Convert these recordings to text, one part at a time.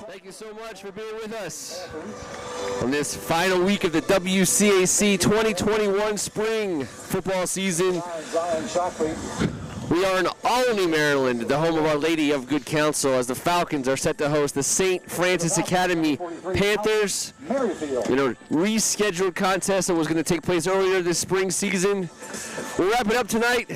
Thank you so much for being with us on this final week of the WCAC 2021 spring football season. We are in Albany, Maryland, the home of Our Lady of Good Counsel, as the Falcons are set to host the St. Francis Academy Panthers. Rescheduled contest that was going to take place earlier this spring season. We're wrapping up tonight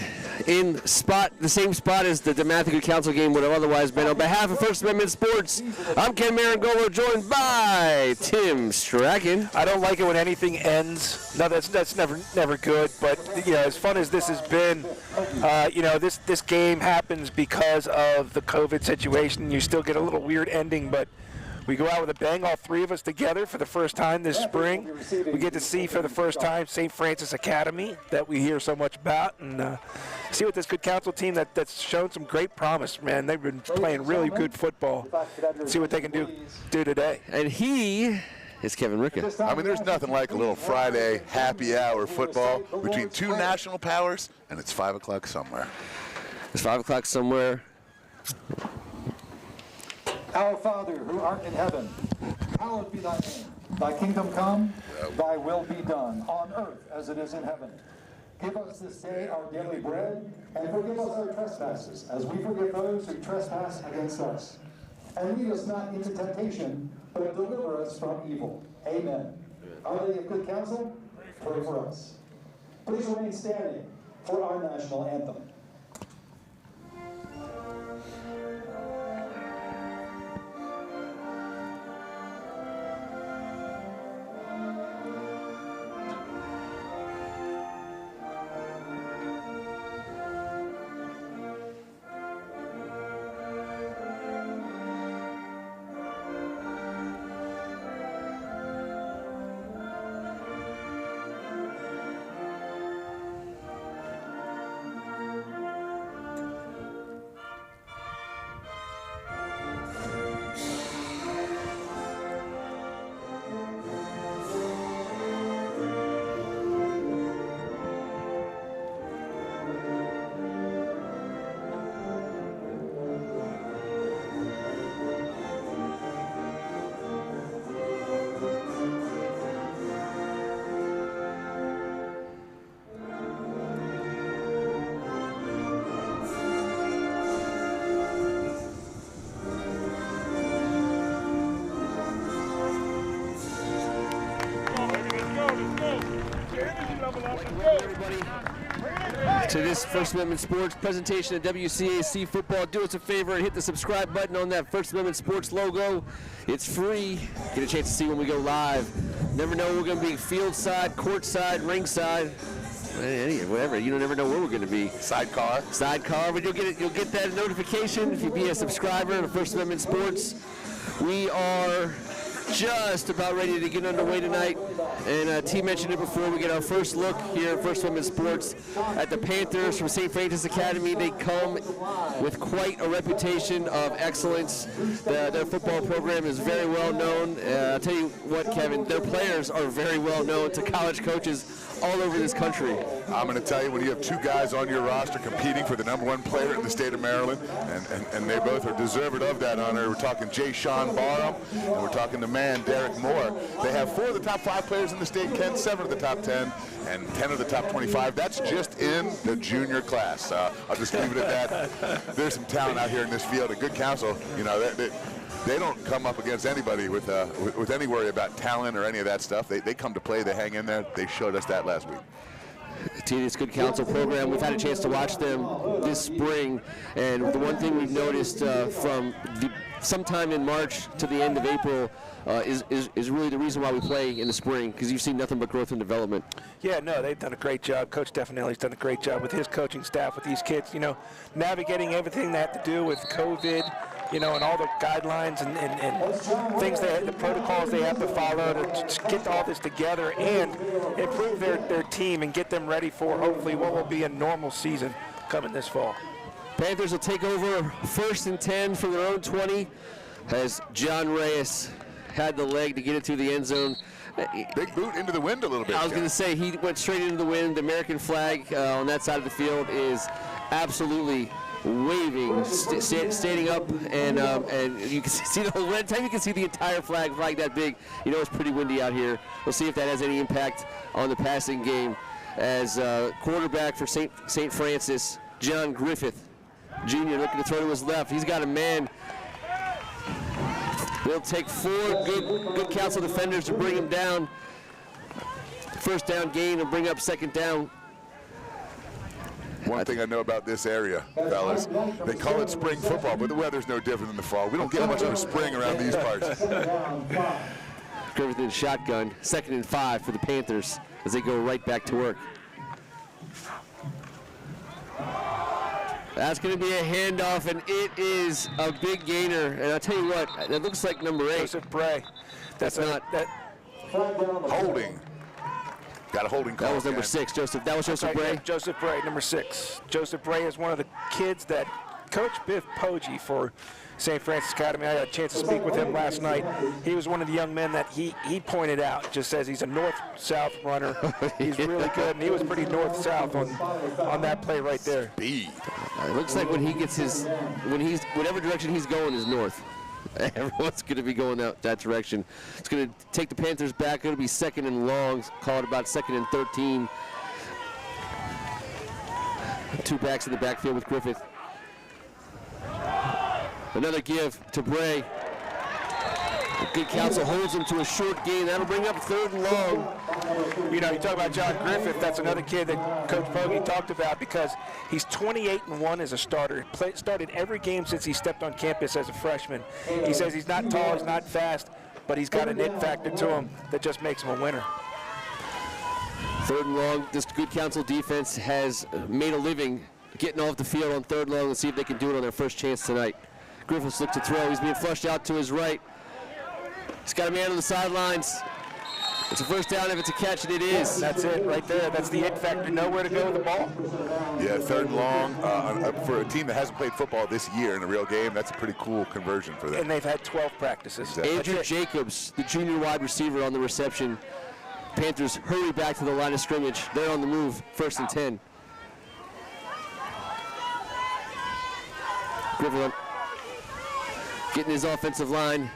in the same spot as the Good Counsel game would have otherwise been. On behalf of First Amendment Sports, I'm Ken Meringolo, joined by Tim Strachan. I don't like it when anything ends. No, that's never good. But as fun as this has been, this game happens because of the COVID situation. You still get a little weird ending, but we go out with a bang, all three of us together for the first time this spring. We get to see for the first time St. Francis Academy that we hear so much about, and see what this Good Counsel team that's shown some great promise, man. They've been playing really good football. See what they can do today. And he is Kevin Ricca. I mean, there's nothing like a little Friday happy hour football between two national powers, and it's 5 o'clock somewhere. It's 5 o'clock somewhere. Our Father, who art in heaven, hallowed be thy name. Thy kingdom come, thy will be done, on earth as it is in heaven. Give us this day our daily bread, and forgive us our trespasses, as we forgive those who trespass against us. And lead us not into temptation, but deliver us from evil. Amen. Our Lady of Good Counsel, pray for us. Please remain standing for our national anthem. To this First Amendment Sports presentation of WCAC football. Do us a favor and hit the subscribe button on that First Amendment Sports logo. It's free. Get a chance to see when we go live. Never know we're going to be field side, court side, ring side, whatever. You never know where we're going to be. Sidecar, but you'll get that notification if you be a subscriber of First Amendment Sports. We are just about ready to get underway tonight, and T mentioned it before. We get our first look here at First Women's Sports at the Panthers from St. Francis Academy. They come with quite a reputation of excellence. Their football program is very well known. I'll tell you what, Kevin, their players are very well known to college coaches all over this country. I'm going to tell you, when you have two guys on your roster competing for the #1 player in the state of Maryland, and they both are deserved of that honor. We're talking J. Sean Barham, and we're talking the man, Derrick Moore. They have 4 of the top 5 players in the state, Ken, 7 of the top 10, and 10 of the top 25. That's just in the junior class. I'll just leave it at that. There's some talent out here in this field. A Good Counsel, they don't come up against anybody with any worry about talent or any of that stuff. They come to play. They hang in there. They showed us that last week. This Good Counsel program, we've had a chance to watch them this spring, and the one thing we've noticed from sometime in March to the end of April is really the reason why we play in the spring, because you've seen nothing but growth and development. Yeah, no, they've done a great job. Coach Stefanelli's done a great job with his coaching staff, with these kids, navigating everything that had to do with COVID, and all the guidelines and things, the protocols they have to follow to just get all this together and improve their team and get them ready for hopefully what will be a normal season coming this fall. Panthers will take over 1st and 10 from their own 20 as John Reyes had the leg to get it through the end zone. Big boot into the wind a little bit. I was going to say, he went straight into the wind. The American flag on that side of the field is absolutely waving, standing up, and you can see the whole time. You can see the entire flag that big. You know it's pretty windy out here. We'll see if that has any impact on the passing game. As quarterback for St. Francis, John Griffith Jr. looking to throw to his left. He's got a man. They'll take 4 good counsel defenders to bring him down. First down gain and bring up second down. One thing I know about this area, fellas, they call it spring football, but the weather's no different than the fall. We don't get much of a spring around these parts. Griffith in shotgun, 2nd and 5 for the Panthers as they go right back to work. That's going to be a handoff, and it is a big gainer. And I'll tell you what, it looks like number 8. Joseph Bray. That's not. Holding. Got a holding call. That was number 6, Joseph. That was Joseph Bray? Yeah, Joseph Bray, number 6. Joseph Bray is one of the kids that Coach Biff Poggi for St. Francis Academy. I had a chance to speak with him last night. He was one of the young men that he pointed out. Just says he's a north-south runner. He's really good, and he was pretty north-south on that play right there. Speed. It looks like when he gets whatever direction he's going is north. Everyone's going to be going that direction. It's going to take the Panthers back. It'll be 2nd and long. Call it about 2nd and 13. 2 backs in the backfield with Griffith. Another give to Bray. Good counsel holds him to a short gain. That'll bring up 3rd and long. You know, you talk about John Griffith. That's another kid that Coach Poggi talked about because he's 28-1 as a starter. Started every game since he stepped on campus as a freshman. He says he's not tall, he's not fast, but he's got an it factor to him that just makes him a winner. 3rd and long. This Good Counsel defense has made a living getting off the field on 3rd and long. Let's see if they can do it on their first chance tonight. Griffiths looks to throw. He's being flushed out to his right. He's got a man on the sidelines. It's a first down if it's a catch, and it is. That's it right there. That's the it factor. Nowhere to go with the ball. Yeah, 3rd and long. For a team that hasn't played football this year in a real game, that's a pretty cool conversion for them. And they've had 12 practices. Andrew Jacobs, the junior wide receiver on the reception. Panthers hurry back to the line of scrimmage. They're on the move, 1st and 10. Griffith getting his offensive line.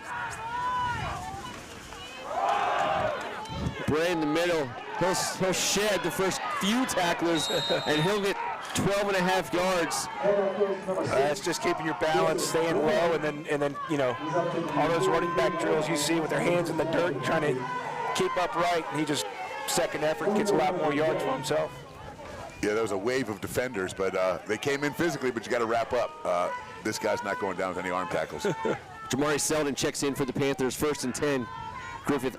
Bray in the middle. He'll shed the first few tacklers, and he'll get 12.5 yards. That's just keeping your balance, staying low, and then you know, all those running back drills you see with their hands in the dirt, trying to keep upright, and he just second effort gets a lot more yards for himself. Yeah, there was a wave of defenders, but they came in physically, but you got to wrap up. This guy's not going down with any arm tackles. Jamari Selden checks in for the Panthers, 1st and 10. Griffith,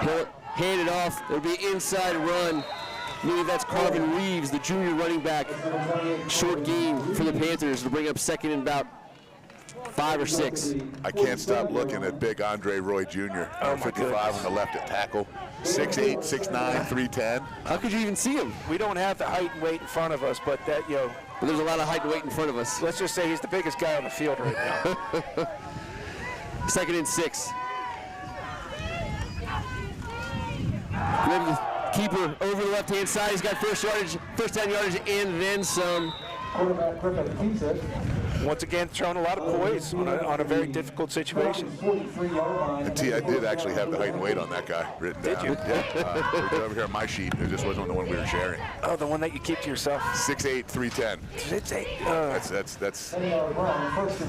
he'll hand it off. It'll be inside run. I believe that's Carvin Reeves, the junior running back. Short gain for the Panthers to bring up 2nd and about 5 or 6. I can't stop looking at big Andre Roy Jr. 55 on the left at tackle. 6'8", 6'9", 310. How could you even see him? We don't have the height and weight in front of us, but that, you know, But there's a lot of height and weight in front of us. let's just say he's the biggest guy on the field right now. 2nd and 6. Griffith, keeper over the left-hand side. He's got first down yardage, and then some. Quarterback Griffith keeps it. Once again, throwing a lot of poise on a very difficult situation. 43-yard line. And I did actually have the height and weight on that guy written down. Did you? Yeah. It was over here on my sheet. It just wasn't on the one we were sharing. Oh, the one that you keep to yourself. 6'8", 310. That's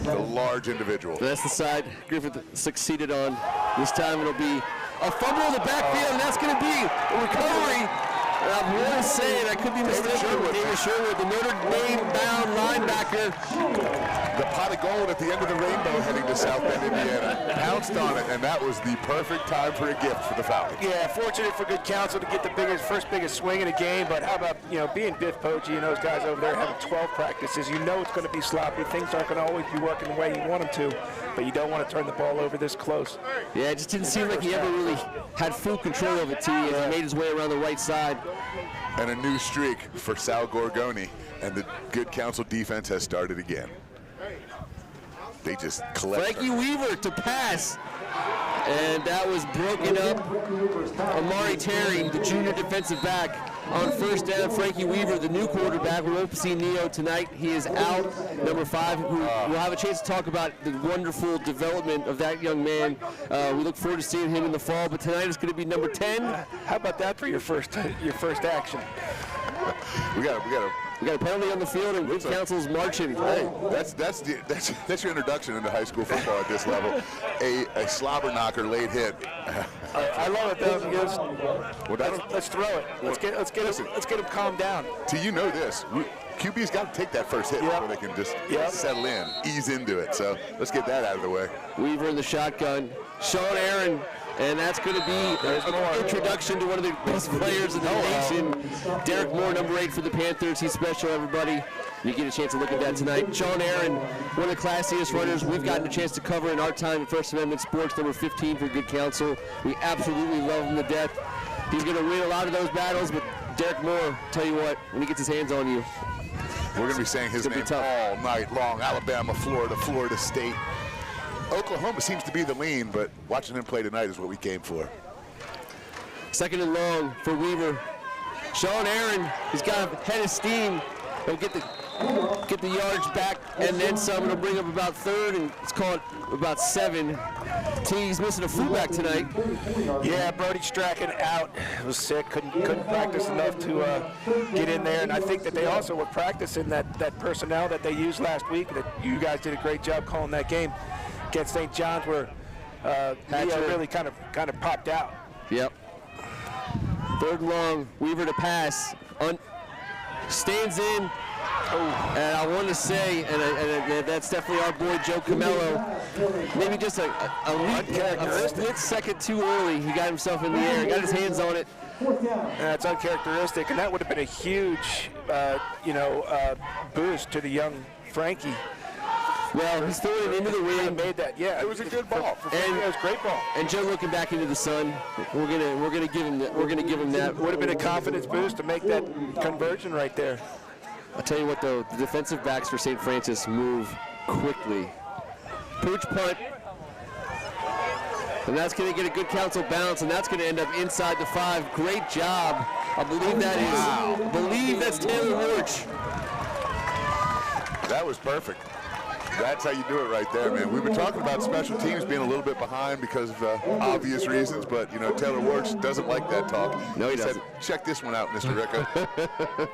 a large individual. That's the side Griffith succeeded on. This time it'll be a fumble in the backfield, and that's going to be a recovery. And I'm really saying I could be mistaken. David Sherwood, the Notre Dame-bound linebacker. The pot of gold at the end of the rainbow heading to South Bend, Indiana. Pounced on it, and that was the perfect time for a gift for the Falcons. Yeah, fortunate for Good Counsel to get the first biggest swing in the game, but how about, you know, being Biff Poggi and those guys over there having 12 practices, you know it's going to be sloppy. Things aren't going to always be working the way you want them to, but you don't want to turn the ball over this close. Yeah, it just didn't seem like he ever really had full control of it, T, as he made his way around the right side. And a new streak for Sal Gorgoni, and the Good Counsel defense has started again. They just collect. Frankie Weaver to pass, and that was broken up. Amari Terry, the junior defensive back, on first down, Frankie Weaver, the new quarterback. We won't see Neo tonight. He is out. Number 5, who we'll have a chance to talk about the wonderful development of that young man. We look forward to seeing him in the fall, but tonight is going to be number 10. How about that for your first action? We got a penalty on the field, and Good Counsel's marching. Hey, that's your introduction into high school football at this level. A slobber knocker late hit. I love it though because let's throw it. Let's get him calmed down. You know this. QB's got to take that first hit before they can just settle in, ease into it. So let's get that out of the way. Weaver in the shotgun. Sean Aaron. And that's going to be an introduction to one of the best players in the nation. Derrick Moore, number 8 for the Panthers. He's special, everybody. You get a chance to look at that tonight. Sean Aaron, one of the classiest runners we've gotten a chance to cover in our time in First Amendment Sports, number 15 for Good Counsel. We absolutely love him to death. He's going to win a lot of those battles, but Derrick Moore, tell you what, when he gets his hands on you, we're going to be saying his name all night long. Alabama, Florida, Florida State. Oklahoma seems to be the lean, but watching him play tonight is what we came for. Second and long for Weaver. Sean Aaron, he's got a head of steam. He'll get the yards back and then some. It'll bring up about third, and it's called about 7. He's missing a fullback tonight. Yeah, Brody Strachan out. Was sick. Couldn't practice enough to get in there. And I think that they also were practicing that personnel that they used last week. That you guys did a great job calling that game against St. John's, where Leo really kind of popped out. Yep. Third and long. Weaver to pass. Stands in. And I want to say, and that's definitely our boy Joe Camello. Maybe just a split second too early. He got himself in the air, got his hands on it. That's uncharacteristic, and that would have been a huge, boost to the young Frankie. Well, he's throwing it into the wind. Made that, yeah. It was a good ball. And it was a great ball. And Joe looking back into the sun. We're gonna give him that. We're gonna give him that. Would have been a confidence boost to make that conversion right there. I'll tell you what, though, the defensive backs for St. Francis move quickly. Pooch punt. And that's going to get a Good Counsel bounce, and that's going to end up inside the 5. Great job. I believe that's Taylor Warch. That was perfect. That's how you do it right there, man. We've been talking about special teams being a little bit behind because of obvious reasons, but, Taylor Warch doesn't like that talk. No, he doesn't. Said, check this one out, Mr. Ricca.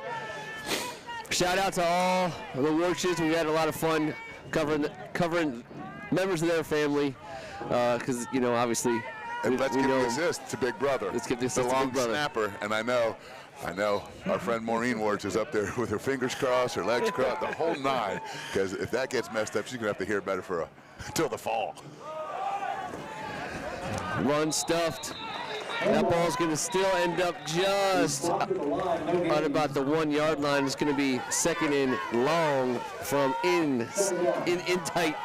Shout out to all the Warches. We had a lot of fun covering members of their family because, obviously. And let's give the assist to Big Brother. Let's give the assist to Big long Brother. Snapper. And I know our friend Maureen Warch is up there with her fingers crossed, her legs crossed, the whole 9. Because if that gets messed up, she's going to have to hear it better until the fall. Run stuffed. That ball's going to still end up just on about the 1-yard line. It's going to be second and long from in tight.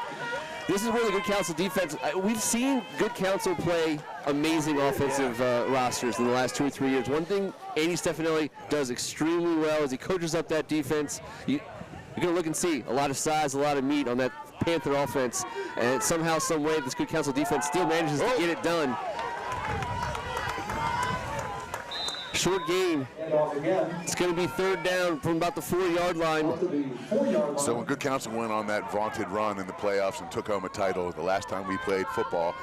This is where the Good Counsel defense, we've seen Good Counsel play amazing offensive rosters in the last 2 or 3 years. One thing Andy Stefanelli does extremely well is he coaches up that defense. You're going to look and see a lot of size, a lot of meat on that Panther offense. And somehow, some way, this Good Counsel defense still manages to get it done. Short gain. It's going to be third down from about the 4-yard line. So when Good Counsel went on that vaunted run in the playoffs and took home a title, the last time we played football,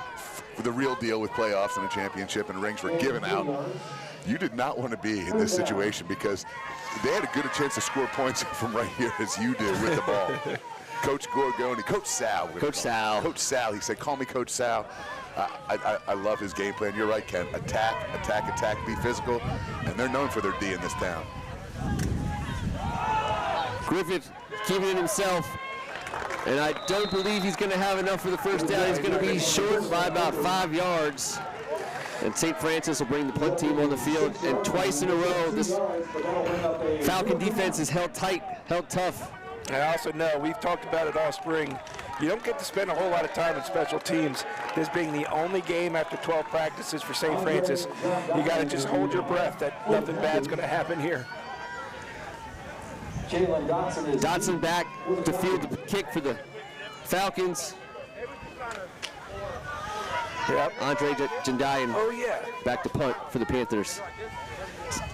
for the real deal with playoffs and a championship and rings were given out, you did not want to be in this situation because they had a good chance to score points from right here as you did with the ball. Coach Gorgoni, Coach Sal, he said, call me Coach Sal. I love his game plan. You're right, Ken. Attack, be physical, and they're known for their D in this town. Griffith keeping it himself, and I don't believe he's going to have enough for the first down. He's going to be short by about 5 yards. And St. Francis will bring the punt team on the field, and twice in a row, this Falcon defense is held tight, held tough. I also know, we've talked about it all spring, you don't get to spend a whole lot of time in special teams. This being the only game after 12 practices for St. Francis, you got to just hold your breath that nothing bad's going to happen here. Dotson back to field the kick for the Falcons. Yep. Andre Jandayan back to punt for the Panthers.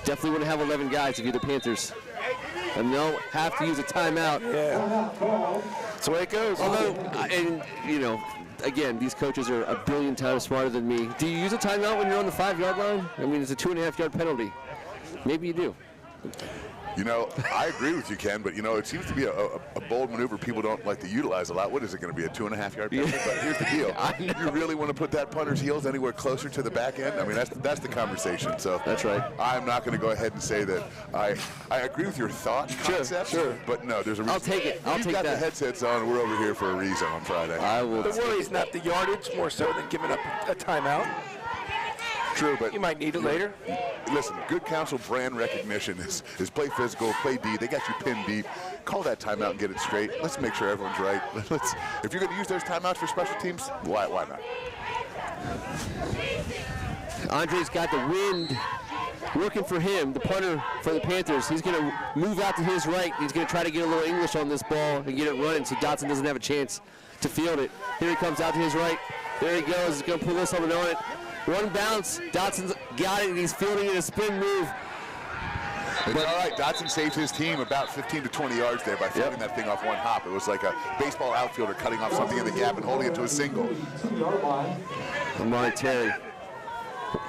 definitely want to have 11 guys if you're the Panthers. And they'll have to use a timeout. Yeah. That's the way it goes. Although, and you know, again, these coaches are a billion times smarter than me. Do you use a timeout when you're on the 5-yard line? I mean, it's a 2.5-yard penalty. Maybe you do. You know, I agree with you, Ken, but, you know, it seems to be a bold maneuver people don't like to utilize a lot. What is it going to be, a 2.5-yard penalty? Yeah. But here's the deal. You really want to put that punter's heels anywhere closer to the back end? I mean, that's the conversation. So that's right. I'm not going to go ahead and say that I agree with your thought concept. Sure. But no, there's a reason. I'll take it. I'll You've take got that. the headsets on. We're over here for a reason on Friday. I will. The worry is not the yardage, more so than giving up a timeout. True, but You might need it later. Listen, Good Counsel brand recognition is play physical, play D. They got you pinned deep. Call that timeout and get it straight. Let's make sure everyone's right. If you're going to use those timeouts for special teams, why not? Andre's got the wind working for him, the punter for the Panthers. He's going to move out to his right. He's going to try to get a little English on this ball and get it running so Dotson doesn't have a chance to field it. Here he comes out to his right. There he goes. He's going to pull something on it. One bounce. Dotson's got it, and he's fielding it a spin move. But all right, Dotson saved his team about 15 to 20 yards there by fielding that thing off one hop. It was like a baseball outfielder cutting off something in the gap and holding it to a single. Amari Terry,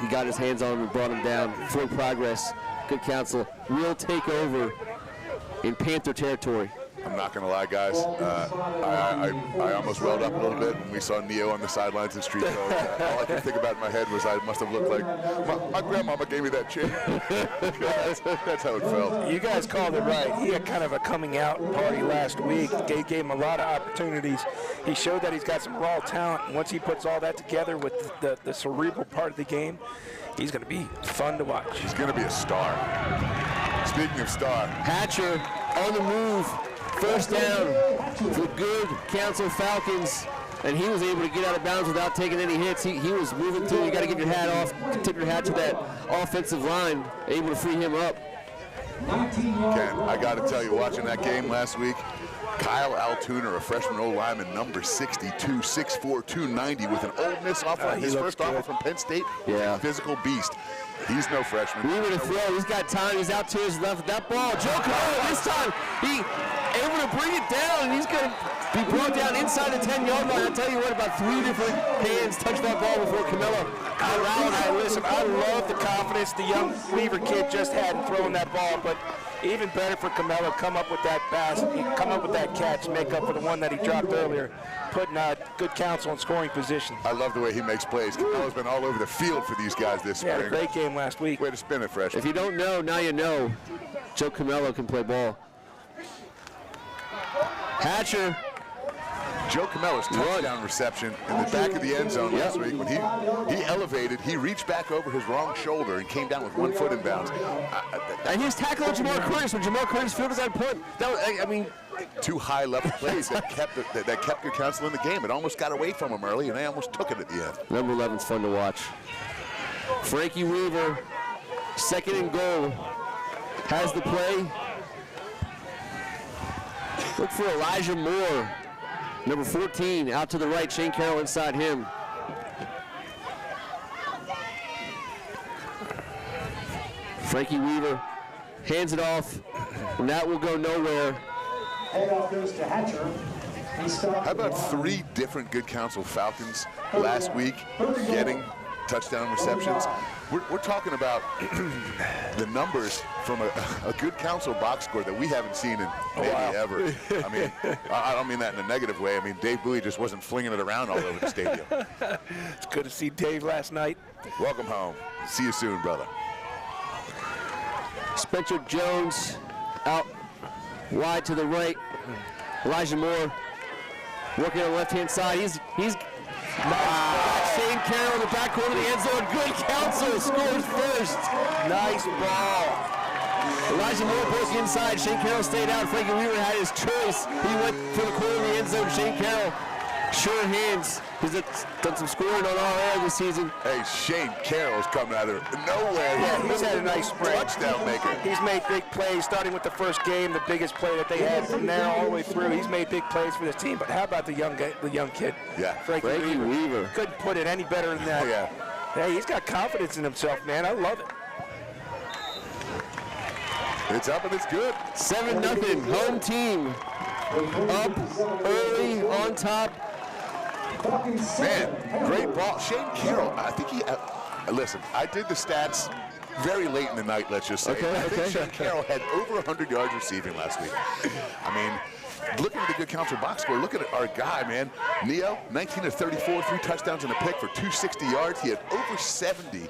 he got his hands on him and brought him down. Forward progress. Good Counsel will take over in Panther territory. I'm not going to lie, guys. I almost welled up a little bit when we saw Neo on the sidelines in Street Code. All I could think about in my head was I must have looked like my grandmama gave me that chair. That's how it felt. You guys called it right. He had kind of a coming out party last week. Gave him a lot of opportunities. He showed that he's got some raw talent. And once he puts all that together with the cerebral part of the game, he's going to be fun to watch. He's going to be a star. Speaking of star. Hatcher on the move. First down for the Good Counsel Falcons, and he was able to get out of bounds without taking any hits. He was moving through. You got to get your hat off, tip your hat to that offensive line, able to free him up. Ken, I got to tell you, watching that game last week, Kyle Altuner, a freshman O-lineman, number 62, 6'4", 290, with an Ole Miss offer. His first offer from Penn State, Yeah. a physical beast. He's no freshman. Weaver to throw. He's got time. He's out to his left. That ball, Joe Carroll, this time, he able to bring it down, and he's going to be brought down inside the 10-yard line. I'll tell you what, about 3 different hands touched that ball before Camelo. Listen, I love the confidence the young Weaver kid just had in throwing that ball, but even better for Camelo, come up with that pass, come up with that catch, make up for the one that he dropped earlier, putting Good Counsel in scoring position. I love the way he makes plays. Camelo's been all over the field for these guys this Yeah, spring. a great game last week. Way to spin it, freshman. If you don't know, now you know. Joe Camelo can play ball. Hatcher. Joe Camelo's touchdown reception in the back of the end zone last week, when he elevated, he reached back over his wrong shoulder and came down with 1 foot in bounds. And he was tackling Jamar Curtis when Jamar Curtis fielded that punt. That was, I mean, 2 high-level plays that kept Good Counsel in the game. It almost got away from him early, and they almost took it at the end. number 11's fun to watch. Frankie Weaver, 2nd and goal, has the play. Look for Elijah Moore, number 14, out to the right. Shane Carroll inside him. Frankie Weaver hands it off, and that will go nowhere. Handoff goes to Hatcher. How about 3 different Good Counsel Falcons last week getting touchdown receptions? We're talking about the numbers from a Good Counsel box score that we haven't seen in maybe ever. I mean, I don't mean that in a negative way. I mean, Dave Bowie just wasn't flinging it around all over the stadium. It's good to see Dave last night. Welcome home. See you soon, brother. Spencer Jones out wide to the right. Elijah Moore working on the left-hand side. He's Shane Carroll in the back corner of the end zone. Good Counsel scores first. Nice ball. Elijah Moore broke inside. Shane Carroll stayed out. Frankie Weaver had his choice. He went for the corner of the end zone. Shane Carroll, sure hands. He's done some scoring on our air this season. Hey, Shane Carroll's coming out of nowhere. Yeah, he's had a nice spring. Touchdown maker. He's made big plays, starting with the first game, the biggest play that they had from there all the way through. He's made big plays for this team. But how about the young kid? Yeah. Frankie Weaver. Couldn't put it any better than that. Oh, yeah. Hey, he's got confidence in himself, man. I love it. It's up and it's good. 7-0, home team. Up early, on top. Man, great ball. Shane Carroll, I think he, listen, I did the stats very late in the night, let's just say. Okay, I think okay. Shane Carroll had over 100 yards receiving last week. I mean, looking at the Good Counsel box score, look at our guy, man. Neo, 19 of 34, 3 touchdowns and a pick for 260 yards. He had over 70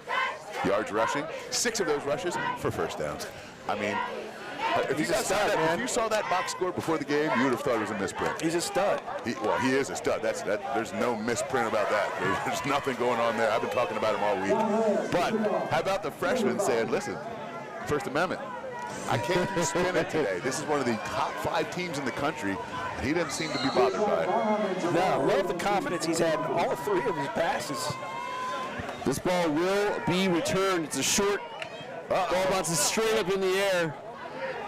yards rushing, 6 of those rushes for first downs. I mean, if you saw that box score before the game, you would have thought it was a misprint. He's a stud. He is a stud. There's no misprint about that. There's nothing going on there. I've been talking about him all week. But how about the freshman saying, listen, First Amendment, I can't spin it today. This is one of the top 5 teams in the country, and he doesn't seem to be bothered by it. No, love the confidence he's had in all 3 of his passes. This ball will be returned. It's a short ball, bounces straight up in the air.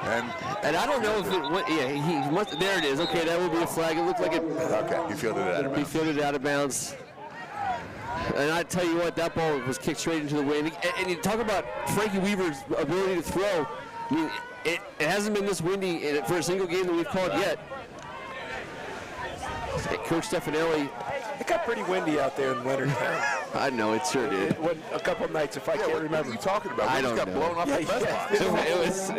And I don't know if it went, yeah, he must, there it is. Okay, that would be a flag. It looked like it. Okay, he fielded it out of He bounds. fielded it out of bounds. And I tell you what, that ball was kicked straight into the wind. And you talk about Frankie Weaver's ability to throw. I mean, it hasn't been this windy for a single game that we've called yet. Coach Stefanelli. It got pretty windy out there in the winter. I know, it sure did. It went a couple of nights, if I can't What are remember. you talking about? I We just don't got know. blown off the press box.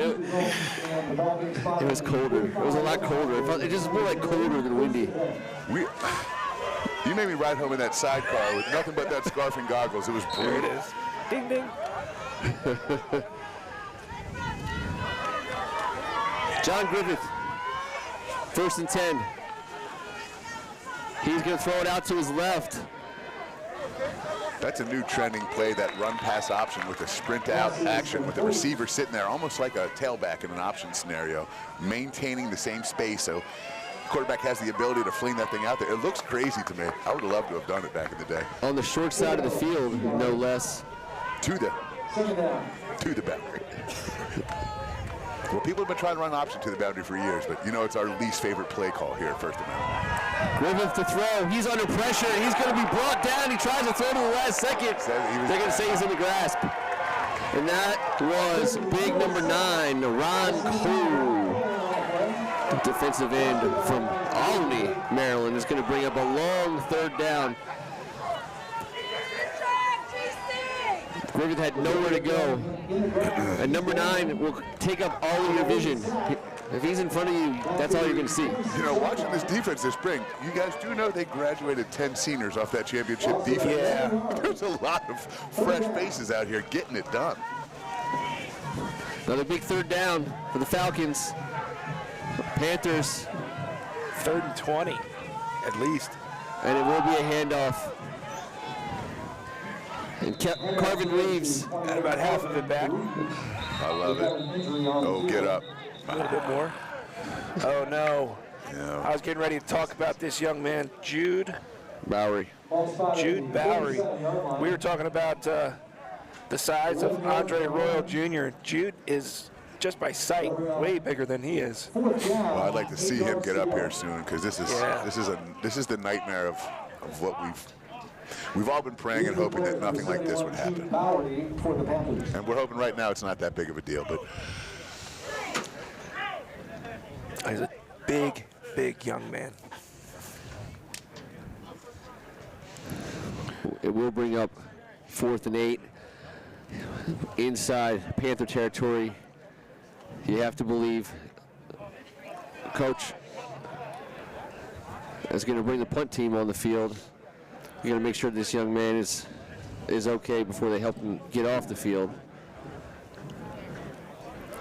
It was colder. It was a lot colder. It just more like colder than windy. You made me ride home in that sidecar with nothing but that scarf and goggles. It was There it brutal. is. Ding, ding. John Griffith, 1st and 10. He's going to throw it out to his left. That's a new trending play, that run-pass option with a sprint-out action with the receiver sitting there almost like a tailback in an option scenario, maintaining the same space so the quarterback has the ability to fling that thing out there. It looks crazy to me. I would have loved to have done it back in the day. On the short side of the field, no less. To the boundary. Well, people have been trying to run option to the boundary for years, but you know it's our least favorite play call here at First Amendment. Griffith to throw. He's under pressure. He's going to be brought down. He tries to throw to the last second. They're going to say he's in the grasp. And that was big number 9, Ron Cole. Defensive end from Albany, Maryland, is going to bring up a long 3rd down. Griffith had nowhere to go. And number 9 will take up all of your vision. If he's in front of you, that's all you're going to see. You know, watching this defense this spring, you guys do know they graduated 10 seniors off that championship defense. Yeah. There's a lot of fresh faces out here getting it done. Another big 3rd down for the Falcons. Panthers. 3rd and 20, at least. And it will be a handoff. And Carvin Reeves. Got about half of it back. I love it. Oh, get up. A little bit more. Oh, no. Yeah. I was getting ready to talk about this young man, Jude Bowery. Bowery. We were talking about the size of Andre Royal Jr. Jude is, just by sight, way bigger than he is. Well, I'd like to see him get up here soon because this is the nightmare of what we've all been praying and hoping that nothing like this would happen. And we're hoping right now it's not that big of a deal, but He's a big, big young man. It will bring up 4th and 8 inside Panther territory. You have to believe Coach is going to bring the punt team on the field. You got to make sure this young man is okay before they help him get off the field.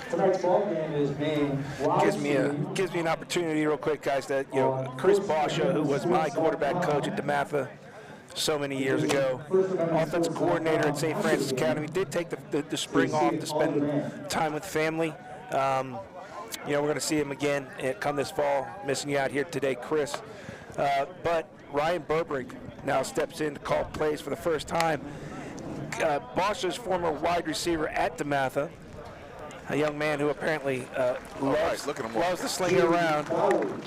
Tonight's ball game is being Gives me an opportunity real quick, guys, that, you know, Chris Basha, who was my quarterback coach at DeMatha so many years ago, offensive coordinator at St. Francis Academy, did take the spring off to spend time with family. You know, we're going to see him again come this fall. Missing you out here today, Chris. But Ryan Burbrink now steps in to call plays for the first time. Basha's former wide receiver at DeMatha, a young man who apparently loves to sling it around.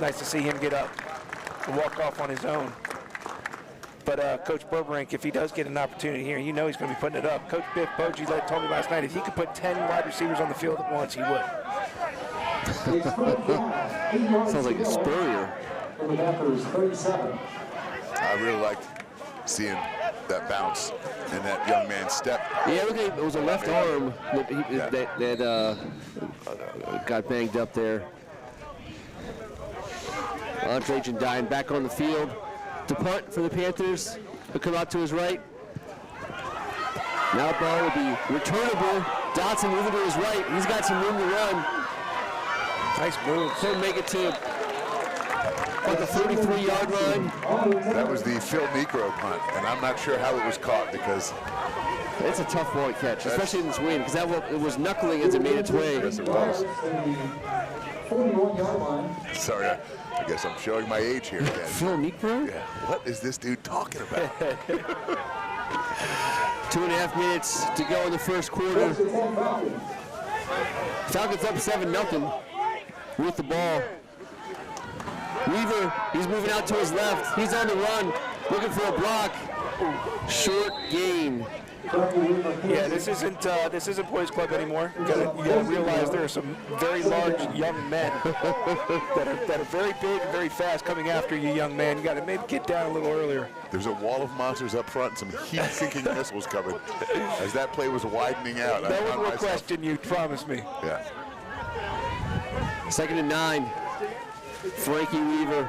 Nice to see him get up and walk off on his own. But Coach Burbrink, if he does get an opportunity here, you know he's going to be putting it up. Coach Biff Bogie told me last night if he could put 10 wide receivers on the field at once, he would. Sounds like a Spurrier. For the Panthers, 37. I really liked seeing that bounce and that young man's step. Yeah, look, it was a left arm that got banged up there. Andre Jandine back on the field to punt for the Panthers. He'll come out to his right. Now the ball will be returnable. Dotson moving to his right. He's got some room to run. Nice move. He'll make it to about the 33-yard line. That was the Phil Necro punt, and I'm not sure how it was caught because It's a tough ball to catch, especially in this wind, because it was knuckling as it made its way. yes, it was. 41-yard line. Sorry, I guess I'm showing my age here again. Phil Necro? Yeah, what is this dude talking about? 2.5 minutes to go in the first quarter. Falcons up 7-0 with the ball. Weaver, he's moving out to his left. He's on the run, looking for a block. Short gain. Yeah, this isn't Boys Club anymore. You gotta realize there are some very large young men that are very big and very fast coming after you, young man. You gotta maybe get down a little earlier. There's a wall of monsters up front and some heat-sinking missiles coming as that play was widening out. No one will question you, promise me. Yeah. 2nd and 9. Frankie Weaver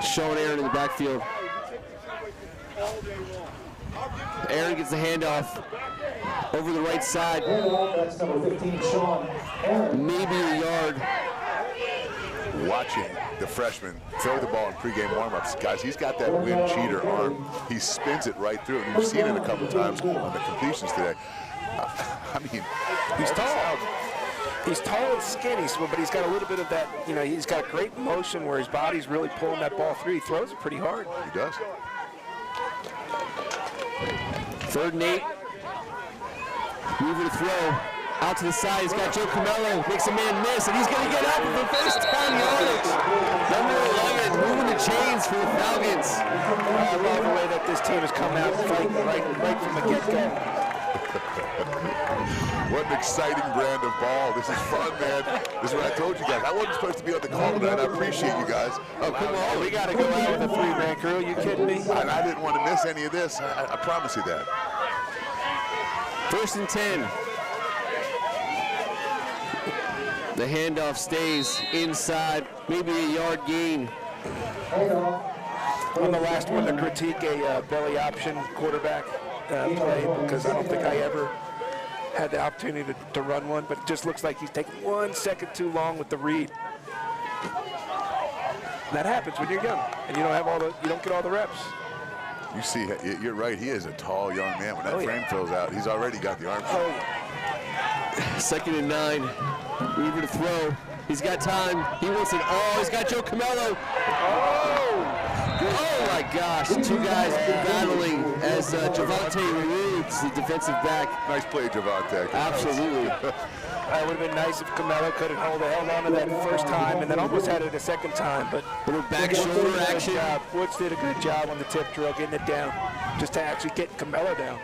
showing Aaron in the backfield. Aaron gets the handoff over the right side. That's number 15, Sean Aaron. Maybe a yard. Watching the freshman throw the ball in pregame warmups, guys, he's got that wind cheater arm. He spins it right through, and you've seen it a couple times on the completions today. I mean, He's tall. He's tall and skinny, but he's got a little bit of that, he's got great motion where his body's really pulling that ball through. He throws it pretty hard. He does. 3rd and 8. Weaver to throw. Out to the side. He's got Joe Camello. Makes a man miss, and he's going to get up for first 10 yards. Number 11, moving the chains for the Falcons. I love the way that this team has come out fighting right from the get-go. What an exciting brand of ball. This is fun, man. This is what I told you guys. I wasn't supposed to be on the call tonight. I appreciate you guys. Oh, come on. We got to go out with a 3-man crew. Are you kidding me? I didn't want to miss any of this. I promise you that. 1st and 10. The handoff stays inside. Maybe a yard gain. On the last one to critique a belly option quarterback play, because I don't think I ever had the opportunity to run one, but it just looks like he's taking 1 second too long with the read. That happens when you're young and you don't get all the reps. You see, you're right. He is a tall young man. When that frame fills out, he's already got the arm. Oh, 2nd and 9. Weaver to throw. He's got time. He wants it. Oh, he's got Joe Camello. Oh my gosh. 2 guys battling as Javante Reeves, the defensive back. Nice play, Javante. Absolutely. it would have been nice if Camello could have held on to that first time and then almost had it a second time. But little back shoulder action. Woods did a good job on the tip drill, getting it down, just to actually get Camello down.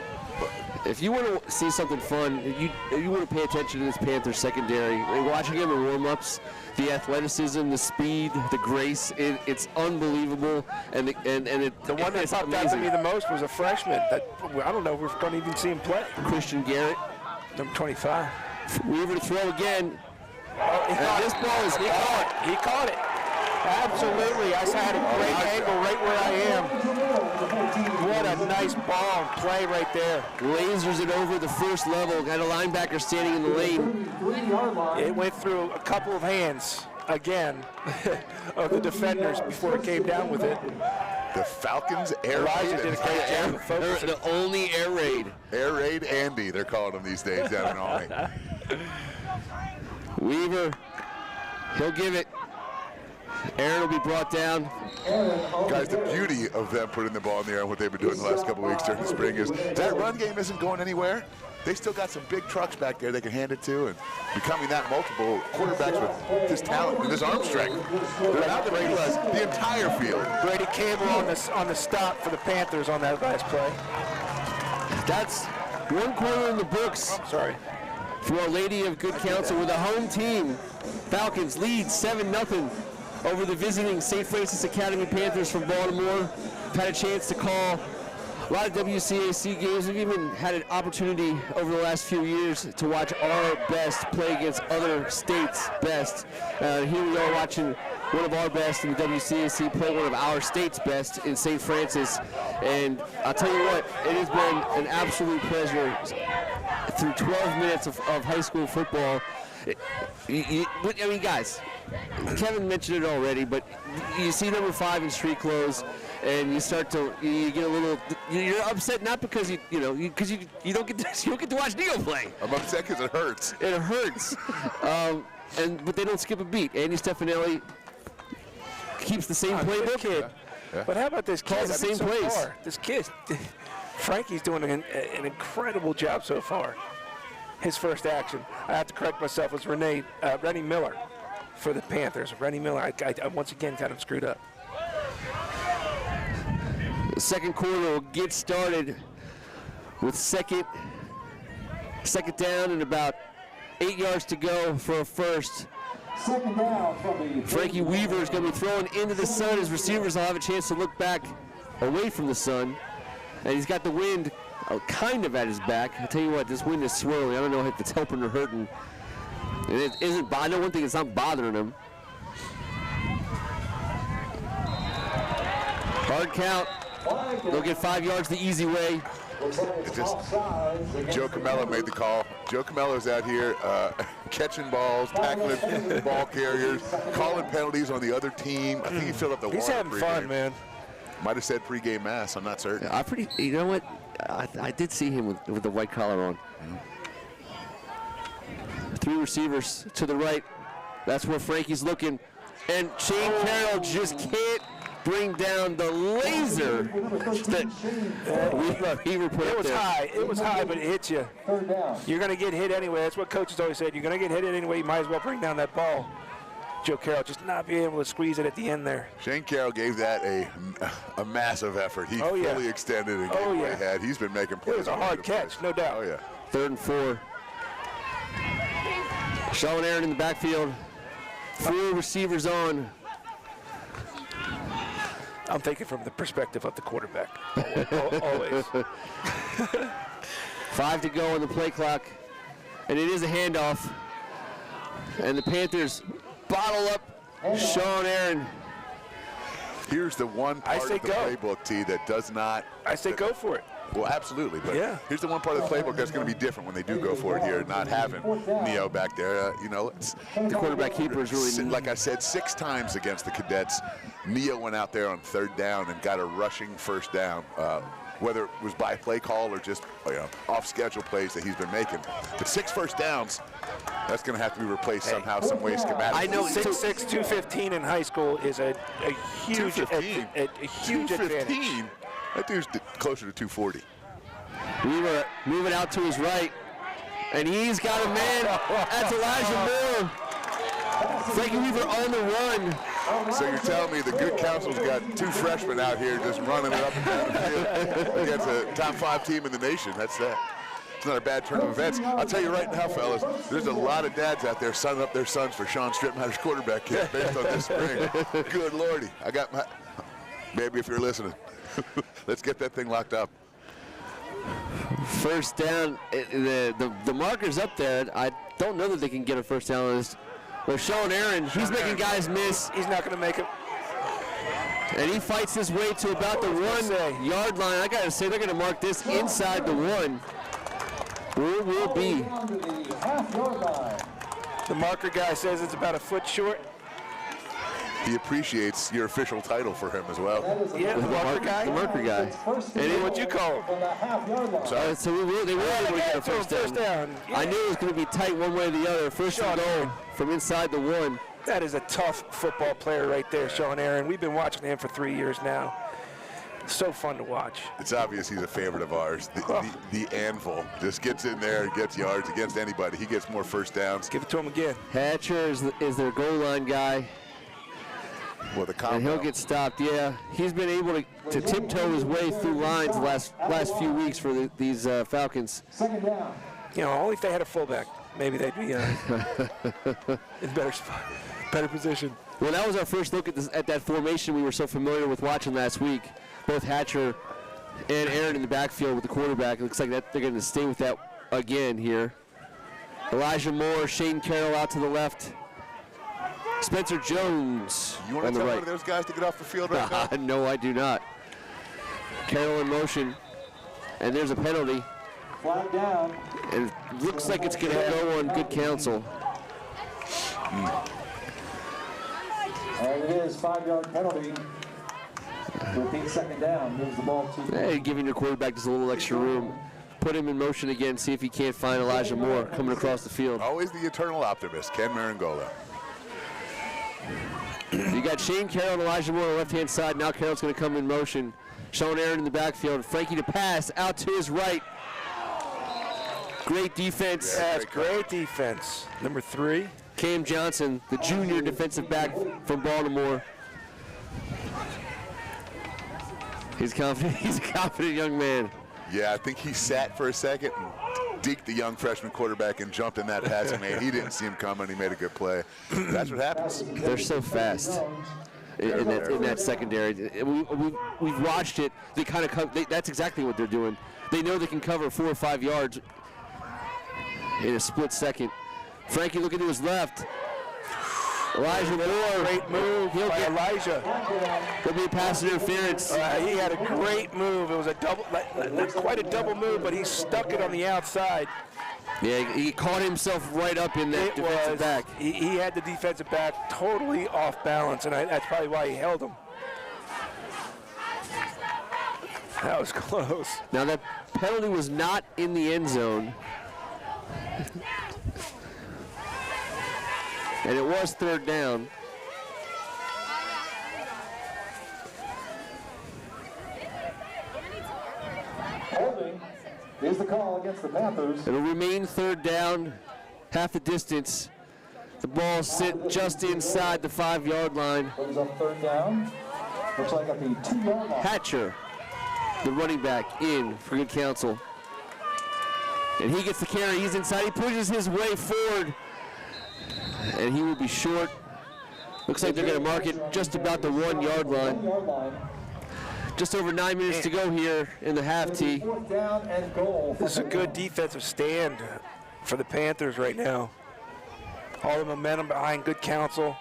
If you want to see something fun, you want to pay attention to this Panthers secondary. Watching him in warm-ups, the athleticism, the speed, the grace, it's unbelievable. And the one that popped out to me the most was a freshman that I don't know if we're going to even see him play. Christian Garrett, number 25. Weaver to throw again. He caught it. Absolutely. I had a great angle right where I am. What a nice ball play right there. Lasers it over the first level. Got a linebacker standing in the lane. It went through a couple of hands, again, of the defenders before it came down with it. The Falcons air Elijah raid. did a great job of focusing. The only air raid. Air raid Andy, they're calling him these days down in Albany. Weaver, he'll give it. Aaron will be brought down. Guys, the beauty of them putting the ball in the air and what they've been doing the last couple of weeks during the spring is that run game isn't going anywhere. They still got some big trucks back there they can hand it to, and becoming that multiple quarterbacks with this talent and this arm strength. They're out to utilize the entire field. Brady Campbell on the stop for the Panthers on that last play. That's 1 quarter in the books. Sorry. For Our Lady of Good Counsel with a home team Falcons lead 7-0 over the visiting St. Francis Academy Panthers from Baltimore. Had a chance to call a lot of WCAC games. We've even had an opportunity over the last few years to watch our best play against other states' best. Here we are watching one of our best in the WCAC play one of our state's best in St. Francis. And I'll tell you what, it has been an absolute pleasure through 12 minutes of high school football. I mean, guys, Kevin mentioned it already, but you see number 5 in street clothes, and you start to get a little. You're upset not because you don't get to watch Neo play. I'm upset because it hurts. It hurts, but they don't skip a beat. Andy Stefanelli keeps the same playbook. Kid. Yeah. But how about this kid? Calls the same plays. Far, this kid, Frankie's doing an incredible job so far. His first action, I have to correct myself, was Rennie Miller for the Panthers. Rennie Miller, I once again got him screwed up. The second quarter will get started with second down and about 8 yards to go for a first. Second down from the Frankie Weaver is going to be throwing into the sun. His receivers will have a chance to look back away from the sun. And he's got the wind kind of at his back. I'll tell you what, this wind is swirling. I don't know if it's helping or hurting. And it isn't. I know one thing, it's not bothering him. Hard count. They'll get 5 yards the easy way. It just, Joe Camello made the call. Joe Camello's out here catching balls, tackling ball carriers, calling penalties on the other team. I think he filled up the He's water having fun, man. Might have said pregame mass. I'm not certain. You know what? I did see him with the white collar on. 3 receivers to the right. That's where Frankie's looking. And Shane Carroll just can't bring down the laser that Weaver put up there. It was high, but it hit you. You're going to get hit anyway. That's what coaches always said. You're going to get hit anyway. You might as well bring down that ball. Joe Carroll just not being able to squeeze it at the end there. Shane Carroll gave that a massive effort. He fully extended and gave what he had. He's been making plays. It was a hard catch, no doubt. Oh, yeah. 3rd and 4. Sean Aaron in the backfield. 4 receivers on. I'm thinking from the perspective of the quarterback. Always. 5 to go on the play clock. And it is a handoff. And the Panthers bottle up Sean Aaron. Here's the one part of the playbook, T, that does not. I say go for it. Well, absolutely, but here's the one part of the playbook that's going to be different when they do go for it here, not having Neo back there. The quarterback keeper is really, like I said, 6 times against the Cadets. Neo went out there on 3rd down and got a rushing first down, whether it was by play call or just off-schedule plays that he's been making. But 6 first downs, that's going to have to be replaced somehow, some way, schematically. I know 6'6", 215 in high school is a huge advantage. That dude's closer to 240. Weaver moving out to his right, and he's got a man. That's Elijah Moore. Frankie Weaver on the run. So you're telling me the Good Counsel's got 2 freshmen out here just running it up and down the field against a top 5 team in the nation. That's that. It's not a bad turn of events. I'll tell you right now, fellas, there's a lot of dads out there signing up their sons for Sean Strittmatter's quarterback kit based on this spring. Good Lordy. I got my, baby, if you're listening, let's get that thing locked up. First down, the marker's up there. I don't know that they can get a first down on this. But Sean Aaron, he's making guys miss. He's not going to make it. And he fights his way to about the 1 yard line. I got to say, they're going to mark this inside the 1. Where it will be. The marker guy says it's about a foot short. He appreciates your official title for him as well. Yeah, the marker guy. The marker guy. And what'd you call him? So they were able to get a first down. Yeah. I knew it was going to be tight one way or the other. First and goal from inside the 1. That is a tough football player right there, Sean Aaron. We've been watching him for 3 years now. So fun to watch. It's obvious he's a favorite of ours. The Anvil just gets in there and gets yards against anybody. He gets more first downs. Give it to him again. Hatcher is their goal line guy. Well, the combo. And he'll get stopped. Yeah, he's been able to tiptoe his way through lines the last few weeks for these Falcons. Second down. Only if they had a fullback. maybe they'd be in better spot, better position. Well, that was our first look at that formation we were so familiar with watching last week. Both Hatcher and Aaron in the backfield with the quarterback. It looks like that they're going to stay with that again here. Elijah Moore, Shane Carroll out to the left. Spencer Jones You want on to the tell right. one of those guys to get off the field right now? No, I do not. Carroll in motion. And there's a penalty. Flag down. And it looks like it's going to go on Good Counsel. And it is 5-yard penalty. Repeat second down. Moves the ball to. Hey, giving your quarterback just a little extra room. Put him in motion again, see if he can't find Elijah Moore coming across the field. Always the eternal optimist, Ken Meringolo. You got Shane Carroll and Elijah Moore on the left-hand side. Now Carroll's going to come in motion. Sean Aaron in the backfield. Frankie to pass out to his right. Great defense. Yeah, it's great defense. Number 3. Cam Johnson, the junior defensive back from Baltimore. He's confident. He's a confident young man. Yeah, I think he sat for a second and deked the young freshman quarterback and jumped in that passing lane. He didn't see him coming. He made a good play. That's what happens. They're so fast in that secondary. We've watched it. They kind of that's exactly what they're doing. They know they can cover 4 or 5 yards in a split second. Frankie looking to his left. Elijah Moore. Great move by Elijah. There'll be a pass interference. He had a great move. It was a double, not quite a double move, but he stuck it on the outside. Yeah, he caught himself right up in that defensive back. He had the defensive back totally off balance, and that's probably why he held him. That was close. Now that penalty was not in the end zone. And it was 3rd down. Holding is the call against the Panthers. It'll remain 3rd down, half the distance. The ball sit just inside the 5-yard line. Brings up 3rd down. Looks like at the 2-yard line. Hatcher, the running back, in for Good Counsel. And he gets the carry. He's inside. He pushes his way forward. And he will be short. Looks like they're going to mark it just about the 1-yard line. Just over 9 minutes to go here in the half tee. 4th down and goal. This is a good defensive stand for the Panthers right now. All the momentum behind Good Counsel.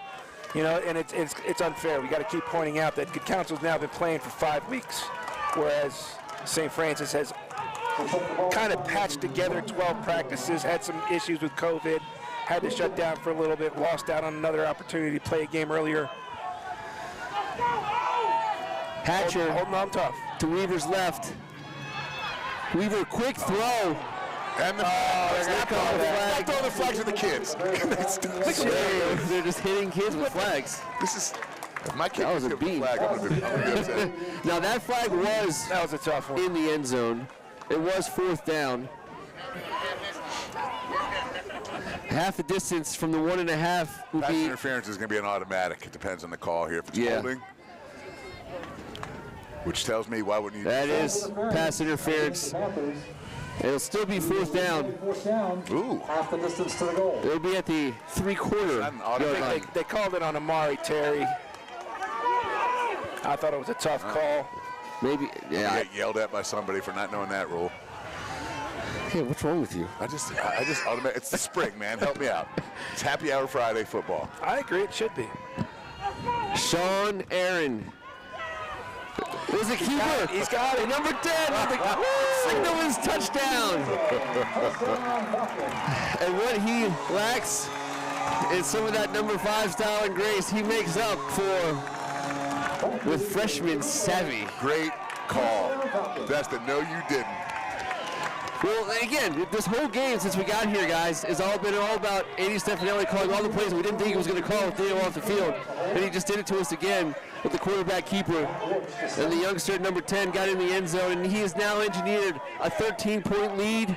You know, and it's unfair. We got to keep pointing out that Good Counsel's now been playing for 5 weeks, whereas St. Francis has kind of patched together 12 practices, had some issues with COVID, had to shut down for a little bit, lost out on another opportunity to play a game earlier. Hatcher Holding on tough. to Weaver's left. Weaver, quick throw. And the flag. Throw the flags to the kids. They're just hitting kids with flags. This is, if my kid That was was a given beam. flag, I'm going to be upset. Now that flag was That was a tough one. in the end zone. It was 4th down. Half the distance from the 1.5 would Pass be. interference is going to be an automatic. It depends on the call here. If it's holding, which tells me why wouldn't you? That is pass interference. Panthers. It'll still be 4th down. 4th down. Ooh. Half the distance to the goal. It'll be at the 3/4 Not an yard automatic. line. They called it on Amari Terry. I thought it was a tough call. Maybe, yeah. Get yelled at by somebody for not knowing that rule. Hey, what's wrong with you? I just automatic. It's the spring, man. Help me out. It's Happy Hour Friday football. I agree, it should be. Sean Aaron. There's a keeper. He's got it. Number 10 with the signal his touchdown. And what he lacks is some of that number 5 style and grace he makes up for with freshman savvy. Great call. That's the no you didn't. Well, again, this whole game since we got here, guys, has been all about Andy Stefanelli calling all the plays we didn't think he was going to call with Daniel off the field. And he just did it to us again with the quarterback keeper. And the youngster at number 10 got in the end zone, and he has now engineered a 13-point lead.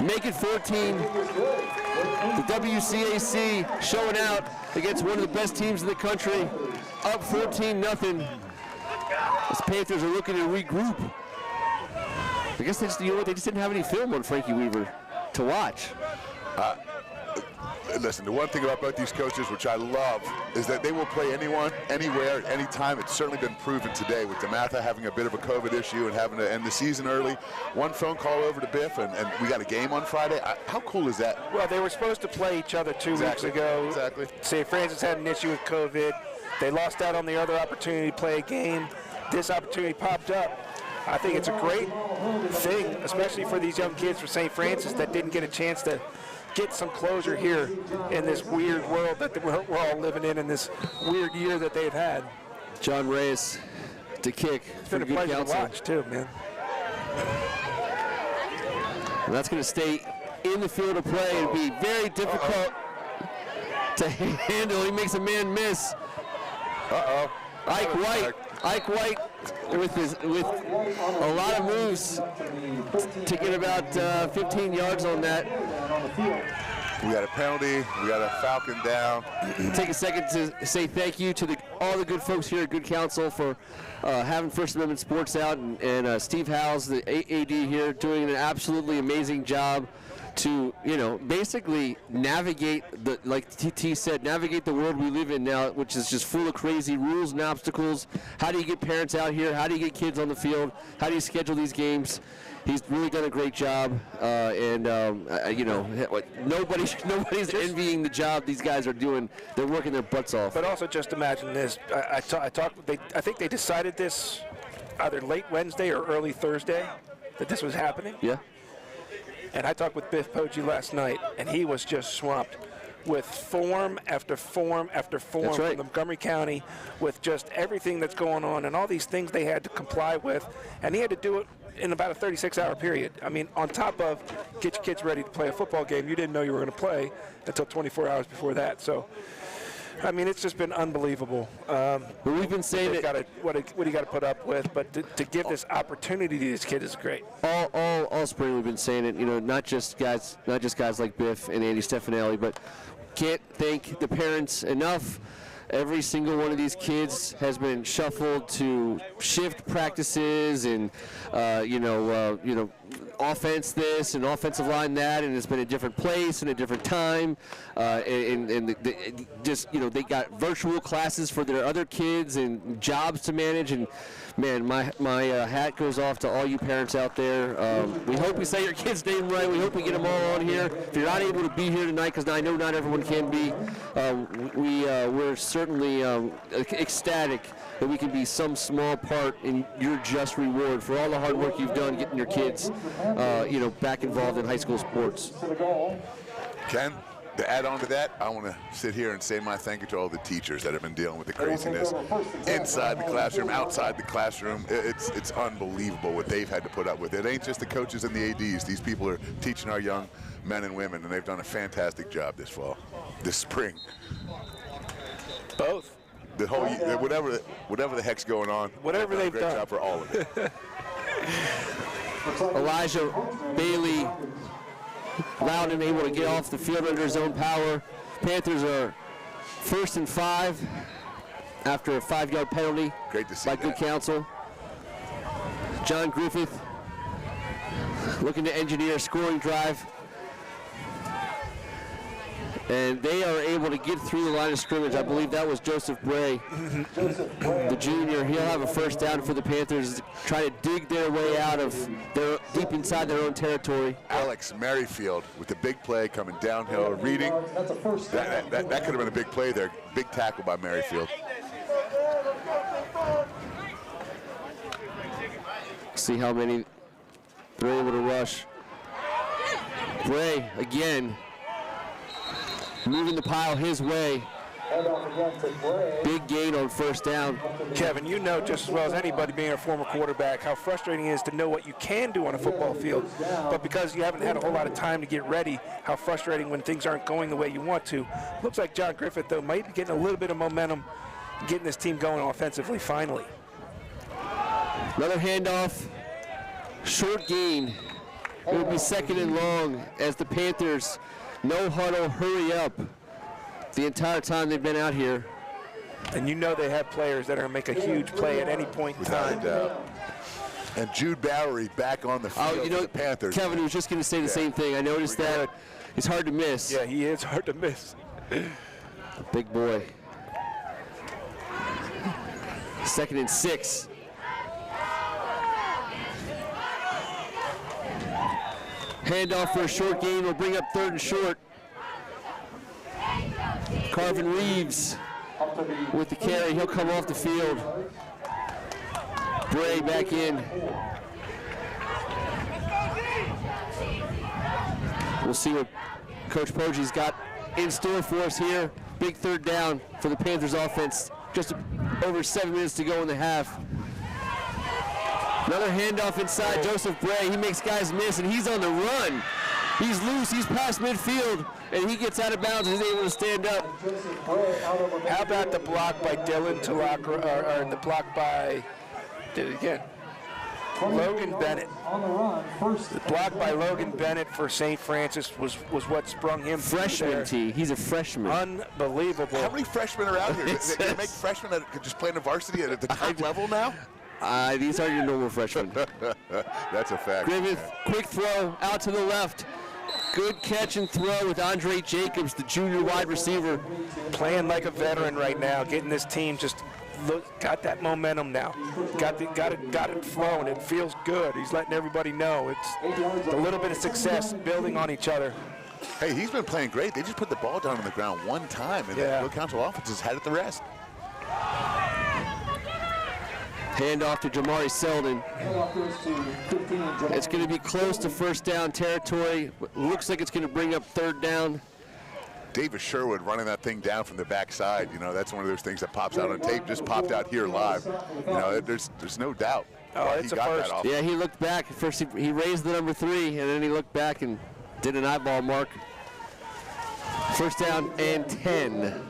Make it 14. The WCAC showing out against one of the best teams in the country. Up 14-0. As Panthers are looking to regroup. I guess they just, they just didn't have any film on Frankie Weaver to watch. Listen, the one thing about both these coaches, which I love, is that they will play anyone, anywhere, at any time. It's certainly been proven today with DeMatha having a bit of a COVID issue and having to end the season early. One phone call over to Biff, and we got a game on Friday. How cool is that? Well, they were supposed to play each other 2 weeks ago. Exactly. St. Francis had an issue with COVID. They lost out on the other opportunity to play a game. This opportunity popped up. I think it's a great thing, especially for these young kids from St. Francis that didn't get a chance to get some closure here in this weird world that we're all living in this weird year that they've had. John Reyes to kick. It's been a pleasure to watch, too, man. And that's going to stay in the field of play and be very difficult to handle. He makes a man miss. Ike White with a lot of moves to get about 15 yards on that. We got a penalty. We got a Falcon down. Take a second to say thank you to all the good folks here at Good Counsel for having First Amendment Sports out, and Steve Howes, the AD here, doing an absolutely amazing job to, basically navigate like T said, navigate the world we live in now, which is just full of crazy rules and obstacles. How do you get parents out here? How do you get kids on the field? How do you schedule these games? He's really done a great job, nobody's envying the job these guys are doing. They're working their butts off. But also, just imagine this. I think they decided this either late Wednesday or early Thursday that this was happening. Yeah. And I talked with Biff Poggi last night, and he was just swamped with form after form after form from Montgomery County, with just everything that's going on and all these things they had to comply with, and he had to do it in about a 36-hour period. I mean, on top of get your kids ready to play a football game you didn't know you were going to play until 24 hours before that. So, I mean, it's just been unbelievable. But we've been saying what you got to put up with, but to give this opportunity to these kids is great. All spring we've been saying it. Not just guys like Biff and Andy Stefanelli, but can't thank the parents enough. Every single one of these kids has been shuffled to shift practices and, offense this and offensive line that, and it's been a different place and a different time. They got virtual classes for their other kids and jobs to manage. And man, my hat goes off to all you parents out there. We hope we say your kids' name right. We hope we get them all on here. If you're not able to be here tonight, because I know not everyone can be, we're certainly ecstatic that we can be some small part in your just reward for all the hard work you've done getting your kids, back involved in high school sports. Ken, to add on to that, I want to sit here and say my thank you to all the teachers that have been dealing with the craziness inside the classroom, outside the classroom. It's unbelievable what they've had to put up with. It ain't just the coaches and the ADs. These people are teaching our young men and women, and they've done a fantastic job this spring. Both. The whole whatever the heck's going on. Whatever they've done. Great job for all of it. Elijah Bailey, loud and able to get off the field under his own power. Panthers are 1st and 5 after a 5-yard penalty. Great to see by Good Counsel. John Griffith looking to engineer a scoring drive. And they are able to get through the line of scrimmage. I believe that was Joseph Bray, the junior. He'll have a first down for the Panthers, trying to dig their way out of deep inside their own territory. Alex Merrifield with the big play coming downhill, reading. That could have been a big play there. Big tackle by Merrifield. See how many they're able to rush. Bray again, moving the pile his way. Big gain on first down. Kevin, you know just as well as anybody being a former quarterback how frustrating it is to know what you can do on a football field, but because you haven't had a whole lot of time to get ready, how frustrating when things aren't going the way you want to. Looks like John Griffith, though, might be getting a little bit of momentum, getting this team going offensively finally. Another handoff, short gain. It will be 2nd and long as the Panthers no huddle, hurry up the entire time they've been out here. And you know they have players that are going to make a huge play at any point in time. And Jude Bowery back on the field for the Panthers. Kevin was just going to say the same thing. I noticed that He's hard to miss. Yeah, he is hard to miss. Big boy. 2nd and 6. Handoff for a short gain will bring up 3rd and short. Carvin Reeves with the carry. He'll come off the field. Bray back in. We'll see what Coach Poggi's got in store for us here. Big 3rd down for the Panthers offense. Just over 7 minutes to go in the half. Another handoff inside. Joseph Bray. He makes guys miss, and he's on the run. He's loose. He's past midfield, and he gets out of bounds and is able to stand up. How about the block by Dylan Tulak, or the block by, did it again, Logan Bennett. The block by Logan Bennett for St. Francis was what sprung him. Freshman T. He's a freshman. Unbelievable. How many freshmen are out here? They make freshmen that could just play in the varsity at the top level now? These are your normal freshmen. That's a fact. Griffith, quick throw out to the left. Good catch and throw with Andre Jacobs, the junior wide receiver. Playing like a veteran right now, getting this team just got that momentum now. Got it flowing. It feels good. He's letting everybody know it's a little bit of success building on each other. Hey, he's been playing great. They just put the ball down on the ground one time, and the Good Counsel offense has had it the rest. Handoff to Jamari Selden. It's going to be close to 1st down territory. Looks like it's going to bring up 3rd down. Davis Sherwood running that thing down from the backside. You know, that's one of those things that pops out on tape. Just popped out here live. You know, there's no doubt. It's a first. Yeah, he looked back. First, he raised the number 3, and then he looked back and did an eyeball mark. 1st down and 10.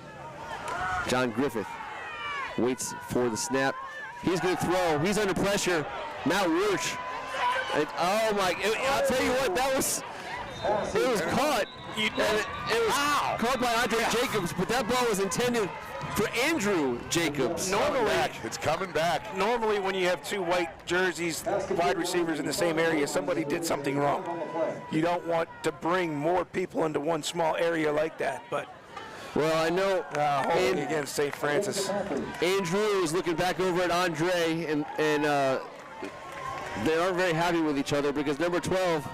John Griffith waits for the snap. He's going to throw. He's under pressure. Matt Wirch. Oh my! I'll tell you what. It was caught. It was caught by Andre Jacobs, but that ball was intended for Andrew Jacobs. Normally, it's coming back. Normally, when you have 2 white jerseys, wide receivers in the same area, somebody did something wrong. You don't want to bring more people into one small area like that, but. Well, I know holding against St. Francis. Andrew is looking back over at Andre, and they aren't very happy with each other because number 12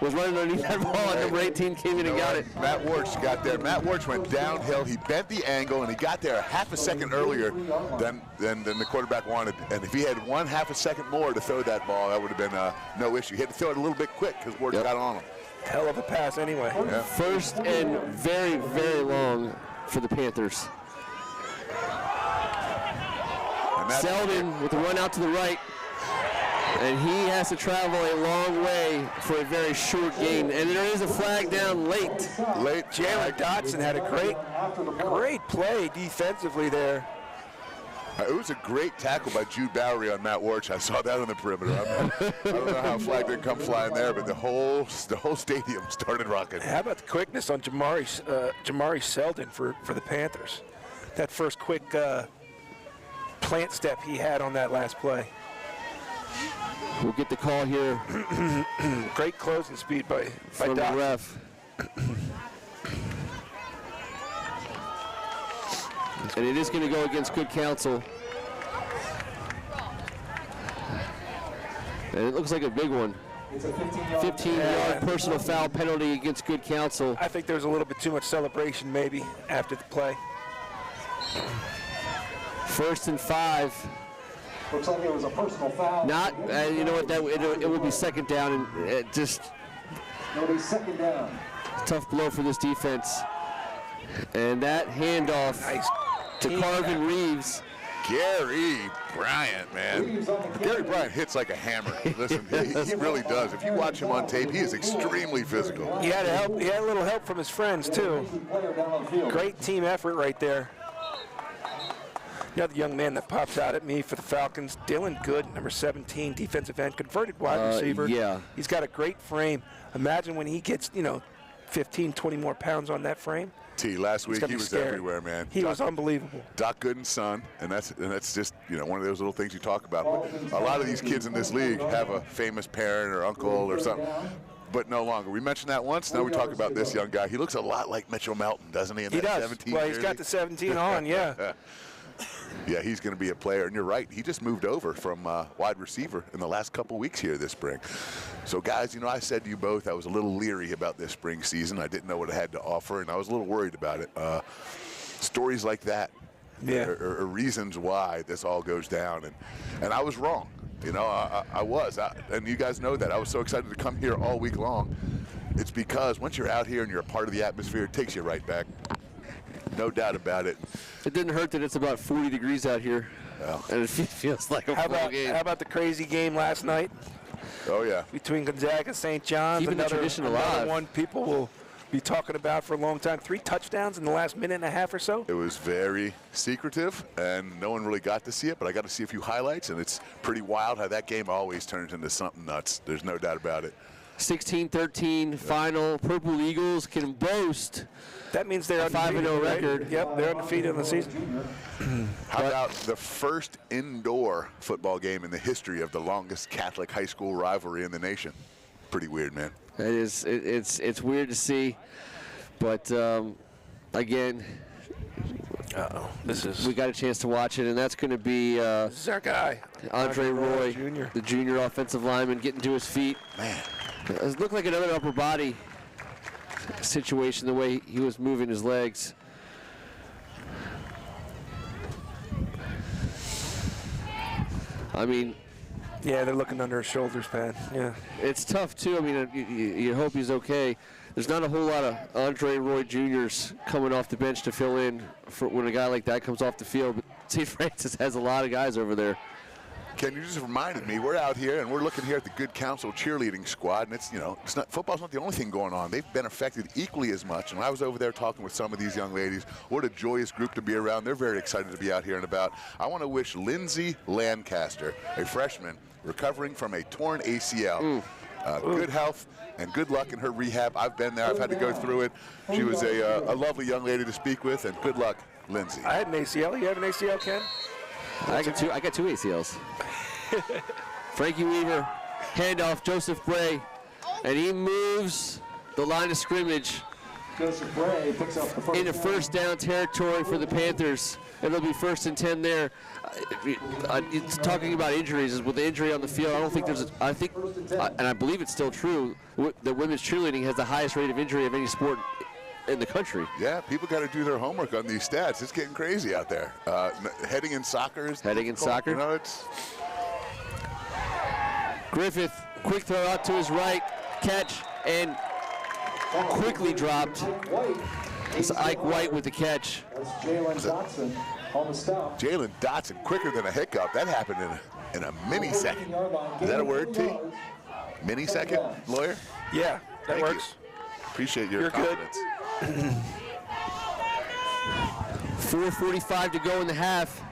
was running underneath that ball, and number 18 came in and got it. Matt Wirch got there. Matt Wirch went downhill. He bent the angle, and he got there a half a second earlier than the quarterback wanted. And if he had 1/2 a second more to throw that ball, that would have been no issue. He had to throw it a little bit quick because Wirch got on him. Hell of a pass anyway. Yeah. 1st and very, very long for the Panthers. Selden with the run out to the right. And he has to travel a long way for a very short gain. And there is a flag down late. Jalen Dotson had a great play defensively there. It was a great tackle by Jude Bowery on Matt Wirch. I saw that on the perimeter. I don't know how a flag didn't come flying there, but the whole stadium started rocking. How about the quickness on Jamari Selden for the Panthers? That first quick plant step he had on that last play. We'll get the call here. Great closing speed by from the ref. And it is going to go against Good Counsel. And it looks like a big one. 15-yard personal foul penalty against Good Counsel. I think there was a little bit too much celebration maybe after the play. 1st and 5. Looks like it was a personal foul. Not, you know what, it will be 2nd down, and it just It'll be 2nd down. Tough blow for this defense. And that handoff to Carvin Reeves. Gary Bryant, man. Gary Bryant hits like a hammer. Listen, he really does. If you watch him on tape, he is extremely physical. He had a little help from his friends, too. Great team effort right there. Another young man that pops out at me for the Falcons, Dylan Good, number 17, defensive end, converted wide receiver. Yeah. He's got a great frame. Imagine when he gets, 15, 20 more pounds on that frame. Last week he was everywhere, man. He was unbelievable. Doc Gooden's son, and that's just one of those little things you talk about. But a lot of these kids in this league have a famous parent or uncle or something. but no longer. We mentioned that once. Now we talk about this young guy. He looks a lot like Mitchell Melton, doesn't he? He does. Well, he's got the 17 on, yeah. Yeah, he's going to be a player. And you're right. He just moved over from wide receiver in the last couple weeks here this spring. So, guys, you know, I said to you both I was a little leery about this spring season. I didn't know what it had to offer, and I was a little worried about it. Stories like that are reasons why this all goes down. And I was wrong. You know, I was. And you guys know that. I was so excited to come here all week long. It's because once you're out here and you're a part of the atmosphere, it takes you right back. No doubt about it. It didn't hurt that it's about 40 degrees out here. Well, and it feels like a full game. How about the crazy game last night? Oh, yeah. Between Gonzaga and St. John's. Keeping the tradition alive. Another one people will be talking about for a long time. 3 touchdowns in the last minute and a half or so. It was very secretive, and no one really got to see it, but I got to see a few highlights, and it's pretty wild how that game always turns into something nuts. There's no doubt about it. 16-13 final. Purple Eagles can boast. That means they're a 5-0 record. Right? Yep, they're undefeated in the season. How about the first indoor football game in the history of the longest Catholic high school rivalry in the nation? Pretty weird, man. It is. It's weird to see, but again, we got a chance to watch it, and that's going to be this is our guy, Andre Roy, Jr., the junior offensive lineman, getting to his feet. Man, it looked like another upper body situation, the way he was moving his legs. I mean, yeah, they're looking under his shoulders, Pat. Yeah, it's tough too. I mean, you hope he's okay. There's not a whole lot of Andre Roy Juniors coming off the bench to fill in for when a guy like that comes off the field. But St. Francis has a lot of guys over there. Ken, you just reminded me, we're out here and we're looking here at the Good Counsel cheerleading squad, and it's, you know, it's not, football's not the only thing going on. They've been affected equally as much, and I was over there talking with some of these young ladies. What a joyous group to be around. They're very excited to be out here and about. I want to wish Lindsay Lancaster, a freshman recovering from a torn ACL, good health and good luck in her rehab. I've been there. I've had to go through it. She was a lovely young lady to speak with, and good luck, Lindsay. I had an ACL. You have an ACL, Ken? I got two ACLs. Frankie Weaver, handoff, Joseph Bray, and he moves the line of scrimmage Joseph Bray picks up the into first down territory for the Panthers. It'll be 1st and 10 there. It's talking about injuries. With the injury on the field, I don't think there's. And I believe it's still true that women's cheerleading has the highest rate of injury of any sport in the country. Yeah, people got to do their homework on these stats. It's getting crazy out there. Heading in soccer is difficult. You know, it's Griffith, quick throw out to his right, catch, and quickly dropped. It's Ike White with the catch. That's Jalen Dotson on the stop. Jalen Dotson, quicker than a hiccup. That happened in a mini-second. Is that a word, T? Mini-second, lawyer? Yeah, that Thank works. You. Appreciate your You're confidence. good. 4:45 to go in the half.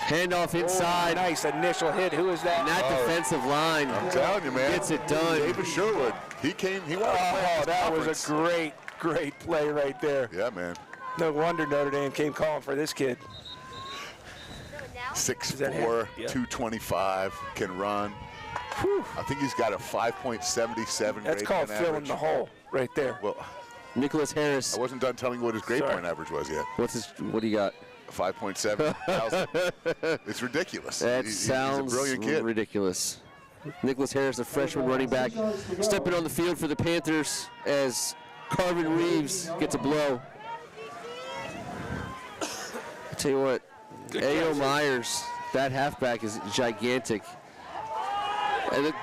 Handoff inside. Oh, nice initial hit. Who is that? And that defensive line I'm telling you, man. gets it done. David Sherwood. He came. He wanted to play in Oh, this that was conference. a great play right there. Yeah, man. No wonder Notre Dame came calling for this kid. 6'4", that him? Yeah. 225, can run. Whew. I think he's got a 5.77 That's grade called point filling average. the hole right there. Well, Nicholas Harris. I wasn't done telling you what his grade Sorry. point average was yet. What do you got? 5.7 thousand. It's ridiculous. That He's sounds a brilliant kid. ridiculous. Nicholas Harris, the freshman running back, stepping on the field for the Panthers as Carvin Reeves gets a blow. I tell you what, A.O. Myers, that halfback is gigantic. And the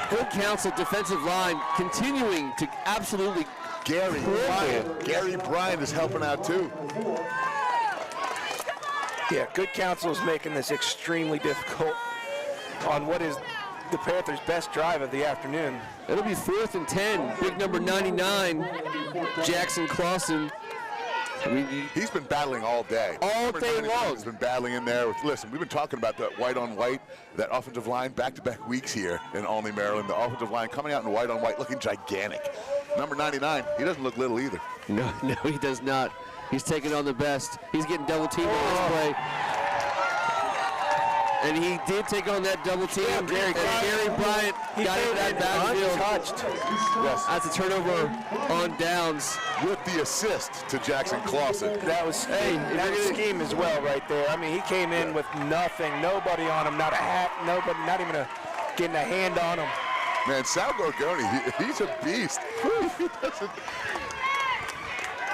Good Counsel defensive line continuing to absolutely Gary Bryant. Gary Bryant is helping out too. Yeah, Good Counsel is making this extremely difficult on what is the Panthers' best drive of the afternoon. It'll be 4th and 10. Big number 99, Jackson Clawson. I mean, He's been battling all day. All day long. He's been battling in there. Listen, we've been talking about that white on white, that offensive line, back-to-back weeks here in Olney, Maryland. The offensive line coming out in white on white, looking gigantic. Number 99, he doesn't look little either. No, he does not. He's taking on the best. He's getting double teamed on this play. And he did take on that double team. Yeah, And Gary Bryant got into that backfield. untouched. Yes, That's a turnover on downs. with the assist to Jackson Clawson. That was that was scheme as well right there. I mean, he came in with nothing, nobody on him, not a hat, nobody, not even getting a hand on him. Man, Sal Gorgoni, he's a beast.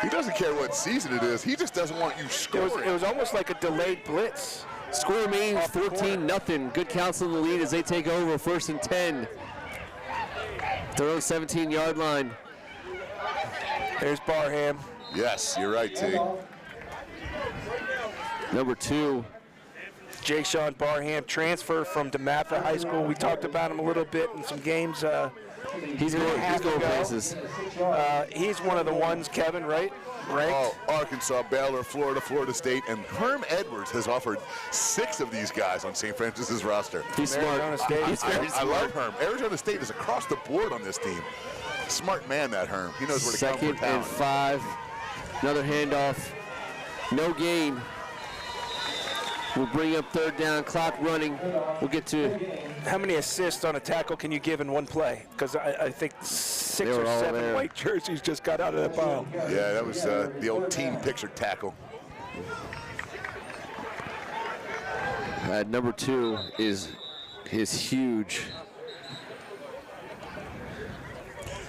He doesn't care what season it is. He just doesn't want you scoring. It was almost like a delayed blitz. Score remains 14-0. Good Counsel in the lead as they take over 1st and 10. Their own 17-yard line. There's Barham. Yes, you're right, T. Number 2. Jay Sean Barham, transfer from DeMatha High School. We talked about him a little bit in some games. He's going places. He's one of the ones, Kevin, right? Ranked. Oh, Arkansas, Baylor, Florida, Florida State, and Herm Edwards has offered 6 of these guys on St. Francis's roster. He's smart. Arizona State. He's very I smart. love Herm. Arizona State is across the board on this team. Smart man, that Herm. He knows where to come for 2nd and talent. 5. Another handoff. No gain. We'll bring up 3rd down. Clock running. We'll get to. How many assists on a tackle can you give in one play? Because I think 6 They were or all 7 there. white jerseys just got out of that pile. Yeah, that was the old team picture tackle. Number 2 is huge.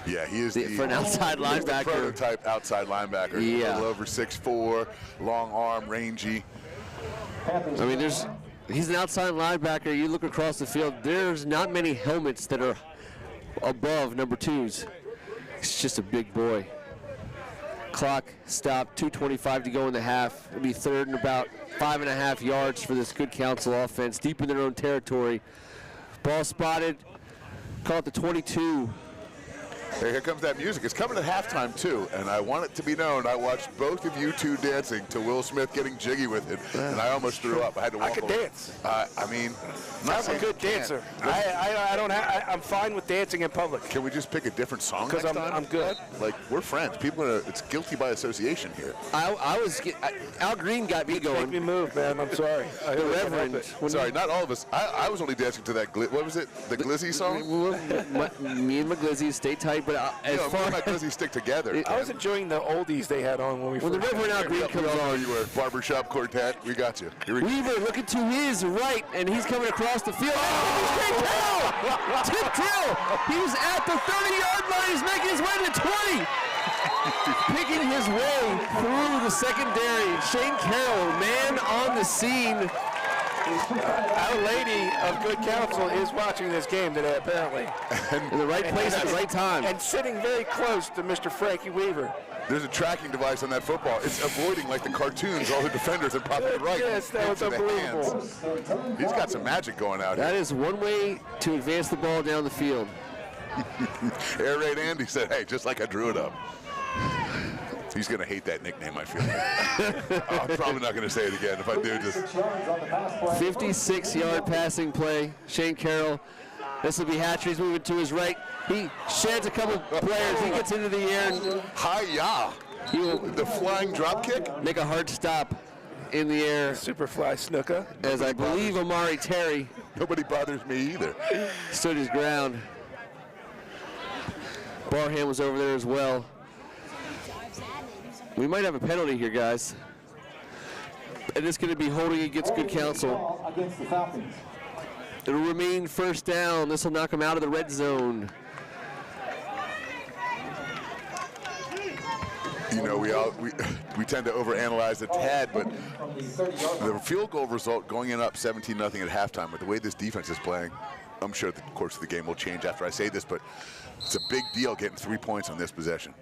Yeah, he is For an outside he's the linebacker. prototype outside linebacker. Yeah. A little over 6'4", long arm, rangy. I mean, he's an outside linebacker. You look across the field, there's not many helmets that are above number 2s. He's just a big boy. Clock stopped, 2:25 to go in the half. It'll be 3rd and about 5.5 yards for this Good Counsel offense, deep in their own territory. Ball spotted, call it the 22. Hey, here comes that music. It's coming at halftime, too, and I want it to be known I watched both of you two dancing to Will Smith getting jiggy with it, and I almost threw up. I had to walk I could away. dance. I mean, not I'm a saying good you can't. dancer. I don't have. I'm fine with dancing in public. Can we just pick a different song Because next time? I'm good. Like, we're friends. People are, it's guilty by association here. Al Green got me Make going. me move, man. I'm sorry. I The can't help Reverend. it. Sorry, not all of us. I was only dancing to that, what was it? The Glizzy song? Me and McGlizzy stay tight, but as No, me far and my Glizzy stick together. I was enjoying the oldies they had on when we when the first. Reverend Al Green We comes all know on, you were barbershop quartet. We got you. Here we go. Weaver looking to his right, and he's coming across the field. Oh, tip drill! He was at the 30-yard line. He's making his way to the 20. Picking his way through the secondary. Shane Carroll, man on the scene. Our Lady of Good Counsel is watching this game today, apparently. In the right place at the right time. And sitting very close to Mr. Frankie Weaver. There's a tracking device on that football. It's avoiding, like the cartoons, all the defenders and popping it right Yes, that was into the unbelievable. hands. He's got some magic going out That here. is one way to advance the ball down the field. Air Raid Andy said, hey, just like I drew it up. He's going to hate that nickname, I feel like. I'm probably not going to say it again. If I do, just 56-yard passing play. Shane Carroll. This will be Hatchery's moving to his right. He sheds a couple players. He gets into the air and hi-ya. he will The flying drop kick? make a hard stop in the air, Superfly Snuka. as I believe Amari Terry Nobody bothers me either. stood his ground. Barham was over there as well. We might have a penalty here, guys. And it's going to be holding against Good Counsel. Against the Falcons. It'll remain 1st down. This will knock him out of the red zone. You know, we tend to overanalyze a tad, but the field goal result going in up 17-0 at halftime, with the way this defense is playing, I'm sure the course of the game will change after I say this, but it's a big deal getting 3 points on this possession.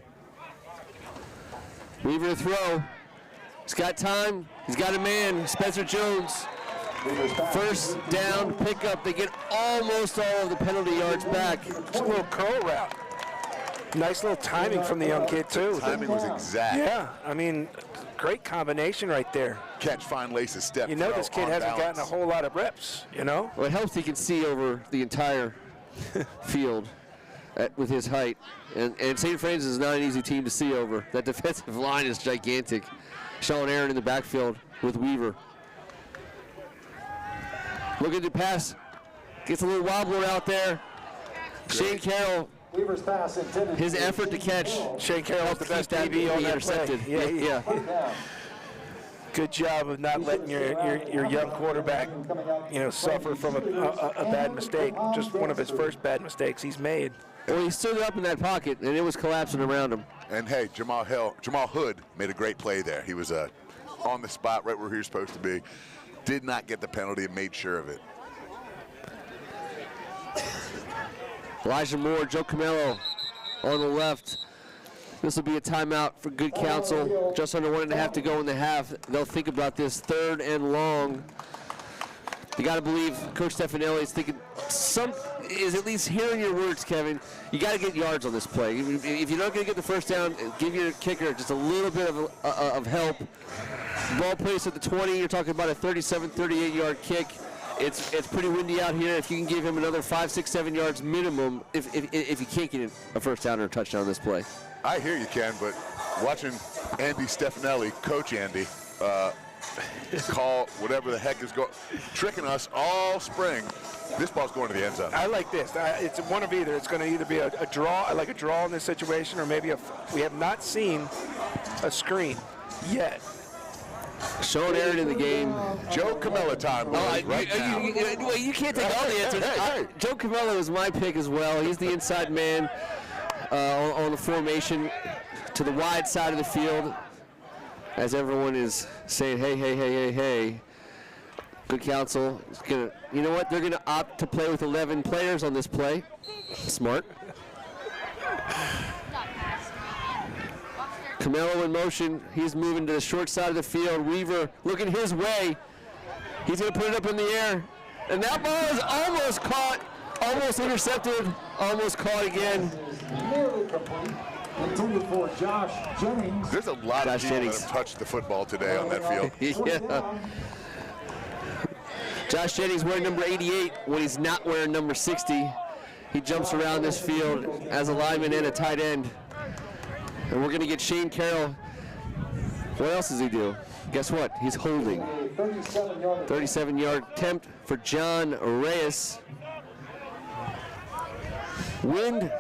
Weaver to throw. He's got time. He's got a man. Spencer Jones. 1st down pickup. They get almost all of the penalty yards back. Just a little curl route. Nice little timing from the young kid, too. Timing was exact. Yeah, I mean, great combination right there. Catch, find laces, step. You know throw, this kid on hasn't balance. gotten a whole lot of reps, you know? Well, it helps he can see over the entire field with his height. And St. Francis is not an easy team to see over. That defensive line is gigantic. Sean Aaron in the backfield with Weaver. Looking to pass. Gets a little wobbler out there. Shane Carroll, Weaver's pass intended. his effort to catch. Shane Carroll's the best Keep that DB on be that intercepted. play. Yeah. Down. Good job of not letting your young quarterback, suffer from a bad mistake. Just one of his first bad mistakes he's made. Well, he stood up in that pocket, and it was collapsing around him. And hey, Jamal Hood made a great play there. He was on the spot right where he was supposed to be. Did not get the penalty and made sure of it. Elijah Moore, Joe Camello on the left. This will be a timeout for Good Counsel. Just under 1.5 to go in the half. They'll think about this 3rd and long. You got to believe Coach Stefanelli is thinking is at least hearing your words, Kevin. You got to get yards on this play. If you're not going to get the first down, give your kicker just a little bit of help. Ball placed at the 20. You're talking about a 37, 38-yard kick. It's pretty windy out here. If you can give him another 5, 6, 7 yards minimum, if you can't get a first down or a touchdown on this play. I hear you, Ken, but watching Andy Stefanelli, Coach Andy, call whatever the heck is tricking us all spring, this ball's going to the end zone. I like this. It's one of either. It's going to either be a draw. I like a draw in this situation, or maybe we have not seen a screen yet. Sean Aaron in the game. Joe Camella time. You can't take all the answers. Hey. Joe Camello is my pick as well. He's the inside man on the formation to the wide side of the field as everyone is saying, hey. Good Counsel is going to, you know what? They're going to opt to play with 11 players on this play. Smart. Camello in motion. He's moving to the short side of the field. Weaver looking his way. He's going to put it up in the air. And that ball is almost caught, almost intercepted, almost caught again. Nearly complete. Intended for Josh Jennings. There's a lot of people that have touched the football today on that field. Yeah. Josh Jennings wearing number 88 when he's not wearing number 60. He jumps around this field as a lineman and a tight end. And we're going to get Shane Carroll. What else does he do? Guess what? He's holding. 37-yard attempt for John Reyes. Wind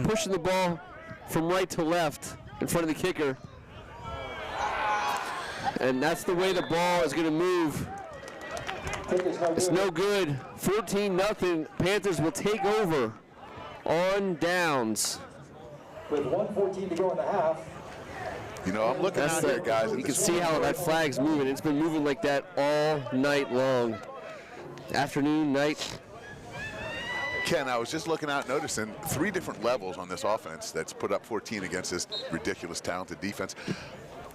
pushing the ball from right to left in front of the kicker. And that's the way the ball is going to move. It's no good. 14-0. Panthers will take over on downs. With 1:14 to go in the half. I'm looking out here, guys. You can see how that flag's moving. It's been moving like that all night long. Afternoon, night. Ken, I was just looking out, noticing 3 different levels on this offense that's put up 14 against this ridiculous, talented defense.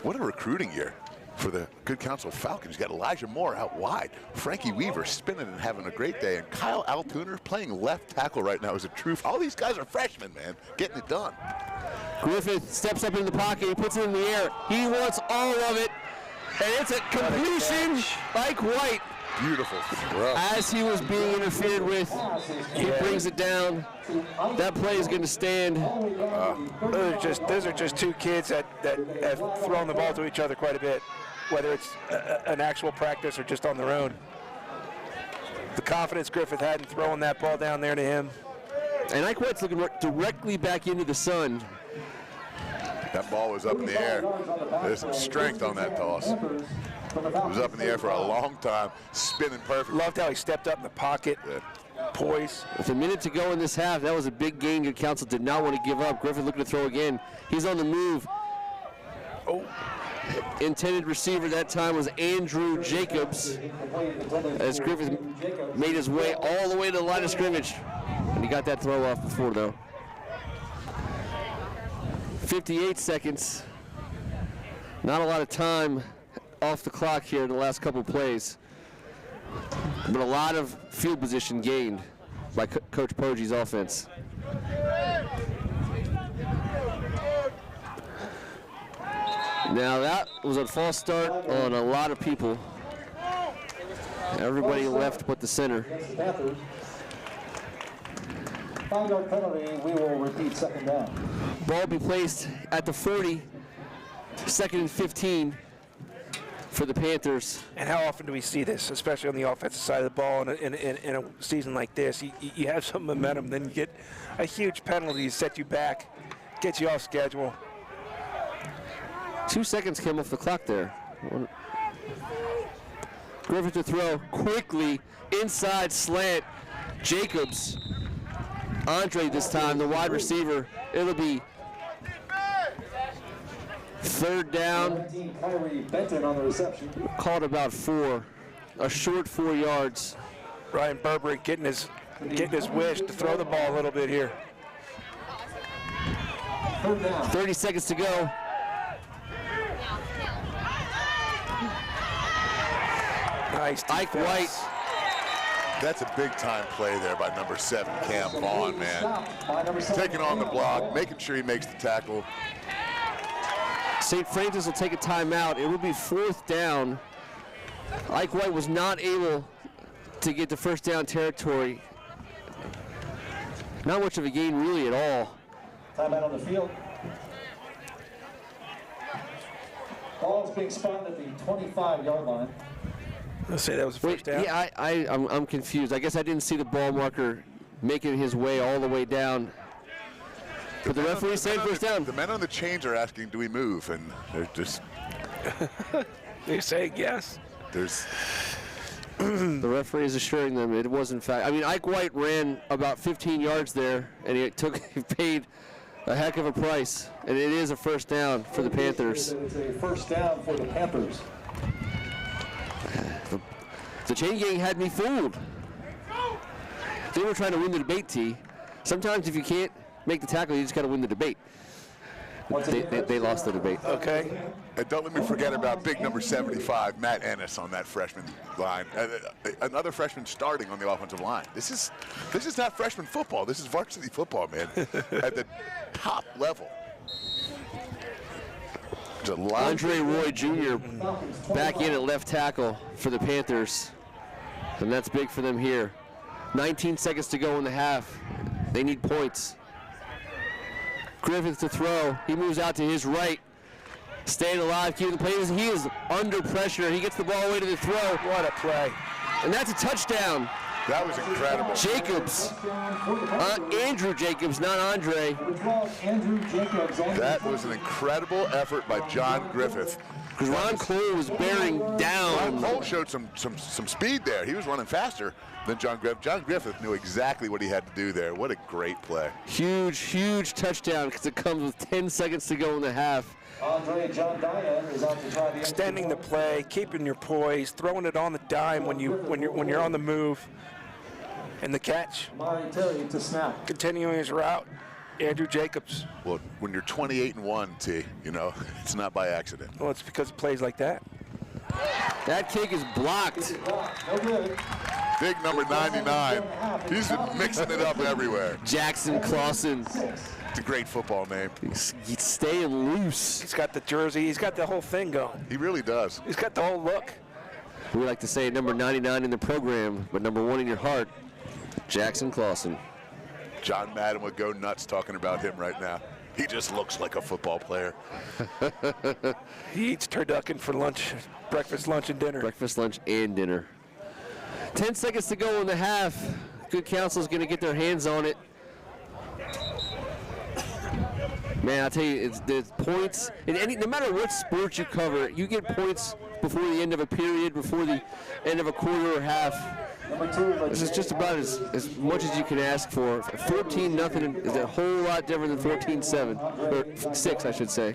What a recruiting year for the Good Counsel Falcons. You got Elijah Moore out wide, Frankie Weaver spinning and having a great day, and Kyle Altuner playing left tackle right now is a true. All these guys are freshmen, man, getting it done. Griffith steps up in the pocket. He puts it in the air. He wants all of it, and it's a completion by White. Beautiful throw. As he was being interfered with, he brings it down. That play is going to stand. Those are just 2 kids that have thrown the ball to each other quite a bit, whether it's an actual practice or just on their own. The confidence Griffith had in throwing that ball down there to him. And Ike White's looking directly back into the sun. That ball was up in the air. There's some strength on that toss. It was up in the air for a long time, spinning perfect. Loved how he stepped up in the pocket, poise. With a minute to go in this half, that was a big gain. Good Counsel did not want to give up. Griffith looking to throw again. He's on the move. Intended receiver that time was Andrew Jacobs, as Griffith made his way all the way to the line of scrimmage. And he got that throw off before, though. 58 seconds. Not a lot of time off the clock here in the last couple plays. But a lot of field position gained by Coach Poggi's offense. Now that was a false start on a lot of people. Everybody left but the center. 5-yard penalty, we will repeat 2nd down. Ball be placed at the 40, 2nd and 15. for the Panthers. And how often do we see this, especially on the offensive side of the ball in a season like this? You have some momentum, then you get a huge penalty to set you back, get you off schedule. 2 seconds came off the clock there. Griffith to throw quickly, inside slant. Jacobs. Andre this time, the wide receiver. It'll be 3rd down. Benton on the reception. Called about 4. A short 4 yards. Ryan Burberry getting his wish to throw the ball a little bit here. 3rd down. 30 seconds to go. Nice Ike defense. White. That's a big-time play there by number 7, Cam Vaughn, man. Stopped by number 7. Taking on the block, making sure he makes the tackle. St. Francis will take a timeout. It will be 4th down. Ike White was not able to get to 1st down territory. Not much of a gain really at all. Timeout on the field. Ball's being spotted at the 25-yard line. Let's say that was Wait, 1st down. yeah, I'm confused. I guess I didn't see the ball marker making his way all the way down. But the referee said 1st down. The men on the chains are asking, do we move? And they're just, They're saying yes. there's, The referee is assuring them it was in fact. I mean, Ike White ran about 15 yards there, and he paid a heck of a price. And it is a 1st down for the Panthers. It's a 1st down for the Panthers. The chain gang had me fooled. They were trying to win the debate, T. Sometimes if you can't make the tackle, you just got to win the debate. They lost the debate. Okay. and don't let me forget about big number 75, Matt Ennis on that freshman line. Another freshman starting on the offensive line. This is not freshman football. This is varsity football, man, at the top level. Andre Roy Jr. back in at left tackle for the Panthers. And that's big for them here. 19 seconds to go in the half. They need points. Griffith to throw. He moves out to his right. Staying alive, keeping the play. He is under pressure. He gets the ball away to the throw. What a play. And that's a touchdown. That was incredible. Jacobs. Andrew Jacobs, not Andre. That was an incredible effort by John Griffith. Because Ron Cole was bearing down. Ron Cole showed some speed there. He was running faster than John Griffith. John Griffith knew exactly what he had to do there. What a great play. Huge touchdown because it comes with 10 seconds to go in the half. Extending the play, keeping your poise, throwing it on the dime when you're on the move. And the catch. To snap. Continuing his route, Andrew Jacobs. Well, when you're 28-1, T, you know, it's not by accident. Well, it's because of plays like that. That kick is blocked. Big number 99. He's mixing it up everywhere. Jackson Clawson. It's a great football name. He's staying loose. He's got the jersey. He's got the whole thing going. He really does. He's got the whole look. We like to say number 99 in the program, but number 1 in your heart, Jackson Clawson. John Madden would go nuts talking about him right now. He just looks like a football player. He eats turducken for lunch, breakfast, lunch, and dinner. Breakfast, lunch, and dinner. 10 seconds to go in the half. Good Counsel is going to get their hands on it. Man, I tell you, there's points. No matter what sport you cover, you get points before the end of a period, before the end of a quarter or half. This is just about as much as you can ask for. 14-0 is a whole lot different than 14-7, or 6, I should say.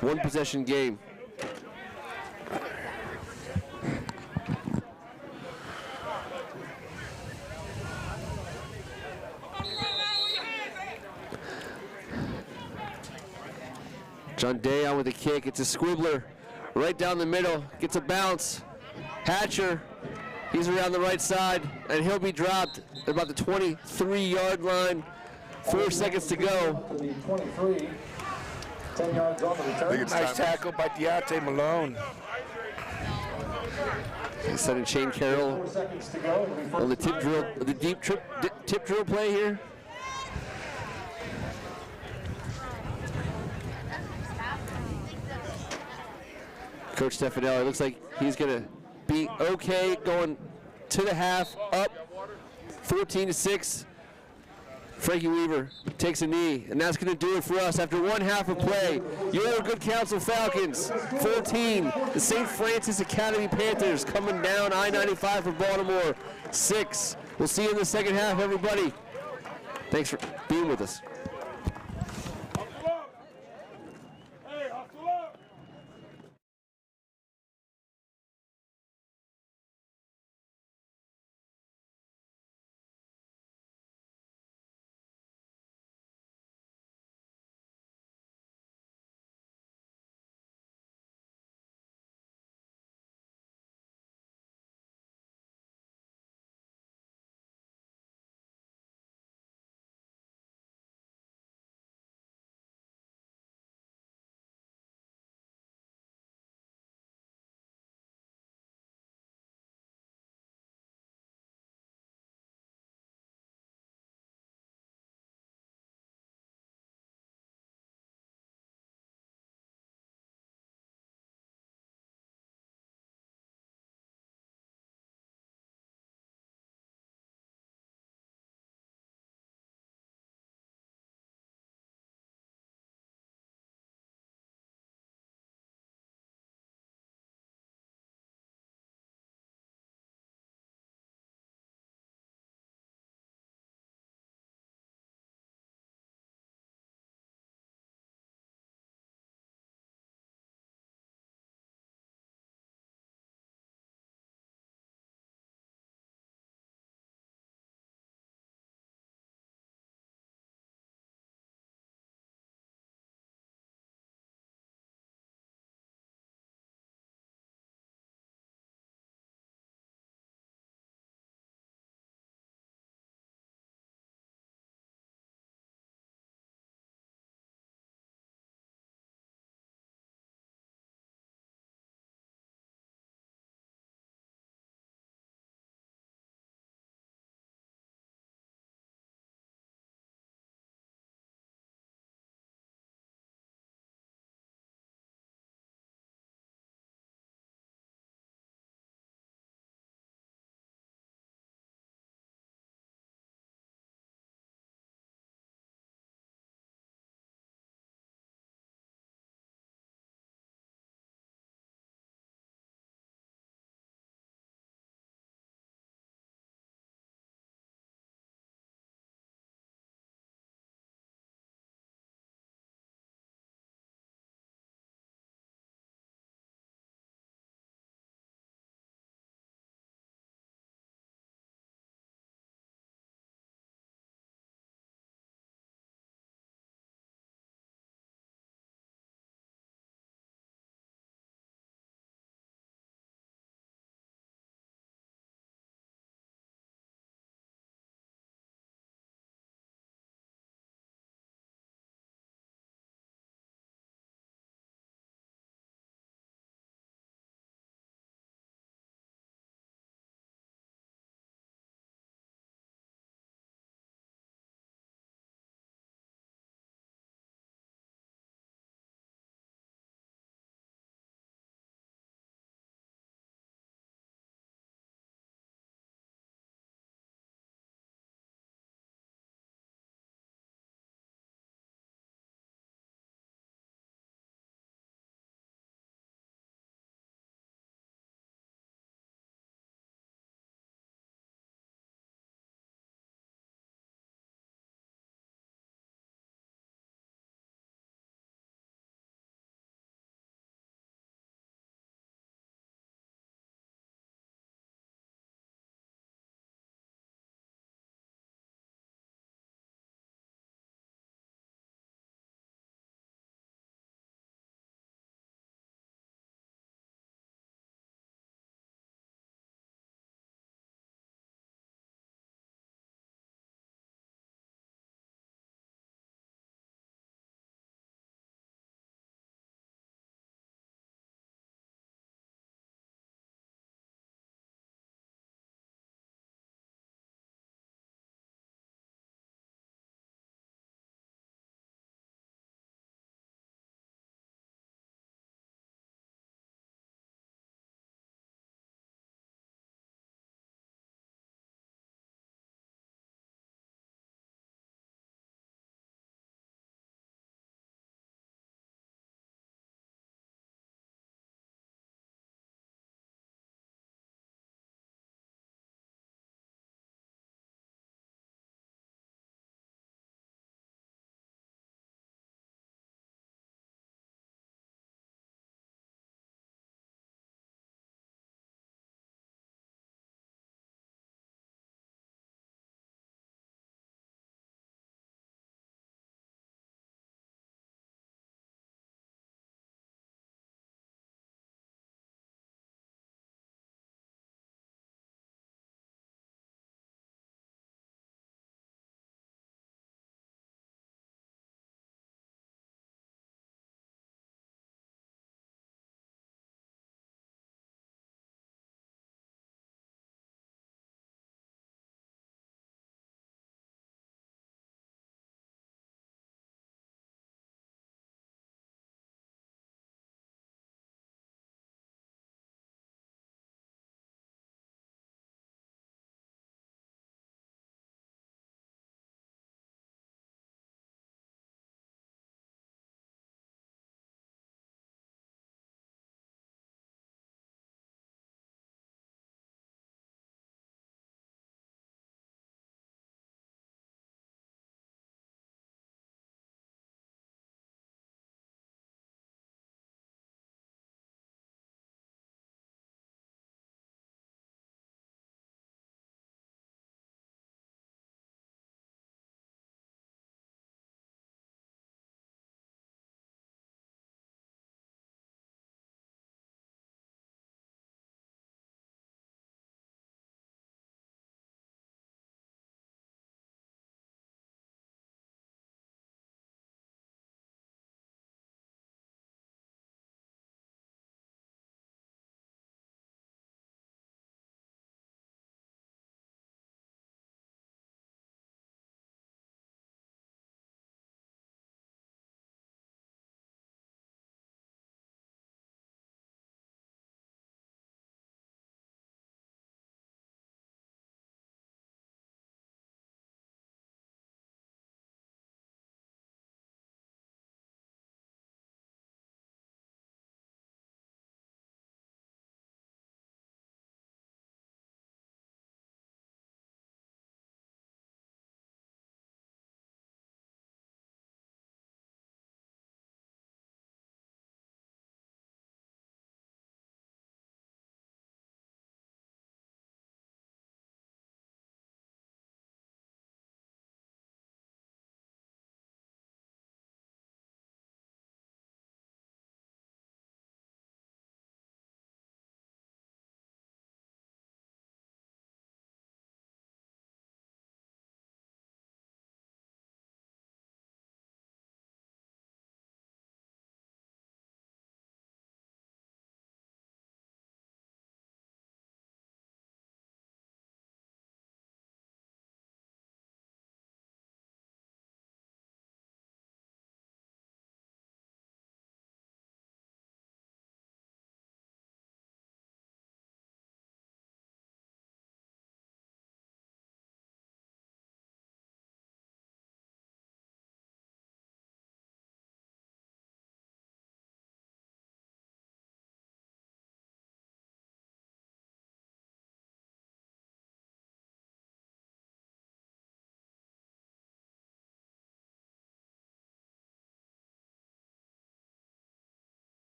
One possession game. John Day on with a kick. It's a squibbler right down the middle. Gets a bounce. Hatcher, he's around the right side, and he'll be dropped at about the 23-yard line. 4 seconds to go. 23. 10 yards on the return. Nice tackle by Deontay Malone. Sending Shane Carroll 4 seconds to go. on the tip drill, the deep tip drill play here. Coach Stefanelli looks like he's going to be okay going to the half, up 14-6. Frankie Weaver takes a knee, and that's going to do it for us. After one half of play, your Good Counsel Falcons, 14. The St. Francis Academy Panthers coming down I-95 for Baltimore, 6. We'll see you in the second half, everybody. Thanks for being with us.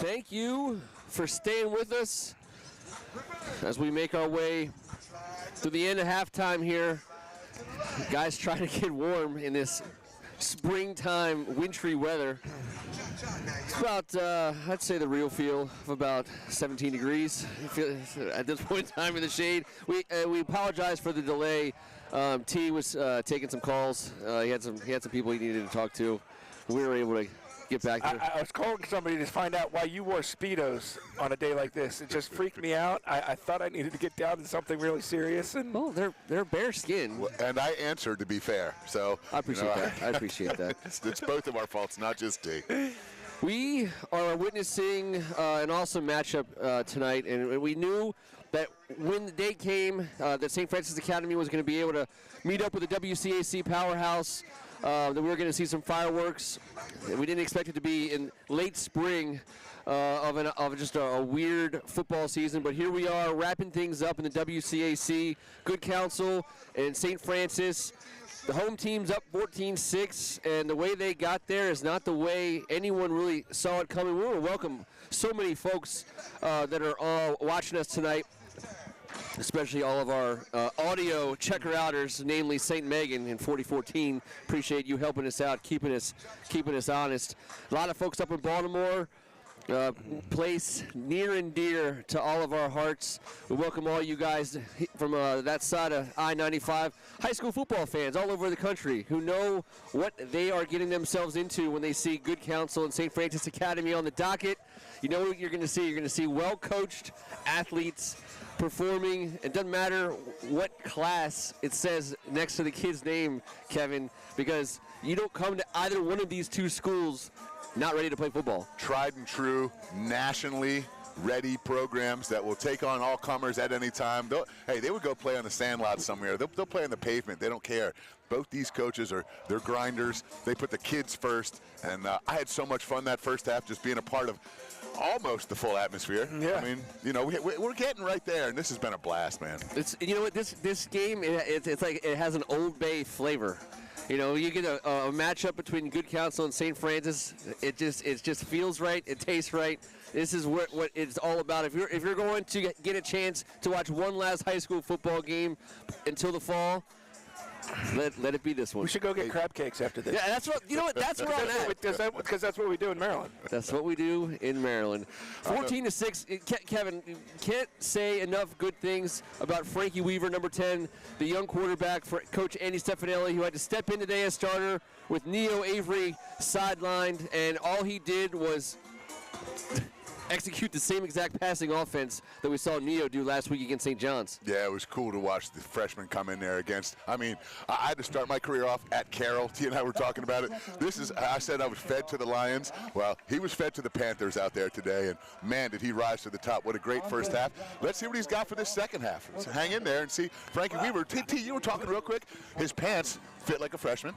Thank you for staying with us as we make our way to the end of halftime here. Guys trying to get warm in this springtime wintry weather. It's about, I'd say the real feel of about 17 degrees at this point in time in the shade. We apologize for the delay. T was taking some calls. He had some people he needed to talk to. We were able to get back there. I was calling somebody to find out why you wore Speedos on a day like this. It just freaked me out. I thought I needed to get down to something really serious. And well, they're bare skin. Well, and I answered, to be fair. So I appreciate that. I appreciate that. It's both of our faults, not just T. We are witnessing an awesome matchup tonight, and we knew that when the day came that St. Francis Academy was going to be able to meet up with the WCAC powerhouse, that we were going to see some fireworks. We didn't expect it to be in late spring of just a weird football season, but here we are wrapping things up in the WCAC. Good Counsel and St. Francis. The home team's up 14-6, and the way they got there is not the way anyone really saw it coming. We want to welcome so many folks that are all watching us tonight, especially all of our audio checker-outers, namely St. Megan in 4014. Appreciate you helping us out, keeping us honest. A lot of folks up in Baltimore. Place near and dear to all of our hearts. We welcome all you guys from that side of I-95. High school football fans all over the country who know what they are getting themselves into when they see Good Counsel and St. Francis Academy on the docket. You know what you're going to see. You're going to see well-coached athletes performing. It doesn't matter what class it says next to the kid's name, Kevin, because you don't come to either one of these two schools not ready to play football. Tried and true, nationally ready programs that will take on all comers at any time. They would go play on the sandlot somewhere. They'll play on the pavement. They don't care. Both these coaches they're grinders. They put the kids first. And I had so much fun that first half just being a part of almost the full atmosphere. Yeah. I mean, we're getting right there, and this has been a blast, man. You know what? This game, it's like it has an Old Bay flavor. You know, you get a matchup between Good Counsel and St. Francis. It just feels right. It tastes right. This is what it's all about. If you're going to get a chance to watch one last high school football game until the fall, let it be this one. We should go get crab cakes after this. Yeah, that's what That's where I'm at. Because that's what we do in Maryland. That's what we do in Maryland. 14-6. Kevin, can't say enough good things about Frankie Weaver, number 10, the young quarterback for Coach Andy Stefanelli, who had to step in today as starter with Neo Avery sidelined, and all he did was execute the same exact passing offense that we saw Neo do last week against St. John's. Yeah, it was cool to watch the freshman come in there against. I mean, I had to start my career off at Carroll. T and I were talking about it. I said I was fed to the Lions. Well, he was fed to the Panthers out there today, and man, did he rise to the top. What a great first half. Let's see what he's got for this second half. Let's hang in there and see. Frankie Weaver, T, you were talking real quick. His pants fit like a freshman.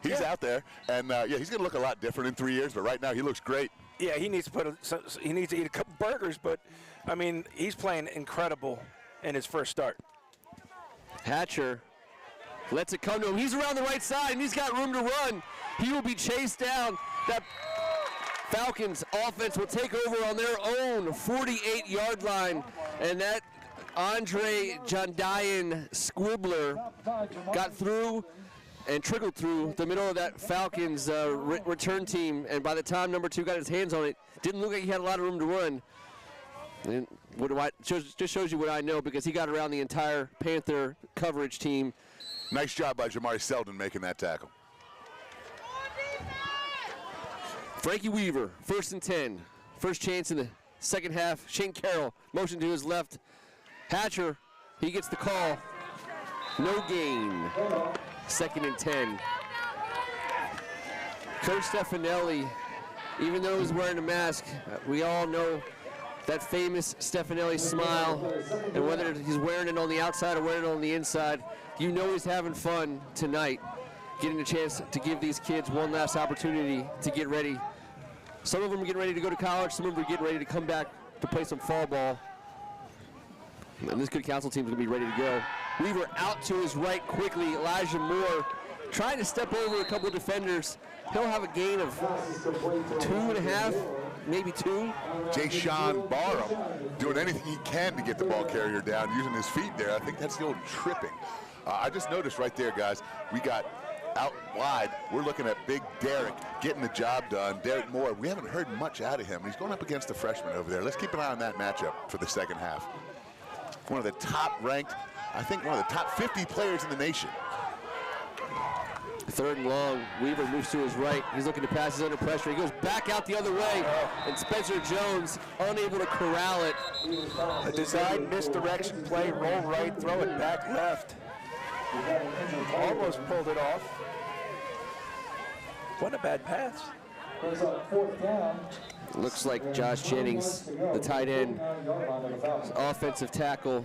He's out there, and he's going to look a lot different in 3 years, but right now he looks great. Yeah, he needs to eat a couple burgers, but I mean, he's playing incredible in his first start. Hatcher lets it come to him. He's around the right side, and he's got room to run. He will be chased down. That Falcons offense will take over on their own 48-yard line, and that Andre Jandayan Squibbler got through and trickled through the middle of that Falcons return team, and by the time number 2 got his hands on it, didn't look like he had a lot of room to run. And just shows you what I know, because he got around the entire Panther coverage team. Nice job by Jamari Selden making that tackle. Frankie Weaver, 1st and 10. First chance in the second half. Shane Carroll, motion to his left. Hatcher, he gets the call. No gain. 2nd and 10. Coach Stefanelli, even though he's wearing a mask, we all know that famous Stefanelli smile, and whether he's wearing it on the outside or wearing it on the inside, you know he's having fun tonight, getting a chance to give these kids one last opportunity to get ready. Some of them are getting ready to go to college, some of them are getting ready to come back to play some fall ball. And this Good Counsel team is going to be ready to go. Weaver out to his right quickly. Elijah Moore trying to step over a couple of defenders. He'll have a gain of 2.5, maybe 2. Jay-Sean Barham doing anything he can to get the ball carrier down, using his feet there. I think that's the old tripping. I just noticed right there, guys, we got out wide. We're looking at big Derrick getting the job done. Derrick Moore, we haven't heard much out of him. He's going up against the freshman over there. Let's keep an eye on that matchup for the second half. One of the top-ranked, I think one of the top 50 players in the nation. 3rd and long. Weaver moves to his right. He's looking to pass. He's under pressure. He goes back out the other way, and Spencer Jones unable to corral it. A design misdirection play, roll right, throw it back left. Almost pulled it off. What a bad pass. Looks like Josh Jennings, the tight end, offensive tackle,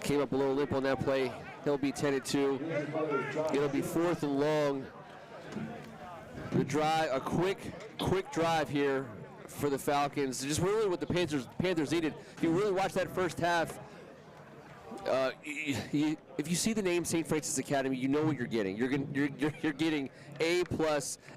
came up a little limp on that play. He'll be 10-2. It'll be 4th and long. The drive, a quick drive here for the Falcons. Just really what the Panthers needed. If you really watch that first half, if you see the name St. Francis Academy, you know what you're getting. You're getting A+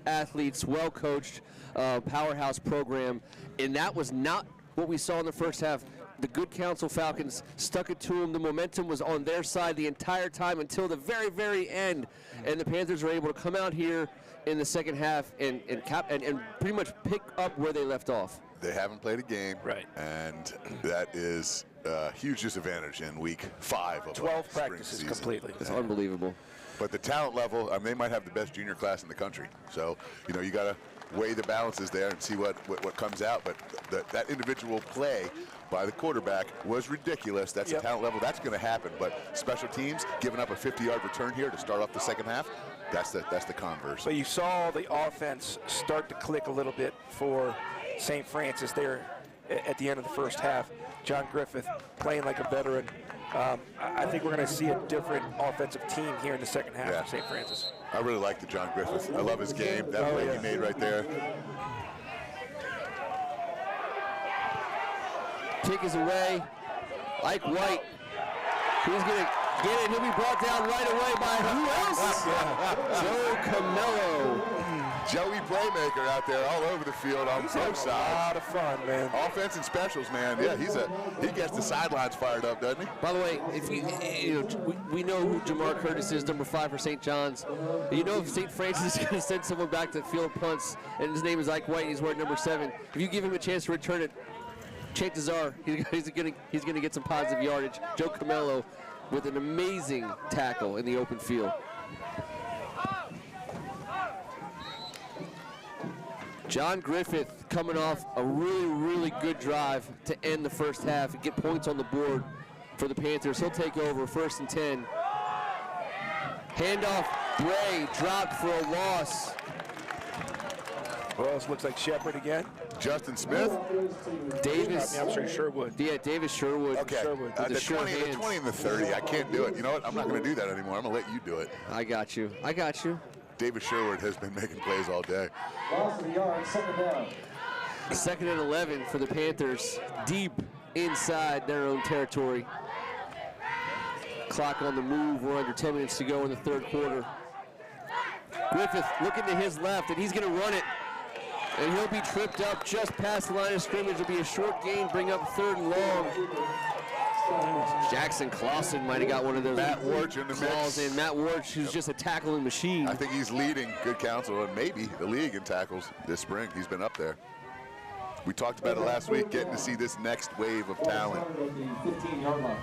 athletes, well coached, powerhouse program, and that was not what we saw in the first half. The Good Counsel Falcons stuck it to them. The momentum was on their side the entire time until the very, very end, and the Panthers were able to come out here in the second half and pretty much pick up where they left off. They haven't played a game, right? And that is a huge disadvantage in week 5 of 12 practices season. Completely. It's unbelievable. But the talent level, I mean, they might have the best junior class in the country. So, you know, you got to weigh the balances there and see what comes out. But that individual play by the quarterback was ridiculous. That's the talent level. That's going to happen. But special teams giving up a 50-yard return here to start off the second half, that's the converse. So you saw the offense start to click a little bit for St. Francis there at the end of the first half. John Griffith playing like a veteran. I think we're going to see a different offensive team here in the second half of St. Francis. I really like the John Griffith. I love his game. That play he made right there. Kick is away. Ike White. He's going to get it. He'll be brought down right away by who else? Joe Camello. Joey playmaker out there all over the field on both sides. A lot of fun, man. Offense and specials, man. Yeah, he gets the sidelines fired up, doesn't he? By the way, if we know who Jamar Curtis is, number 5 for St. John's. You know if St. Francis is going to send someone back to field punts, and his name is Ike White, and he's wearing number 7. If you give him a chance to return it, chances are he's going to get some positive yardage. Joe Camello with an amazing tackle in the open field. John Griffith coming off a really, really good drive to end the first half and get points on the board for the Panthers. He'll take over, 1st and 10. Handoff, Bray dropped for a loss. Well, this looks like Shepard again. Justin Smith. Davis. I'm sure Sherwood. Yeah, Davis Sherwood. Okay, Sherwood the 20 and the 30. I can't do it. You know what? I'm not going to do that anymore. I'm going to let you do it. I got you. Davis Sherwood has been making plays all day. Loss of the yard, 2nd down. 2nd and 11 for the Panthers, deep inside their own territory. Clock on the move. We're under 10 minutes to go in the 3rd quarter. Griffith looking to his left, and he's going to run it. And he'll be tripped up just past the line of scrimmage. It'll be a short gain, bring up 3rd and long. Jackson Clawson might have got one of those. Matt Warch in the claws mix. in. Matt Warch, who's just a tackling machine. I think he's leading Good Counsel and maybe the league in tackles this spring. He's been up there. We talked about it last week, getting to see this next wave of talent. 15-yard line.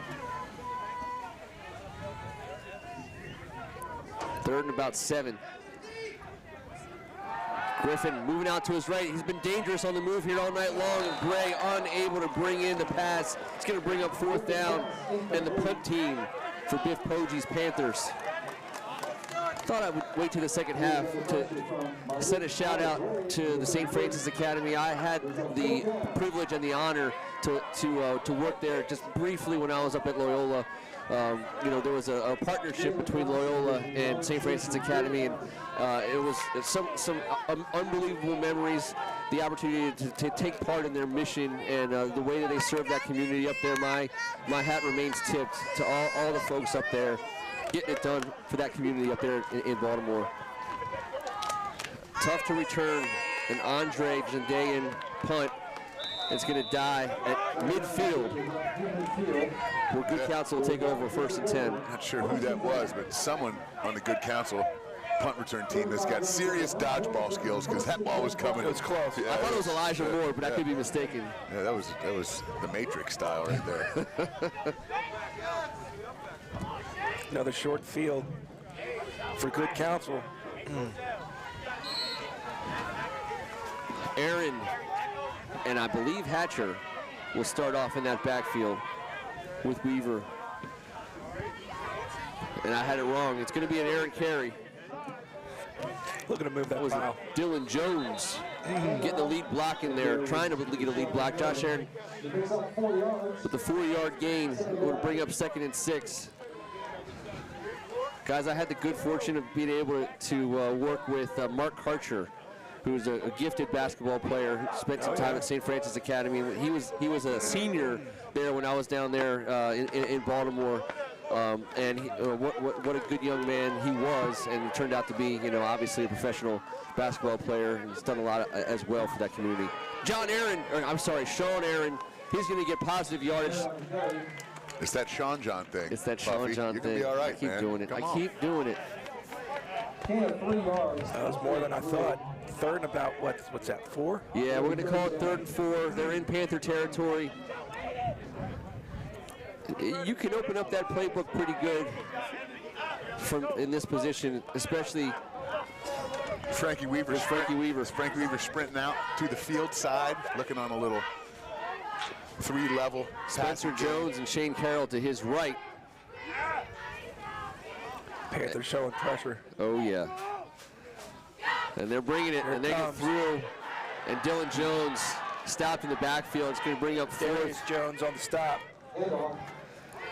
3rd and about 7. Griffin moving out to his right. He's been dangerous on the move here all night long, and Bray unable to bring in the pass. It's going to bring up 4th down, and the punt team for Biff Poggi's Panthers. Thought I would wait to the second half to send a shout out to the St. Francis Academy. I had the privilege and the honor to work there just briefly when I was up at Loyola. There was a partnership between Loyola and St. Francis Academy, and it was some unbelievable memories, the opportunity to take part in their mission, and the way that they serve that community up there. My hat remains tipped to all the folks up there getting it done for that community up there in Baltimore. tough to return. An Andre Jandayan punt. It's going to die at midfield, where Good Counsel will take over 1st and 10. Not sure who that was, but someone on the Good Counsel punt return team that's got serious dodgeball skills, because that ball was coming. It was close. Yeah, I thought it was Elijah Moore, but I could be mistaken. Yeah, that was the Matrix style right there. Another short field for Good Counsel. Aaron and I believe Hatcher will start off in that backfield with Weaver. And I had it wrong. It's going to be an Aaron carry. Looking to move that Was it pile. Dylan Jones getting the lead block in there, trying to get a lead block. Josh Aaron with the 4-yard gain will bring up 2nd and 6. Guys, I had the good fortune of being able to work with Mark Karcher, who's a gifted basketball player who spent some time at St. Francis Academy. He was a senior there when I was down there in Baltimore. And what a good young man he was, and he turned out to be, obviously a professional basketball player, and he's done a lot as well for that community. Sean Aaron, he's going to get positive yardage. It's that Sean John thing. It's that Sean Buffy. John You're thing. Gonna be all right, I keep man. doing it. Come I on. keep doing it. He had 3 yards. That was more than I thought. 3rd and about, what's that, 4? Yeah, we're going to call it 3rd and 4. They're in Panther territory. You can open up that playbook pretty good from in this position, especially Frankie Weaver. Frankie Weaver. Frankie Weaver sprinting out to the field side, looking on a little 3-level. Spencer Jones and Shane Carroll to his right. Panthers showing pressure. Oh, yeah. And they're bringing it, and they get through. And Dylan Jones stopped in the backfield. It's going to bring up 4th. Darius Jones on the stop.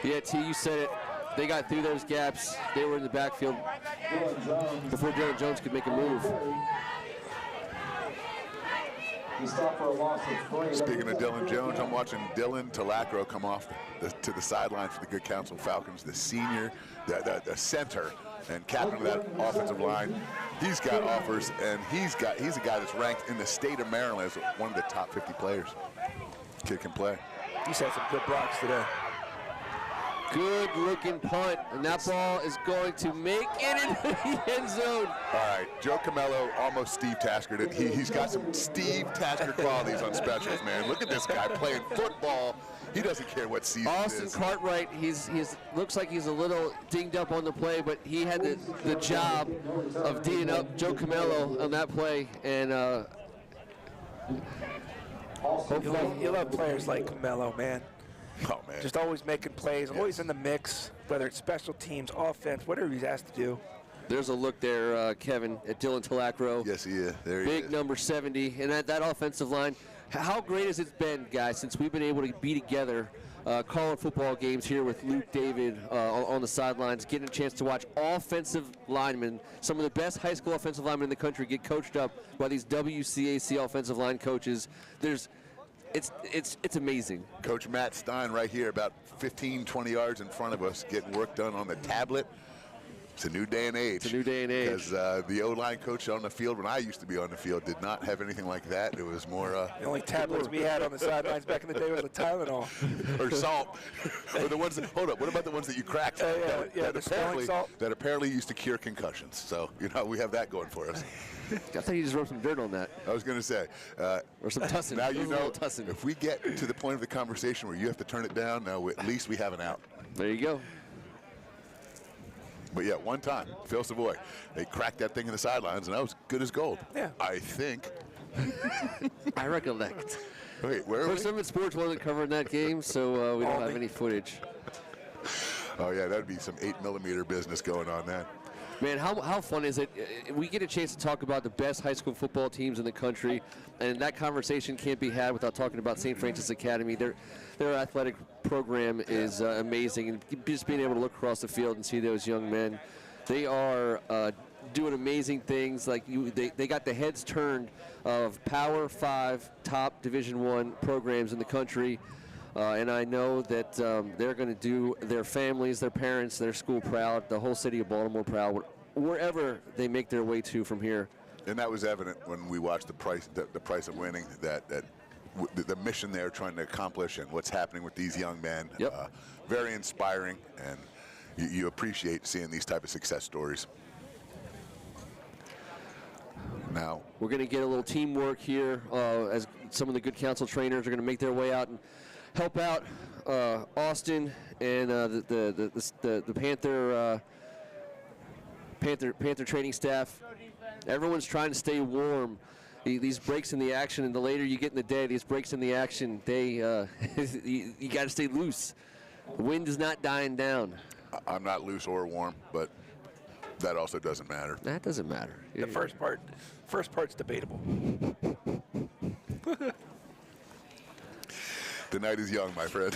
Yeah, T, you said it. They got through those gaps. They were in the backfield before Dylan Jones could make a move. He stopped for a loss of 3. Speaking of Dylan Jones, I'm watching Dylan Talacro come off to the sideline for the Good Counsel Falcons, the senior, the center, and captain of that offensive line. He's got offers, and he's a guy that's ranked in the state of Maryland as one of the top 50 players. Kid can play. He's had some good blocks today. Good-looking punt, and that ball is going to make it into the end zone. All right, Joe Camello almost Steve Taskered it. He's got some Steve Tasker qualities on specials, man. Look at this guy playing football. He doesn't care what season Austin it is. Cartwright, he's looks like he's a little dinged up on the play, but he had the job of D'ing up Joe Camello on that play, and hopefully You love players like Melo, man. Oh, man. Just always making plays, always in the mix, whether it's special teams, offense, whatever he's asked to do. there's a look there, Kevin, at Dylan Talacro. Yes, he is. There he Big is. number 70, and that offensive line. How great has it been, guys, since we've been able to be together calling football games here with Luke David on the sidelines, getting a chance to watch offensive linemen, some of the best high school offensive linemen in the country, get coached up by these WCAC offensive line coaches. It's amazing. Coach Matt Stein right here, about 15, 20 yards in front of us, getting work done on the tablet. It's a new day and age. It's a new day and age. Because the O-line coach on the field, when I used to be on the field, did not have anything like that. It was more... The only tablets we had on the sidelines back in the day was the Tylenol. or salt. Or the ones that, hold up, what about the ones that you cracked? The smelling salt. That apparently used to cure concussions. So, we have that going for us. I thought you just wrote some dirt on that. I was going to say. Or some tussin. Now you A know, little tussin. if we get to the point of the conversation where you have to turn it down, now at least we have an out. There you go. But yeah, one time, Phil Savoy, they cracked that thing in the sidelines, and that was good as gold. Yeah. I think. I recollect. Wait, where are we? First Summit Sports wasn't covering that game, so we don't have any footage. Oh yeah, that'd be some 8mm business going on then. Man, how fun is it? We get a chance to talk about the best high school football teams in the country, and that conversation can't be had without talking about St. Francis Academy. Their athletic program is amazing, and just being able to look across the field and see those young men, they are doing amazing things. Like they got the heads turned of Power 5 top Division I programs in the country. And I know that they're going to do their families, their parents, their school proud, the whole city of Baltimore proud, wherever they make their way to from here. And that was evident when we watched the price of winning, that the mission they're trying to accomplish and what's happening with these young men. Yep. Very inspiring, and you appreciate seeing these type of success stories. Now we're going to get a little teamwork here as some of the Good Counsel trainers are going to make their way out and help out Austin and the Panther training staff. Everyone's trying to stay warm. These breaks in the action, and the later you get in the day, these breaks in the action, you got to stay loose. The wind is not dying down. I'm not loose or warm, but that also doesn't matter. That doesn't matter. The first part's debatable. The night is young, my friend.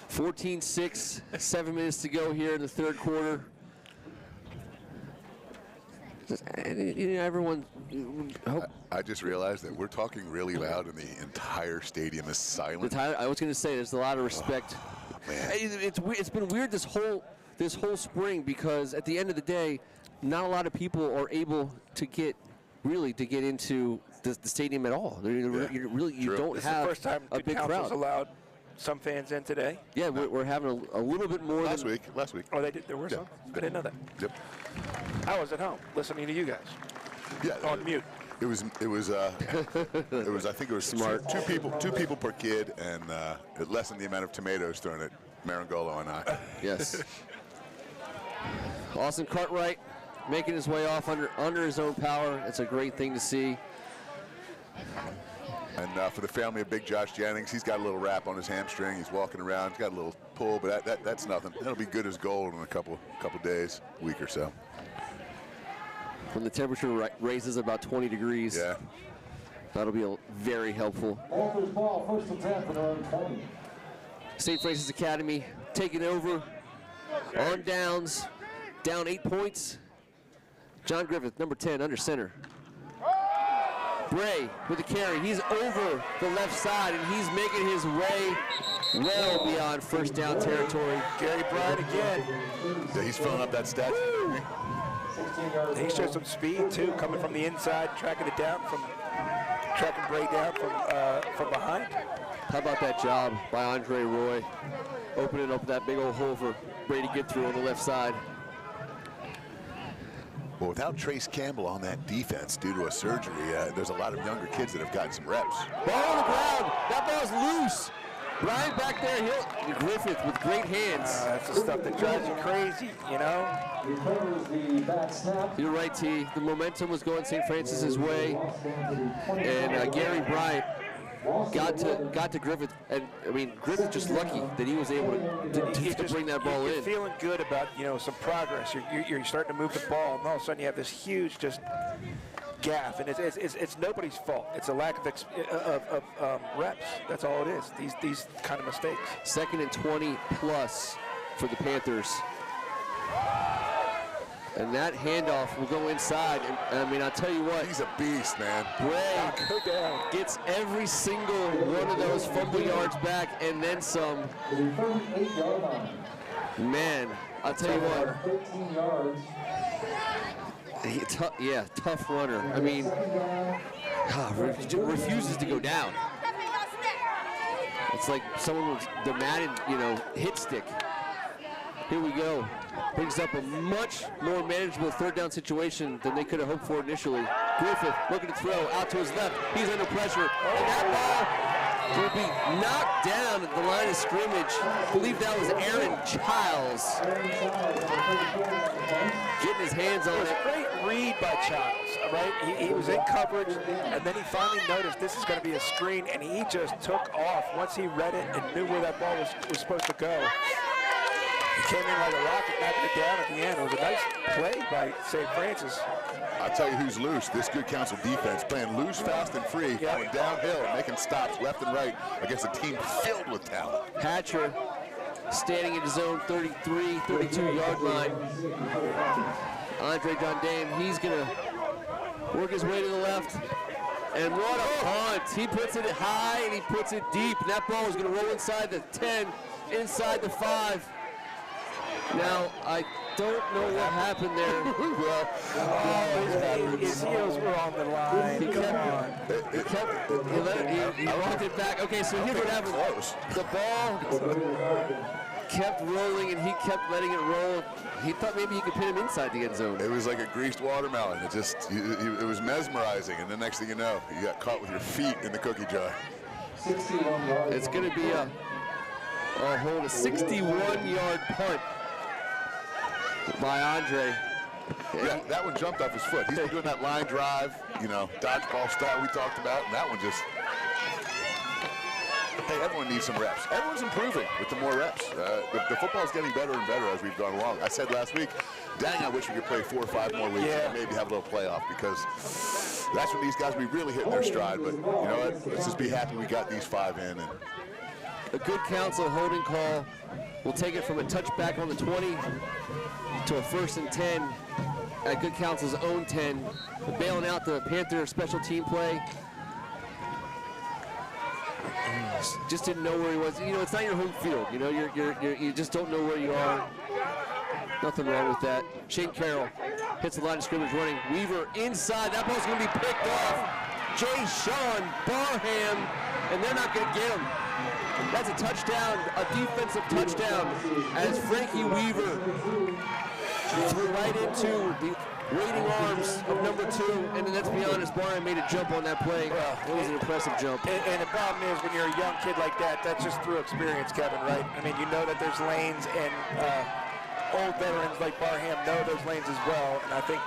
14-6, 7 minutes to go here in the third quarter. Everyone. I just realized that we're talking really loud and the entire stadium is silent. I was going to say there's a lot of respect. Man. It's been weird this whole spring, because at the end of the day, not a lot of people are able to get into the stadium at all. You don't This have is the first time a Good big Counsel's crowd. allowed some fans in today. Yeah, we're having a little bit more Last week. Oh, they did. There were some. I didn't know that. Yep. I was at home listening to you guys Yeah. on mute. It was. I think it was Smart. Two people per kid, and it lessened the amount of tomatoes thrown at Meringolo and I. Yes. Austin Cartwright making his way off under his own power. It's a great thing to see. And for the family of Big Josh Jennings, he's got a little wrap on his hamstring. He's walking around. He's got a little pull, but that's nothing. That'll be good as gold in a couple days, week or so. When the temperature raises about 20 degrees, Yeah. that'll be very helpful. Panthers ball, first and 10 for their own 20. St. Francis Academy taking over on downs, down 8 points. John Griffith, number 10, under center. Bray with the carry. He's over the left side, and he's making his way well beyond first down territory. Gary Bryant again. Yeah, he's filling up that stat. He showed some speed too, coming from the inside, tracking Bray down from behind. How about that job by Andre Roy, opening up that big old hole for Bray to get through on the left side. Well, without Trace Campbell on that defense due to a surgery, there's a lot of younger kids that have gotten some reps. Ball on the ground. That ball's loose. Bryant back there. Griffith with great hands. That's the stuff that drives you crazy, you know? Recovers the back snap. You're right, T. The momentum was going St. Francis's way, and Gary Bryant got to Griffith, and I mean Griffith just lucky that he was able to bring that ball You're in. feeling good about some progress. You're starting to move the ball, and all of a sudden you have this huge just gap, and it's nobody's fault. It's a lack of reps. That's all it is. These kind of mistakes. 2nd and 20 plus for the Panthers. And that handoff will go inside. And I mean, I'll tell you what. He's a beast, man. Bray gets every single one of those fumble yards back and then some. The 38-yard line. Man, I'll tell you what. 15 yards. Tough runner. I mean, refuses to go down. It's like someone with the Madden, hit stick. Here we go. Brings up a much more manageable third down situation than they could have hoped for initially. Griffith looking to throw out to his left. He's under pressure. And that ball will be knocked down at the line of scrimmage. I believe that was Aaron Childs. Getting his hands on It was it. a great read by Childs, right? He was in coverage, and then he finally noticed this is going to be a screen, and he just took off once he read it and knew where that ball was supposed to go. He came in like a rocket, knocking it down at the end. It was a nice play by St. Francis. I'll tell you who's loose. This Good Counsel defense playing loose, fast, and free, going downhill and making stops left and right against a team filled with talent. Hatcher standing in his own 33, 32-yard line. Andre John Dame, he's going to work his way to the left. And what a punt. He puts it high and he puts it deep. And that ball is going to roll inside the 10, inside the 5. Now, I don't know what happened there. His heels were on the line. He walked it back. Okay, so here's what happened. The ball kept rolling, and he kept letting it roll. He thought maybe he could pin him inside the end zone. It was like a greased watermelon. It was mesmerizing, and the next thing you know, you got caught with your feet in the cookie jar. It's going to be a 61-yard punt by Andre. Yeah, that one jumped off his foot. He's been doing that line drive, dodgeball style we talked about, and that one just... Hey, everyone needs some reps. Everyone's improving with the more reps. The football's getting better and better as we've gone along. I said last week, dang, I wish we could play 4 or 5 more weeks and maybe have a little playoff, because that's when these guys will be really hitting their stride. But you know what? Let's just be happy we got these 5 in. And a good counsel holding call will take it from a touchback on the 20 to a 1st and 10 at good counsel's own 10, bailing out the Panther special team play. Just didn't know where he was. It's not your home field. You just don't know where you are. Nothing wrong with that. Shane Carroll hits the line of scrimmage running. Weaver inside. That ball's going to be picked off. Sean Barham, and they're not going to get him. That's a touchdown, a defensive touchdown, as Frankie Weaver threw right into the waiting arms of number 2, and let's be honest, Barham made a jump on that play. It was an impressive jump. And the problem is, when you're a young kid like that, that's just through experience, Kevin, right? I mean, you know that there's lanes, and old veterans like Barham know those lanes as well, and I think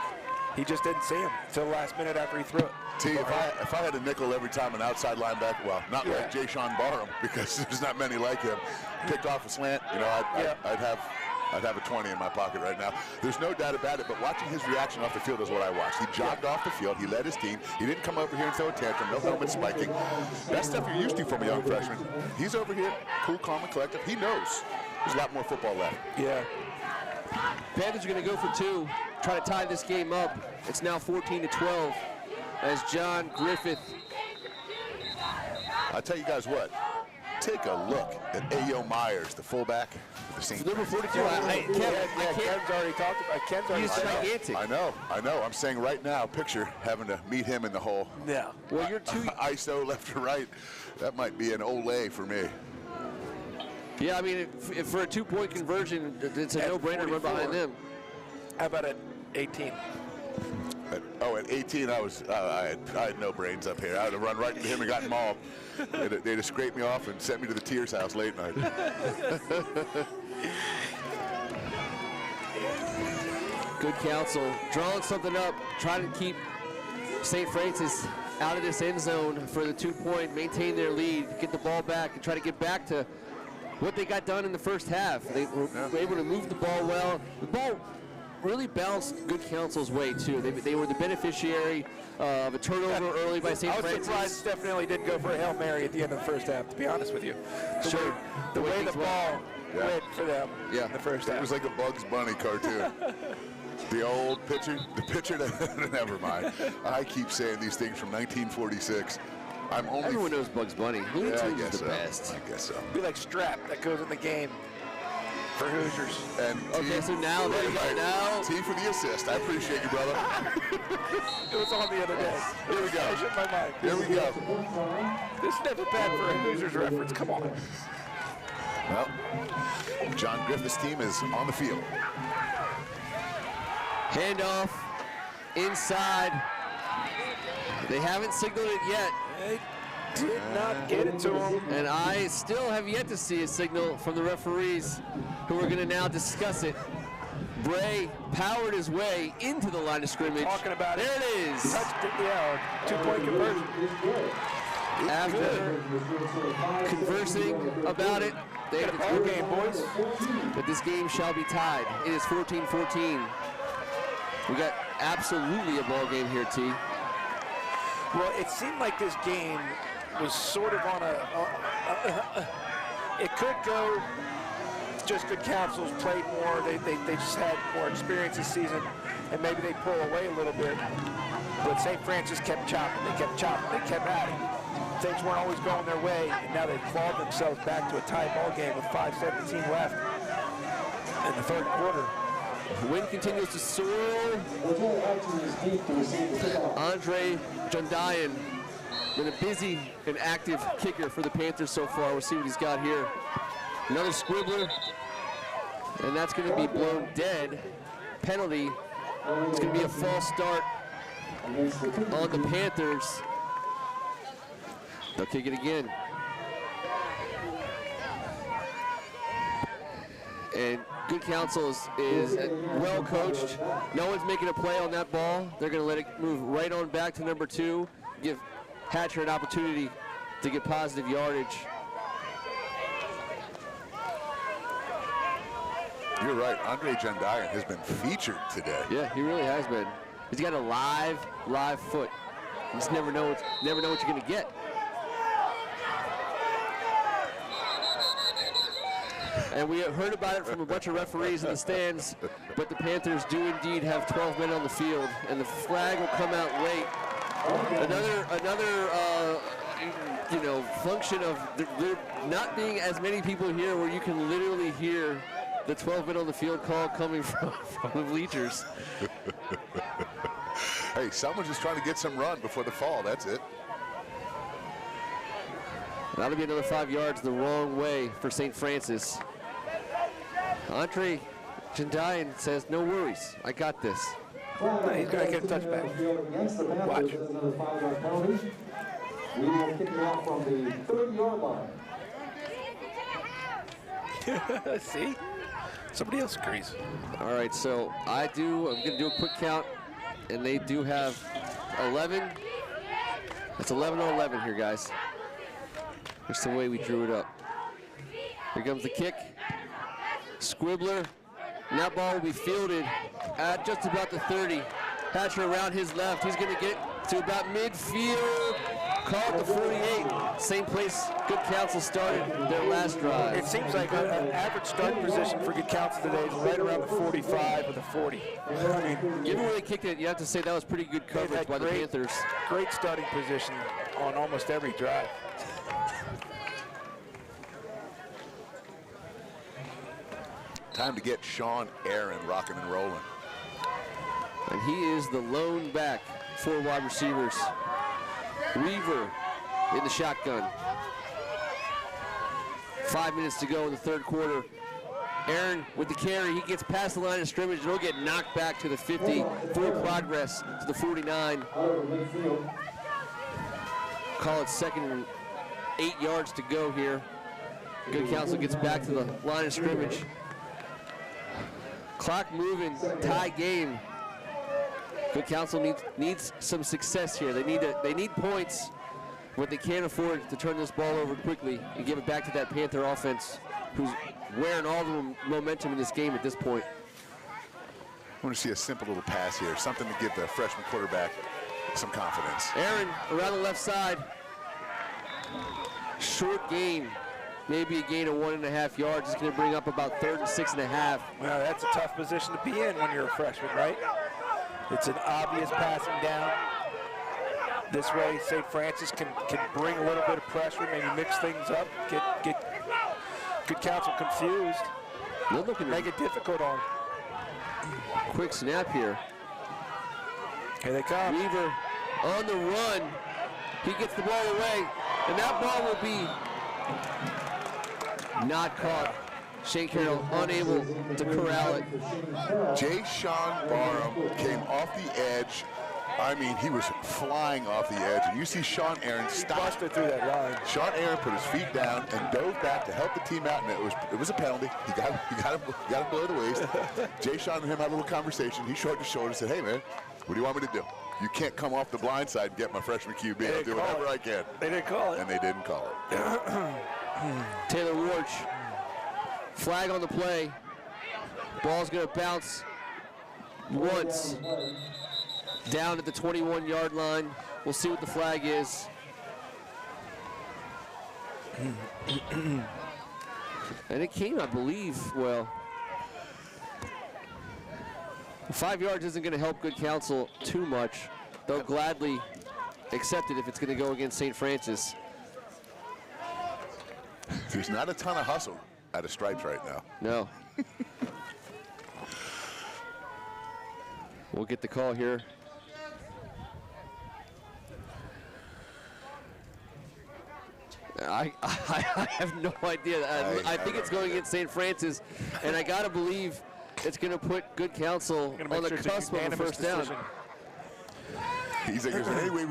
he just didn't see him until the last minute after he threw it. T, if I had a nickel every time an outside linebacker, well, not like Sean Barham, because there's not many like him, picked off a slant, I'd have a 20 in my pocket right now. There's no doubt about it, but watching his reaction off the field is what I watched. He jogged off the field. He led his team. He didn't come over here and throw a tantrum. No helmet spiking. That's stuff you're used to from a young freshman. He's over here, cool, calm, and collective. He knows there's a lot more football left. Yeah. Panthers are going to go for 2, try to tie this game up. It's now 14-12 as John Griffith. I'll tell you guys what. Take a look at Ayo Myers, the fullback. Number 42. Ken's already talked about. Ken's already said gigantic. I know. I'm saying right now, picture having to meet him in the hole. Yeah. Well, you're 2. ISO left to right. That might be an Olay for me. Yeah, I mean, if for a 2-point conversion, it's a no-brainer to run behind them. How about at 18? At 18, I had no brains up here. I would have run right into him and gotten mauled. They'd have scraped me off and sent me to the Tears house late night. Good counsel, drawing something up, trying to keep St. Francis out of this end zone for the 2-point, maintain their lead, get the ball back, and try to get back to what they got done in the first half. They were able to move the ball well. The ball really bounced good counsel's way, too. They were the beneficiary of a turnover early by St. Francis. I was surprised Steph really didn't go for a Hail Mary at the end of the first half, to be honest with you. The way the ball went for them in the first half. It was like a Bugs Bunny cartoon. The old pitcher, never mind. I keep saying these things from 1946. Everyone knows Bugs Bunny. Looney Tunes is the best. I guess so. Be like Strap that goes in the game for Hoosiers. And okay, so now there you go. Now T for the assist. I appreciate you, brother. It was on the other day. Here we go. I shook my mind. Here we go. This is never bad for a Hoosiers reference. Come on. Well, John Griffith's team is on the field. Handoff inside. They haven't signaled it yet. They did not get it to him. And I still have yet to see a signal from the referees, who are going to now discuss it. Bray powered his way into the line of scrimmage. Talking about there it is. Yeah, 2-point conversion. After conversing about it, they got a ball game, boys. But this game shall be tied. It is 14-14. We got absolutely a ball game here, T. Well, it seemed like this game was sort of on it could go just good counsels played more. They just had more experience this season, and maybe they pull away a little bit. But St. Francis kept chopping. They kept at it. Things weren't always going their way, and now they've clawed themselves back to a tie ball game with 5:17 left. in the third quarter. Wind continues to swirl. Andre Jandayan been a busy and active kicker for the Panthers so far. We'll see what he's got here. Another squibbler, and that's going to be blown dead. Penalty. It's going to be a false start on the Panthers. They'll kick it again. And Good Counsel is well coached. No one's making a play on that ball. They're going to let it move right on back to number 2. Give Hatcher an opportunity to get positive yardage. You're right. Andre Jandayan has been featured today. Yeah, he really has been. He's got a live foot. You just never know what you're going to get. And we heard about it from a bunch of referees in the stands, but the Panthers do indeed have 12 men on the field, and the flag will come out late. Another function of there not being as many people here, where you can literally hear the 12 men on the field call coming from the bleachers. Hey, someone's just trying to get some run before the fall. That's it. That'll be another 5 yards the wrong way for St. Francis. Andre Jandayan says, no worries, I got this. He's going to get a touchback. Watch. We will kick it out from the 30-yard line. See? Somebody else agrees. All right, so I'm going to do a quick count, and they do have 11. It's 11 on 11 here, guys. That's the way we drew it up. Here comes the kick. Squibbler. And that ball will be fielded at just about the 30. Hatcher around his left. He's going to get to about midfield. Call it the 48. Same place Good Counsel started their last drive. It seems like an average starting position for Good Counsel today is right around the 45 or the 40. Given where they kicked it, you have to say that was pretty good coverage by the Panthers. Great starting position on almost every drive. Time to get Sean Aaron rocking and rolling. And he is the lone back for wide receivers. Weaver in the shotgun. 5 minutes to go in the third quarter. Aaron with the carry. He gets past the line of scrimmage, and he'll get knocked back to the 50 for progress to the 49. Call it second and 8 yards to go here. Good Counsel gets back to the line of scrimmage. Clock moving, tie game. Good Counsel needs some success here. They need points, but they can't afford to turn this ball over quickly and give it back to that Panther offense, who's wearing all the momentum in this game at this point. I want to see a simple little pass here, something to give the freshman quarterback some confidence. Aaron around the left side. Short gain. Maybe a gain of 1.5 yards is going to bring up about 3rd and 6.5. Well, that's a tough position to be in when you're a freshman, right? It's an obvious passing down. This way, St. Francis can bring a little bit of pressure, maybe mix things up, get Good Counsel confused, make it difficult on. Quick snap here. Here they come. Weaver on the run. He gets the ball away, and that ball will be not caught. Shane Carroll unable to corral it. Jay Sean Barham came off the edge. I mean, he was flying off the edge, and you see Sean Aaron stop. Busted through that line. Sean Aaron put his feet down and dove back to help the team out, and it was a penalty. He got him below the waist. Jay Sean and him had a little conversation. He shrugged his shoulders and said, "Hey man, what do you want me to do? You can't come off the blind side and get my freshman QB. I'll do whatever I can." They didn't call it. And they didn't call it. Taylor Warch, flag on the play. Ball's going to bounce once down at the 21-yard line. We'll see what the flag is. And it came, I believe, well, 5 yards isn't going to help Good Counsel too much. They'll gladly accept it if it's going to go against St. Francis. There's not a ton of hustle out of Stripes right now. No. We'll get the call here. I have no idea. I think it's going against St. Francis, and I got to believe it's going to put Good Counsel on the cusp of the first down. He's like, is there any way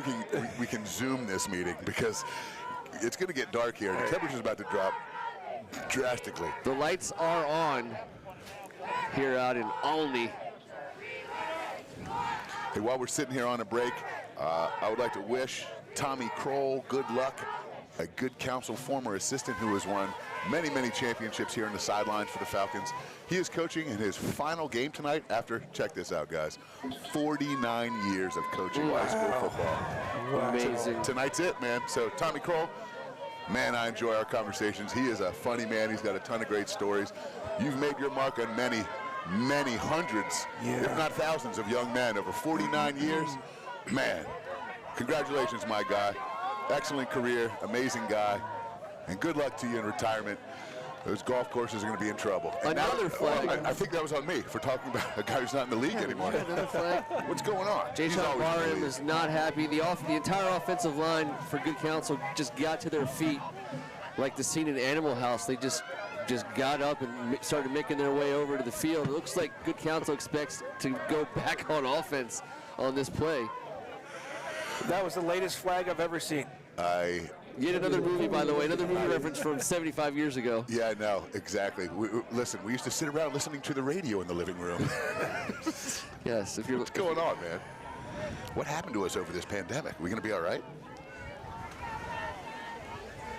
we can Zoom this meeting? Because it's going to get dark here. The temperature's about to drop drastically. The lights are on here out in Olney. Hey, while we're sitting here on a break, I would like to wish Tommy Kroll good luck, a Good Counsel former assistant who has won many, many championships here on the sidelines for the Falcons. He is coaching in his final game tonight after, check this out, guys, 49 years of coaching high school football. Wow. Amazing. Tonight's it, man. So Tommy Kroll, man, I enjoy our conversations. He is a funny man. He's got a ton of great stories. You've made your mark on many, many hundreds, if not thousands of young men over 49 years. Man, congratulations, my guy. Excellent career, amazing guy, and good luck to you in retirement. Those golf courses are going to be in trouble. And Another flag. I think that was on me for talking about a guy who's not in the league anymore. Another flag. What's going on? He's Jason always in the Barham league. is not happy. The entire offensive line for Good Counsel just got to their feet like the scene in Animal House. They just got up and started making their way over to the field. It looks like Good Counsel expects to go back on offense on this play. That was the latest flag I've ever seen. Yet another movie, by the way, another movie reference from 75 years ago. Yeah, I know, exactly. Listen, we used to sit around listening to the radio in the living room. Yes, if you're. What's going on, man? What happened to us over this pandemic? We going to be all right?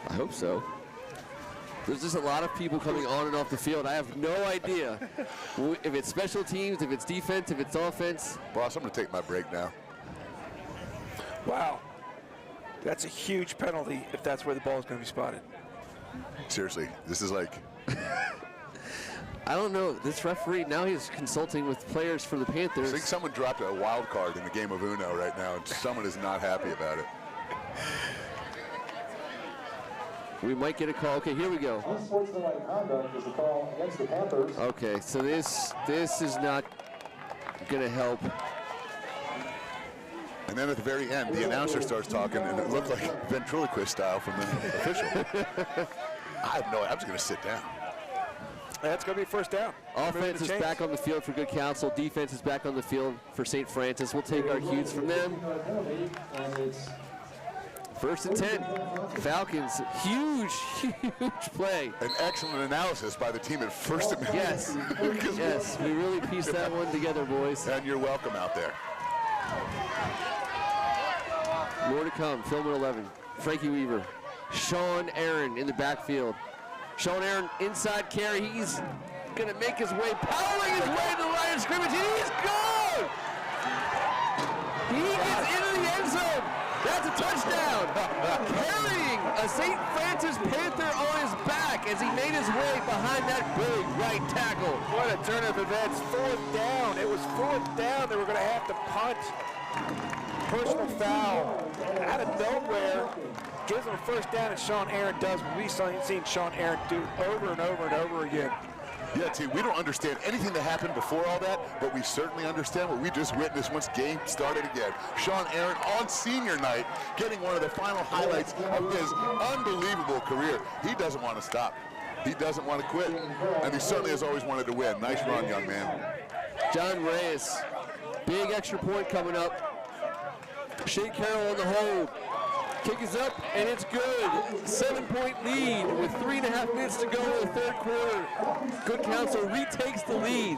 I hope so. There's just a lot of people coming on and off the field. I have no idea if it's special teams, if it's defense, if it's offense. Boss, I'm going to take my break now. Wow. That's a huge penalty if that's where the ball is going to be spotted. Seriously, this is like... I don't know. This referee, now he's consulting with players for the Panthers. I think someone dropped a wild card in the game of Uno right now, and someone is not happy about it. We might get a call. Okay, here we go. Unsportsmanlike conduct is a call against the Panthers. Okay, so this is not going to help. And then at the very end, the announcer starts talking, and it looked like ventriloquist style from the official. I have no idea. I'm just going to sit down. That's going to be first down. Offense is back on the field for Good Counsel. Defense is back on the field for St. Francis. We'll take our cues from them. First and 10. Falcons, huge play. An excellent analysis by the team at First Amendment. Yes, yes, we really pieced that one together, boys. And you're welcome out there. More to come. Film at 11. Frankie Weaver. Sean Aaron in the backfield. Sean Aaron inside carry. He's going to make his way, powering his way to the line of scrimmage. He's gone! He gets into the end zone. That's a touchdown. Carrying a St. Francis Panther on his back as he made his way behind that big right tackle. What a turn of events. Fourth down. It was fourth down. They were going to have to punt. Personal foul out of nowhere. Gives him a first down, and Sean Aaron does what we've seen Sean Aaron do over and over and over again. Yeah, T, we don't understand anything that happened before all that, but we certainly understand what we just witnessed once game started again. Sean Aaron on senior night getting one of the final highlights of his unbelievable career. He doesn't want to stop. He doesn't want to quit, and he certainly has always wanted to win. Nice run, young man. John Reyes, big extra point coming up. Shea Carroll on the hold. Kick is up, and it's good. 7-point lead with 3.5 minutes to go in the third quarter. Good Counsel retakes the lead.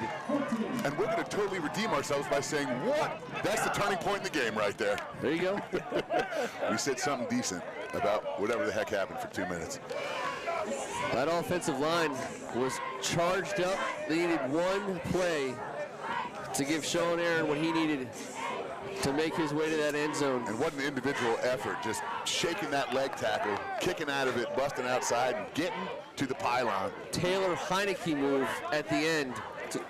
And we're going to totally redeem ourselves by saying, what? That's the turning point in the game right there. There you go. We said something decent about whatever the heck happened for 2 minutes. That offensive line was charged up. They needed one play to give Sean Aaron what he needed to make his way to that end zone. And what an individual effort, just shaking that leg tackle, kicking out of it, busting outside, and getting to the pylon. Taylor Heineke move at the end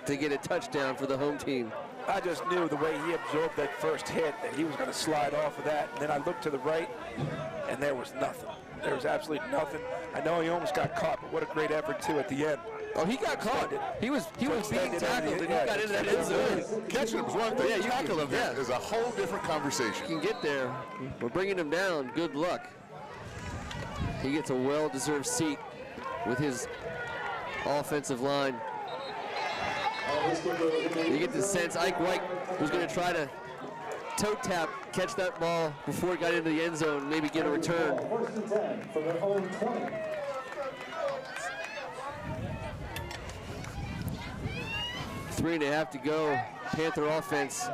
to get a touchdown for the home team. I just knew the way he absorbed that first hit that he was going to slide off of that. And then I looked to the right, and there was nothing. There was absolutely nothing. I know he almost got caught, but what a great effort, too, at the end. Oh, he got caught. He was being tackled, and he got into that end zone. Catching him is one thing. Yeah, you tackle can- him yeah. is a whole different conversation. Can get there. We're bringing him down. Good luck. He gets a well-deserved seat with his offensive line. You get the sense Ike White was going to try to toe tap, catch that ball before it got into the end zone, maybe get a return. First and 10 from their own 20. 3.5 to go. Panther offense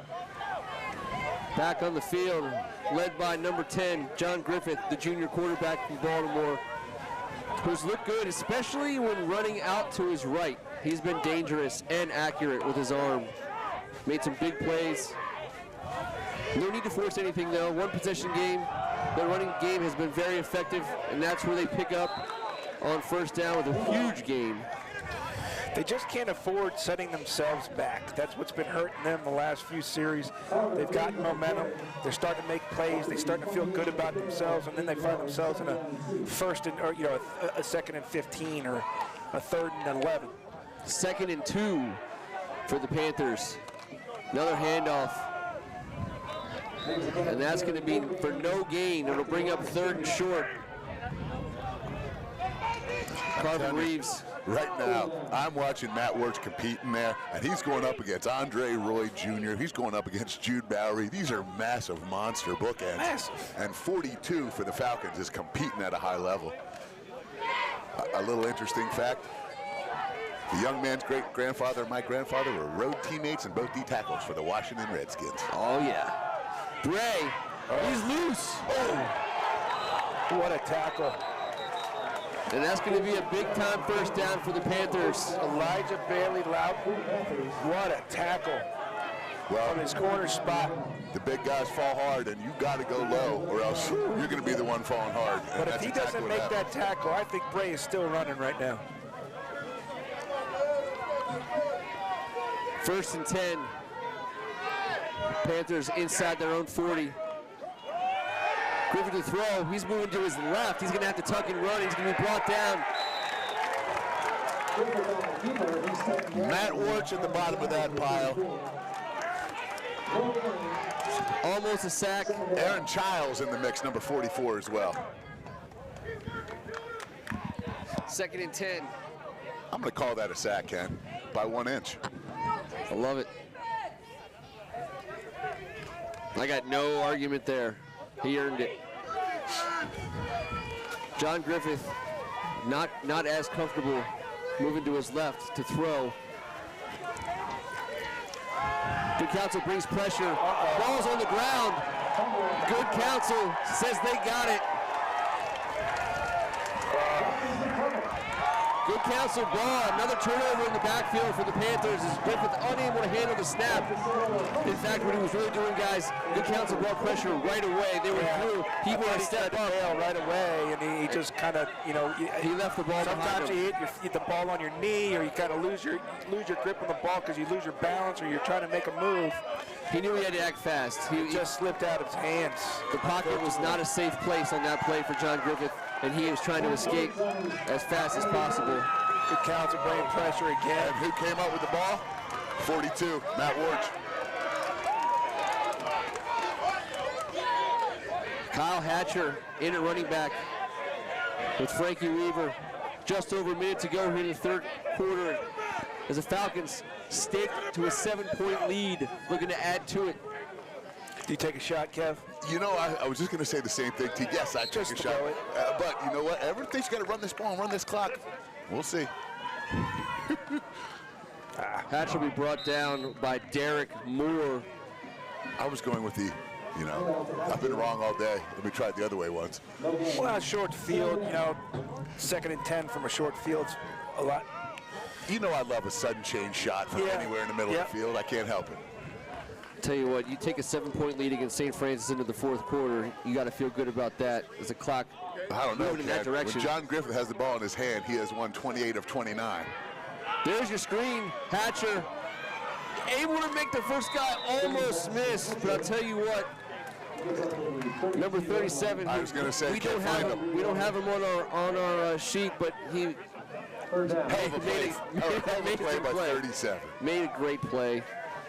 back on the field, led by number 10, John Griffith, the junior quarterback from Baltimore, who's looked good, especially when running out to his right. He's been dangerous and accurate with his arm. Made some big plays. No need to force anything, though. One possession game. The running game has been very effective, and that's where they pick up on first down with a huge gain. They just can't afford setting themselves back. That's what's been hurting them the last few series. They've gotten momentum. They're starting to make plays. They're starting to feel good about themselves, and then they find themselves in a a 2nd and 15 or a 3rd and 11. 2nd and 2 for the Panthers. Another handoff. And that's going to be for no gain. It'll bring up 3rd and short. Carvin Reeves. Right now, I'm watching Matt Wirtz competing there, and he's going up against Andre Roy Jr. He's going up against Jude Bowery. These are massive monster bookends. Massive. And 42 for the Falcons is competing at a high level. A little interesting fact, the young man's great-grandfather and my grandfather were road teammates and both D tackles for the Washington Redskins. Oh, yeah. Bray, he's loose. Oh, what a tackle. And that's going to be a big-time first down for the Panthers. Elijah Bailey Loudon. What a tackle. Well, From his corner spot. the big guys fall hard, and you got to go low, or else you're going to be the one falling hard. And But if that's he exactly doesn't what make happened. that tackle, I think Bray is still running right now. 1st and 10. Panthers inside their own 40. Griffith to throw. He's moving to his left. He's going to have to tuck and run. He's going to be brought down. Matt Wirtz at the bottom of that pile. Almost a sack. Aaron Childs in the mix, number 44 as well. 2nd and 10. I'm going to call that a sack, Ken, by 1 inch. I love it. I got no argument there. He earned it. John Griffith, not as comfortable moving to his left to throw. Good Counsel brings pressure. Ball's on the ground. Good Counsel says they got it. Good Counsel ball. Another turnover in the backfield for the Panthers as Griffith unable to handle the snap. In fact, what he was really doing, guys, Good Counsel brought pressure right away. They were through. He wanted to step up. Right away, and he just kind of, He left the ball behind sometimes him. you hit the ball on your knee, or you kind of lose your grip on the ball because you lose your balance, or you're trying to make a move. He knew he had to act fast. It just slipped out of his hands. The pocket was not a safe place on that play for John Griffith, and he was trying to escape as fast as possible. Good Counsel bringing pressure again. And who came up with the ball? 42, Matt Wirtz. Kyle Hatcher in at running back with Frankie Weaver. Just over a minute to go here in the 3rd quarter as the Falcons stick to a 7-point lead, looking to add to it. Do you take a shot, Kev? You know, I was just going to say the same thing to you. Yes, I took Just a shot. throw it. But you know what? Everything's got to run this ball and run this clock. We'll see. Hatcher will be brought down by Derrick Moore. I was going with the, I've been wrong all day. Let me try it the other way once. Well, short field, 2nd and 10 from a short field's a lot. You know I love a sudden change shot from anywhere in the middle of the field. I can't help it. Tell you what, you take a 7-point lead against St. Francis into the 4th quarter, you got to feel good about that as the clock I don't know, moving in that Ken. direction. When John Griffith has the ball in his hand, he has won 28 of 29. There's your screen. Hatcher able to make the first guy almost miss, but I'll tell you what, number 37. I was going to say, we don't have him on our sheet, but he Third down. Hell of a play, play by 37. Made a great play.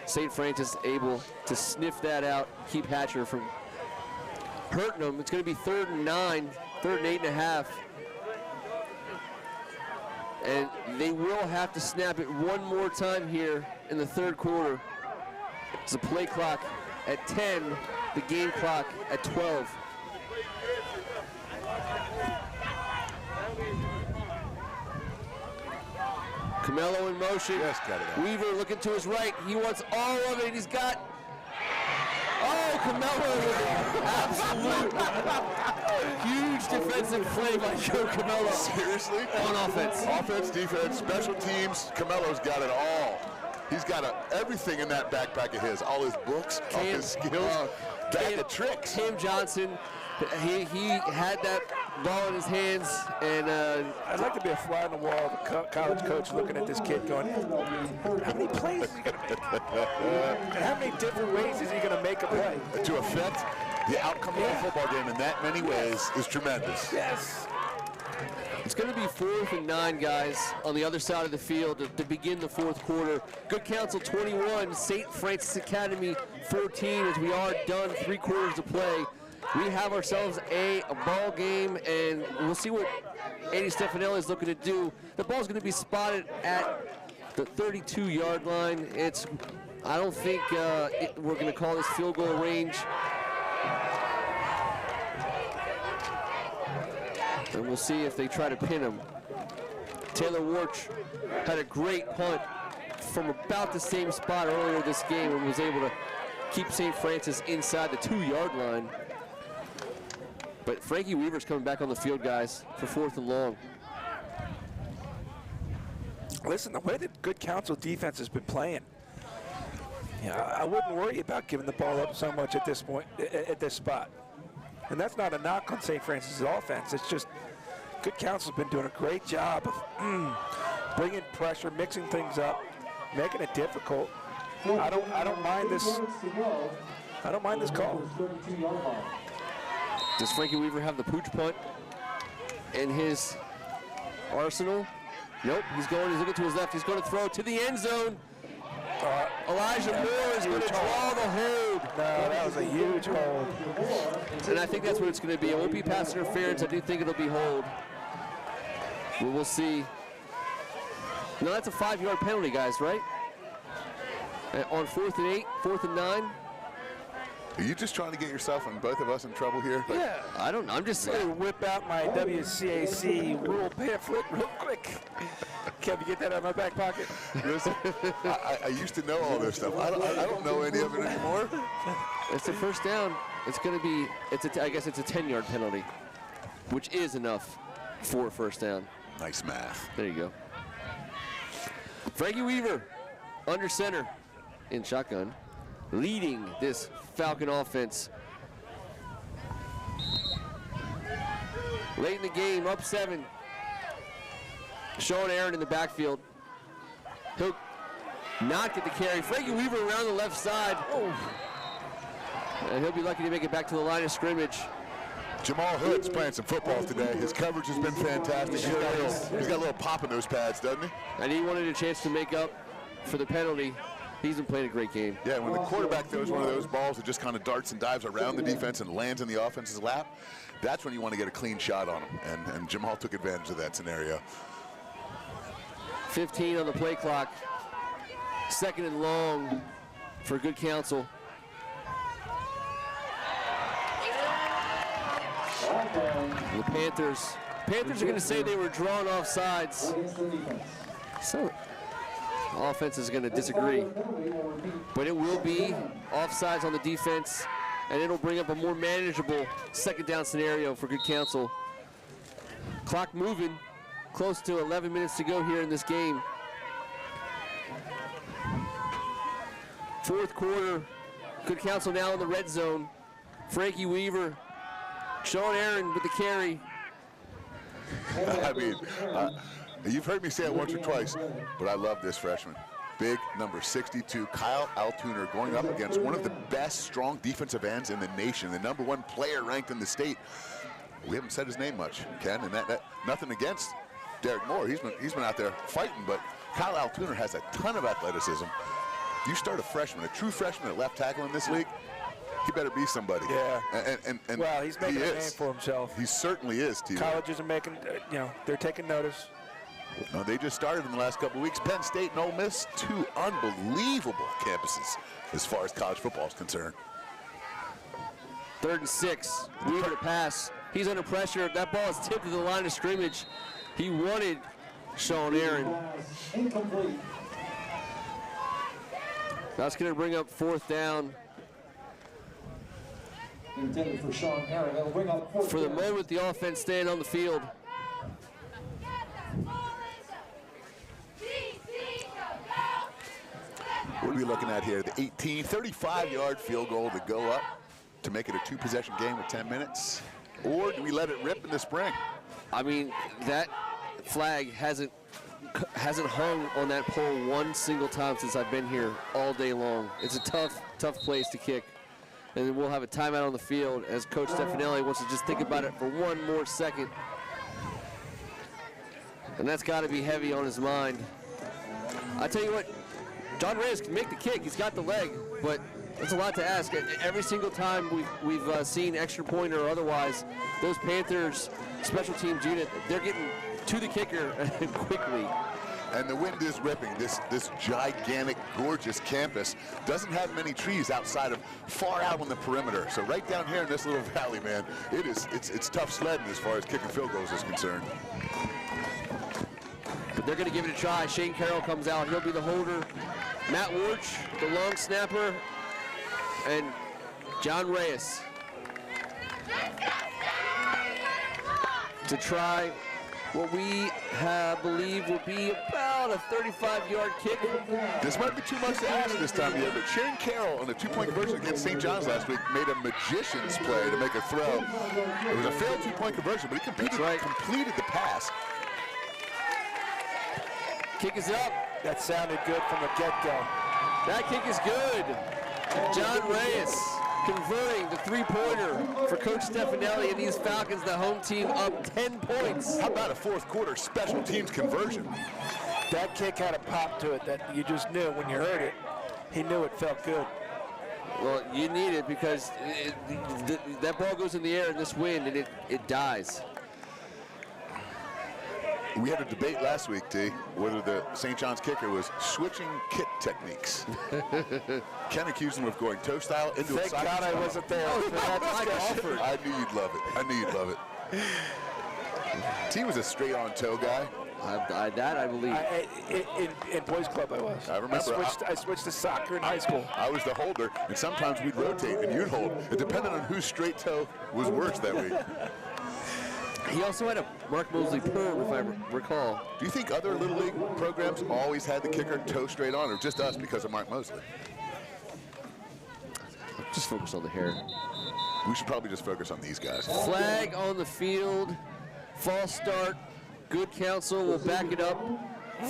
St. Francis able to sniff that out, keep Hatcher from hurting them. It's going to be 3rd and 9, 3rd and 8.5. And they will have to snap it one more time here in the 3rd quarter. It's a play clock at 10, the game clock at 12. Camelo in motion. Yes, got it out. Weaver looking to his right. He wants all of it. He's got. Oh, Camelo with an absolute huge defensive play by Joe Camelo. Seriously? On offense. Offense, defense, special teams. Camelo's got it all. He's got everything in that backpack of his. All his books, all his skills, bag of tricks. Cam Johnson, he had that ball in his hands, and I'd like to be a fly on the wall of a college coach looking at this kid going, how many plays is he going to make? And how many different ways is he going to make a play? To affect the outcome of the football game in that many ways is tremendous. Yes. it's going to be 4th and 9, guys, on the other side of the field to begin the 4th quarter. Good Counsel 21, St. Francis Academy 14, as we are done 3 quarters to play. We have ourselves a ball game, and we'll see what Andy Stefanelli is looking to do. The ball's going to be spotted at the 32-yard line. I don't think we're going to call this field goal range. And we'll see if they try to pin him. Taylor Warch had a great punt from about the same spot earlier this game and was able to keep St. Francis inside the 2-yard line. But Frankie Weaver's coming back on the field, guys, for 4th and long. Listen, the way that Good Counsel defense has been playing, I wouldn't worry about giving the ball up so much at this point, at this spot. And that's not a knock on St. Francis' offense. It's just Good Counsel's been doing a great job of bringing pressure, mixing things up, making it difficult. I don't mind this. I don't mind this call. Does Frankie Weaver have the pooch punt in his arsenal? Nope. He's looking to his left. He's going to throw to the end zone. Elijah Moore is going to draw the hold. No, that was a huge hold. And I think that's what it's going to be. It won't be pass interference. I do think it'll be hold. But we'll see. No, that's a 5-yard penalty, guys, right? On 4th and 8, 4th and 9. Are you just trying to get yourself and both of us in trouble here? Yeah. I don't know. I'm just I'm saying. going to whip out my WCAC rule pamphlet real quick. Can you get that out of my back pocket? Listen, I used to know all this stuff. I don't know any of it anymore. It's a first down. It's going to be, I guess it's a 10-yard penalty, which is enough for a first down. Nice math. There you go. Frankie Weaver, under center in shotgun, leading this Falcon offense. Late in the game, up 7. Sean Aaron in the backfield. He'll not get the carry. Frankie Weaver around the left side. Oh. And he'll be lucky to make it back to the line of scrimmage. Jamal Hood's playing some football today. His coverage has been fantastic. He's got a little pop in those pads, doesn't he? And he wanted a chance to make up for the penalty. He's been playing a great game. Yeah, when the quarterback throws one of those balls that just kind of darts and dives around the defense and lands in the offense's lap, that's when you want to get a clean shot on him. And Jamal took advantage of that scenario. 15 on the play clock. 2nd and long for Good Counsel. The Panthers are going to say they were drawn off sides. So offense is going to disagree. But it will be offsides on the defense, and it'll bring up a more manageable 2nd down scenario for Good Counsel. Clock moving. Close to 11 minutes to go here in this game. 4th quarter, Good Counsel now in the red zone. Frankie Weaver, Sean Aaron with the carry. I mean, you've heard me say it once or twice, but I love this freshman. Big number 62, Kyle Altuner, going up against one of the best strong defensive ends in the nation, the #1 player ranked in the state. We haven't said his name much, Ken, and that nothing against Derrick Moore. He's been out there fighting, but Kyle Altuner has a ton of athleticism. You start a freshman, a true freshman at left tackle in this league, he better be somebody. Yeah. And well, he's making a name for himself. He certainly is, T. Colleges are making, they're taking notice. No, they just started in the last couple of weeks. Penn State and Ole Miss, two unbelievable campuses as far as college football is concerned. 3rd and 6. Weaver to pass. He's under pressure. That ball is tipped to the line of scrimmage. He wanted Sean Aaron. Incomplete. That's going to bring up 4th down. Intended for Sean Aaron. That'll bring up 4th For the down. moment, the offense staying on the field. What are we looking at here? The 35-yard field goal to go up to make it a 2-possession game with 10 minutes? Or do we let it rip in the spring? I mean, that flag hasn't hung on that pole one single time since I've been here all day long. It's a tough place to kick. And then we'll have a timeout on the field as Coach Stefanelli wants to just think about it for one more second. And that's got to be heavy on his mind. I tell you what, John Reyes can make the kick. He's got the leg, but it's a lot to ask. Every single time we've seen extra point or otherwise, those Panthers special teams unit, they're getting to the kicker quickly. And the wind is ripping. This gigantic, gorgeous campus doesn't have many trees outside of far out on the perimeter. So right down here in this little valley, man, it's tough sledding as far as kicking field goals is concerned. But they're going to give it a try. Shane Carroll comes out. He'll be the holder. Matt Warch, the long snapper, and John Reyes to try what we believe will be about a 35-yard kick. This might be too much to ask this time of year, but Shane Carroll on a 2-point conversion against St. John's last week made a magician's play to make a throw. It was a failed 2-point conversion, but he completed the pass. Kick is up. That sounded good from the get-go. That kick is good. John Reyes converting the 3-pointer for Coach Stefanelli and these Falcons, the home team, up 10 points. How about a fourth-quarter special teams conversion? That kick had a pop to it that you just knew when you heard it. He knew it felt good. Well, you need it because that ball goes in the air in this wind and it dies. We had a debate last week, T, whether the St. John's kicker was switching kick techniques. Ken accused him of going toe style into a side. Thank God I wasn't there. I knew you'd love it. I knew you'd love it. T was a straight-on toe guy. I believe. In boys club I was. I remember. I switched to soccer in high school. I was the holder, and sometimes we'd rotate, and you'd hold. It depended on whose straight toe was worse that week. He also had a Mark Mosley perm, if I recall. Do you think other Little League programs always had the kicker toe straight on, or just us because of Mark Mosley? Just focus on the hair. We should probably just focus on these guys. Flag on the field. False start. Good Counsel will back it up.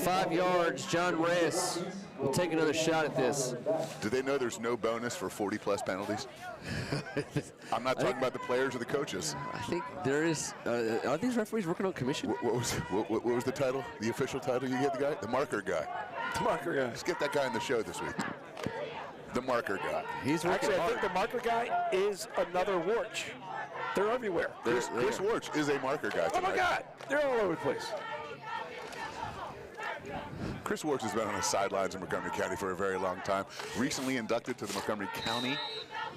5 yards. John Reyes will take another shot at this. Do they know there's no bonus for 40-plus penalties? I'm not talking about the players or the coaches. I think there is. Are these referees working on commission? What was the title? The official title you get the guy? The marker guy. The marker guy. Let's get that guy on the show this week. The marker guy. He's working Actually, I hard. think the marker guy is another Warch. They're everywhere. Chris Warch is a marker guy tonight. Oh my God, they're all over the place. Chris Warch has been on the sidelines in Montgomery County for a very long time. Recently inducted to the Montgomery County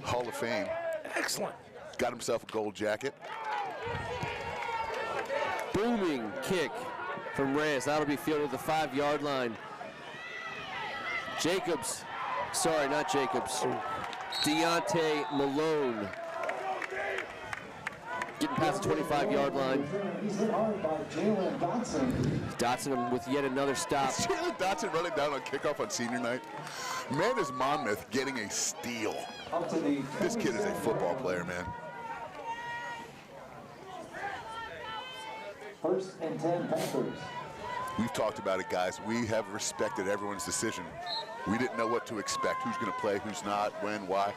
Hall of Fame. Excellent. Got himself a gold jacket. Booming kick from Reyes. That'll be fielded at the 5-yard line. Jacobs. Sorry, not Jacobs. Deontay Malone. Getting past the 25-yard line. He's hit hard by Jalen Dotson. Dotson with yet another stop. Jalen Dotson running down on kickoff on senior night. Man, is Monmouth getting a steal. Up to the This kid is a football player, man. 1st and 10 Panthers. We've talked about it, guys. We have respected everyone's decision. We didn't know what to expect, who's going to play, who's not, when, why.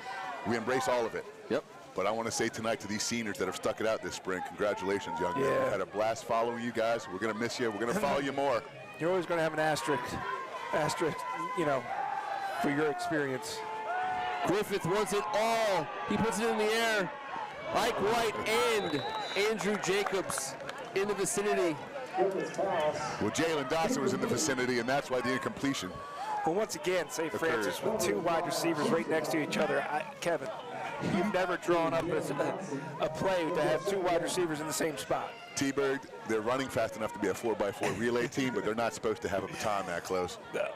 We embrace all of it. Yep. But I want to say tonight to these seniors that have stuck it out this spring, congratulations, young men. We had a blast following you guys. We're going to miss you. We're going to follow you more. You're always going to have an asterisk, you know, for your experience. Griffith wants it all. He puts it in the air. Ike White and Andrew Jacobs in the vicinity. Well, Jalen Dawson was in the vicinity, and that's why the incompletion. Well, once again, St. Francis with 2 wide receivers right next to each other. Kevin, you've never drawn up a play to have 2 wide receivers in the same spot. T-Bird, they're running fast enough to be a 4x4 relay team, but they're not supposed to have a baton that close. No.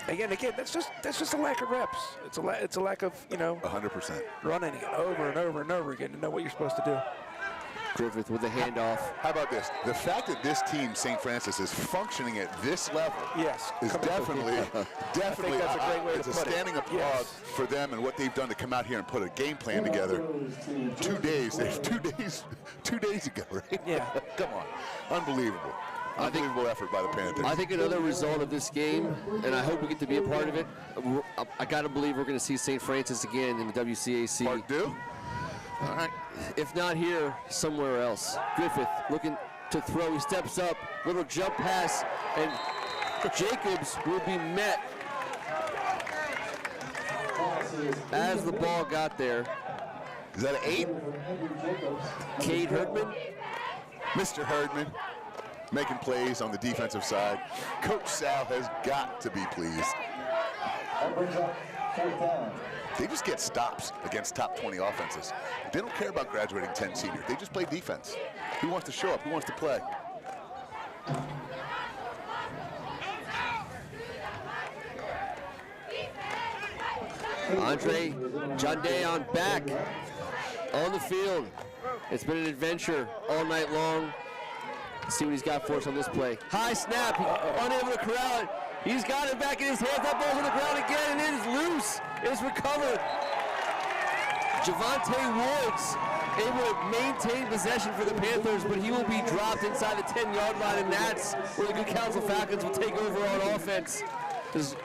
Again, that's just a lack of reps. It's a lack of, you know, 100%. running it over and over and over again to know what you're supposed to do. Griffith with the handoff. How about this? The fact that this team, St. Francis, is functioning at this level is definitely that's a great way to it's a put it. standing applause for them and what they've done to come out here and put a game plan together. 2 days ago, right? Yeah. Come on. Unbelievable. Unbelievable effort by the Panthers. I think another result of this game, and I hope we get to be a part of it, I got to believe we're going to see St. Francis again in the WCAC. Part 2? All right. If not here, somewhere else. Griffith looking to throw. He steps up, little jump pass, and Jacobs will be met as the ball got there. Is that an 8? Cade Herdman. Mr. Herdman making plays on the defensive side. Coach Sal has got to be pleased. They just get stops against top 20 offenses. They don't care about graduating 10 seniors. They just play defense. Who wants to show up? Who wants to play? Andre Jondayon back on the field. It's been an adventure all night long. Let's see what he's got for us on this play. High snap, unable to corral it. He's got it back in his hands. That ball's on the ground again, and it is loose. It's recovered. Javante Woods able to maintain possession for the Panthers, but he will be dropped inside the 10-yard line, and that's where the Good Counsel Falcons will take over on offense. Because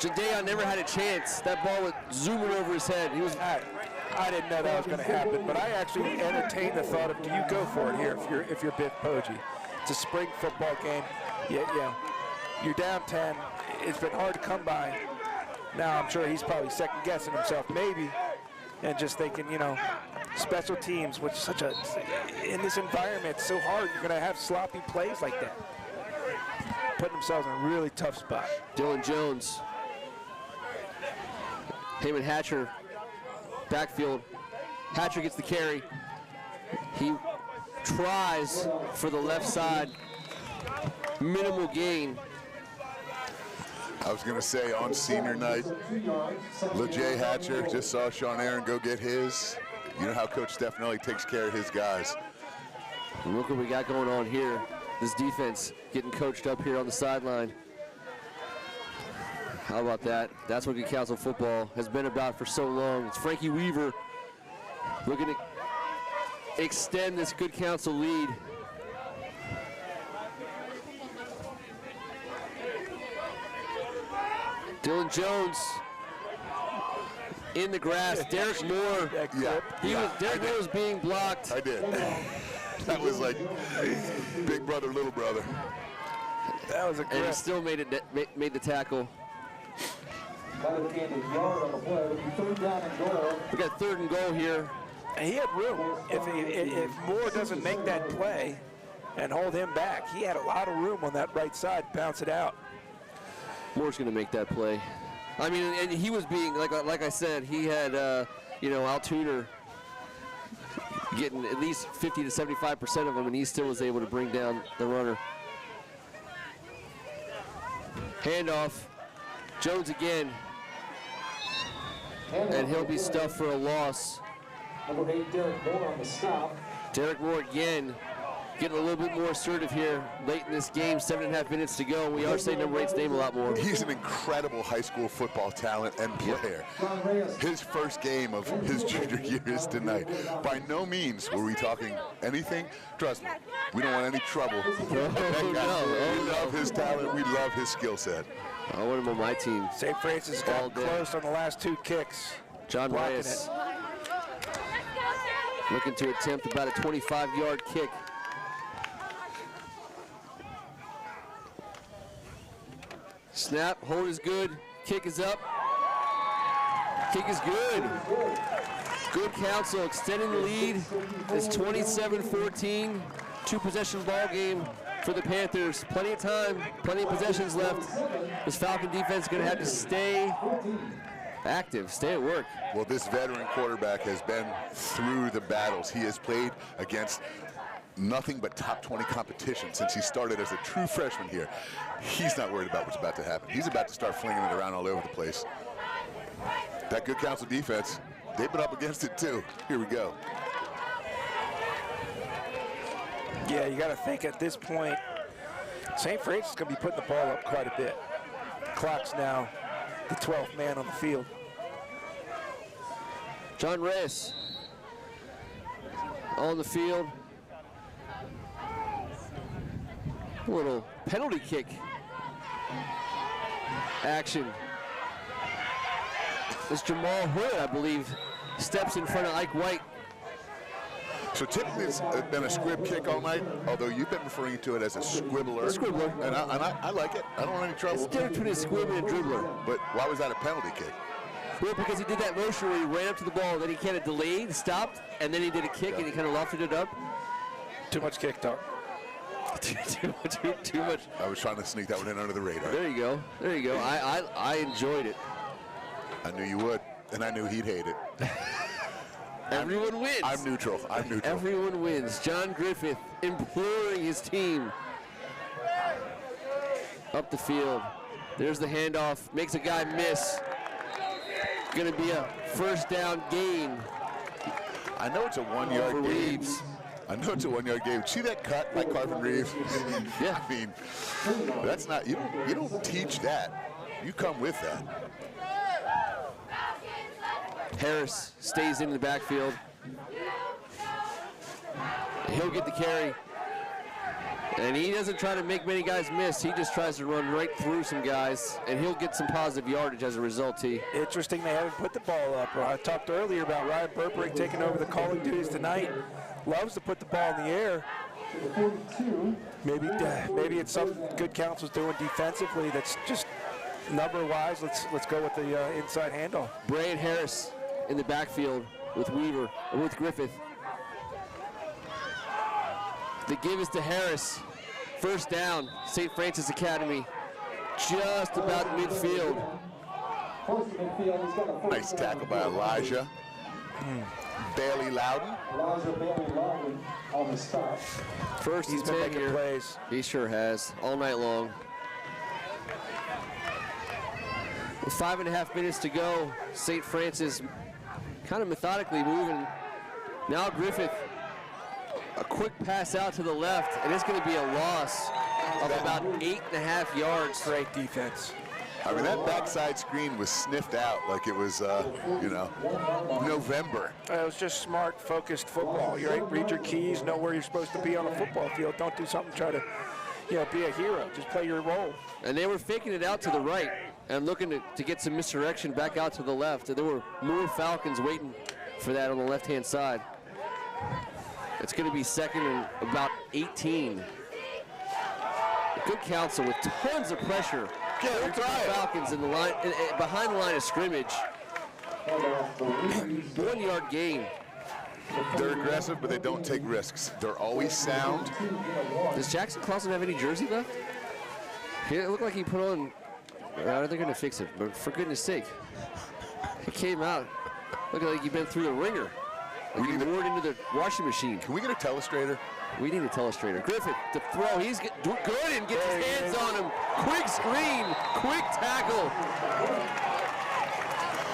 Jondayon never had a chance. That ball was zooming over his head. He was. I didn't know that was going to happen, but I actually entertained the thought of, do you go for it here if you're Biff Poggi? It's a spring football game. Yeah. You're down 10. It's been hard to come by. Now I'm sure he's probably second-guessing himself, maybe, and just thinking, you know, special teams, which in this environment, it's so hard. You're going to have sloppy plays like that. Putting themselves in a really tough spot. Dylan Jones. Heyman Hatcher, backfield. Hatcher gets the carry. He tries for the left side. Minimal gain. I was going to say on senior night, LeJay Hatcher just saw Sean Aaron go get his. You know how Coach Stefanelli takes care of his guys. And look what we got going on here. This defense getting coached up here on the sideline. How about that? That's what Good Counsel football has been about for so long. It's Frankie Weaver looking to extend this Good Counsel lead. Dylan Jones in the grass. Derrick Moore. Derrick Moore was being blocked. I did. That was like big brother, little brother. That was a grip. And he still made the tackle. We got 3rd and goal here. And he had room. If Moore doesn't make that play and hold him back, he had a lot of room on that right side, bounce it out. Moore's going to make that play. I mean, and he was being, like I said, he had, Altuner getting at least 50 to 75% of them, and he still was able to bring down the runner. Handoff. Jones again. And he'll be stuffed for a loss. Number 8, Derrick Moore on the stop. Derrick Moore again getting a little bit more assertive here late in this game. 7.5 minutes to go. We are saying number 8's name a lot more. He's an incredible high school football talent and player. His first game of his junior year is tonight. By no means were we talking anything. Trust me, we don't want any trouble. We love his talent. We love his skill set. I want him on my team. St. Francis got close on the last 2 kicks. John blocking Reyes it. looking to attempt about a 25-yard kick. Snap, hold is good, kick is up. Kick is good. Good Counsel extending the lead. It's 27-14. 2-possession ball game for the Panthers. Plenty of time, plenty of possessions left. This Falcon defense is going to have to stay active, stay at work. Well, this veteran quarterback has been through the battles. He has played against nothing but top 20 competition since he started as a true freshman here. He's not worried about what's about to happen. He's about to start flinging it around all over the place. That Good Counsel defense, they've been up against it too. Here we go. Yeah, you got to think at this point, St. Francis is going to be putting the ball up quite a bit. Clock's now the 12th man on the field. John Reyes on the field. A little penalty kick action. This Jamal Hood, I believe, steps in front of Ike White. So typically it's been a squib kick all night, although you've been referring to it as a squibbler. A squibbler. And I like it. I don't have any trouble. It's different between a squib and a dribbler. But why was that a penalty kick? Well, because he did that motion where he ran up to the ball, then he kind of delayed, stopped, and then he did a kick and he kind of lofted it up. Too much kick talk. too much. I was trying to sneak that one in under the radar. There you go. There you go. I enjoyed it. I knew you would, and I knew he'd hate it. Everyone wins. I'm neutral. I'm neutral. Everyone wins. John Griffith imploring his team up the field. There's the handoff. Makes a guy miss. Going to be a first down gain. I know it's a 1-yard For game. Reeves. I know it's a 1-yard game. See that cut by Carvin Reeves? Yeah. I mean, that's not, you don't teach that. You come with that. Harris stays in the backfield. He'll get the carry. And he doesn't try to make many guys miss. He just tries to run right through some guys, and he'll get some positive yardage as a result, T. Interesting they haven't put the ball up. I talked earlier about Ryan Burbrick taking over the calling duties tonight. Loves to put the ball in the air. Maybe it's something Good Counsel's doing defensively that's just number-wise. Let's go with the inside handoff. Bray and Harris in the backfield with Weaver, or with Griffith. The give is to Harris. First down, St. Francis Academy. Just about midfield. Nice tackle by Elijah. Bailey Loudon. On the stop. First He's and been 10 making here. plays. He sure has, all night long. With 5.5 minutes to go, St. Francis kind of methodically moving. Now Griffith, a quick pass out to the left, and it's going to be a loss of about 8.5 yards. Great defense. I mean, that backside screen was sniffed out like it was, November. It was just smart, focused football. You read your keys, know where you're supposed to be on a football field. Don't do something, try to be a hero. Just play your role. And they were faking it out to the right and looking to get some misdirection back out to the left. And there were more Falcons waiting for that on the left-hand side. It's going to be second and about 18. Good Counsel with tons of pressure. Yeah, Falcons in the line, behind the line of scrimmage. 1 yard gain. They're aggressive, but they don't take risks. They're always sound. Does Jackson Clawson have any jersey left? It looked like he put on. They're going to fix it, but for goodness sake, he came out looking like you've been through the ringer. Like you wore it into the washing machine. Can we get a telestrator? We need a telestrator. Griffith to throw. He's good and gets his hands on him. Quick screen, quick tackle.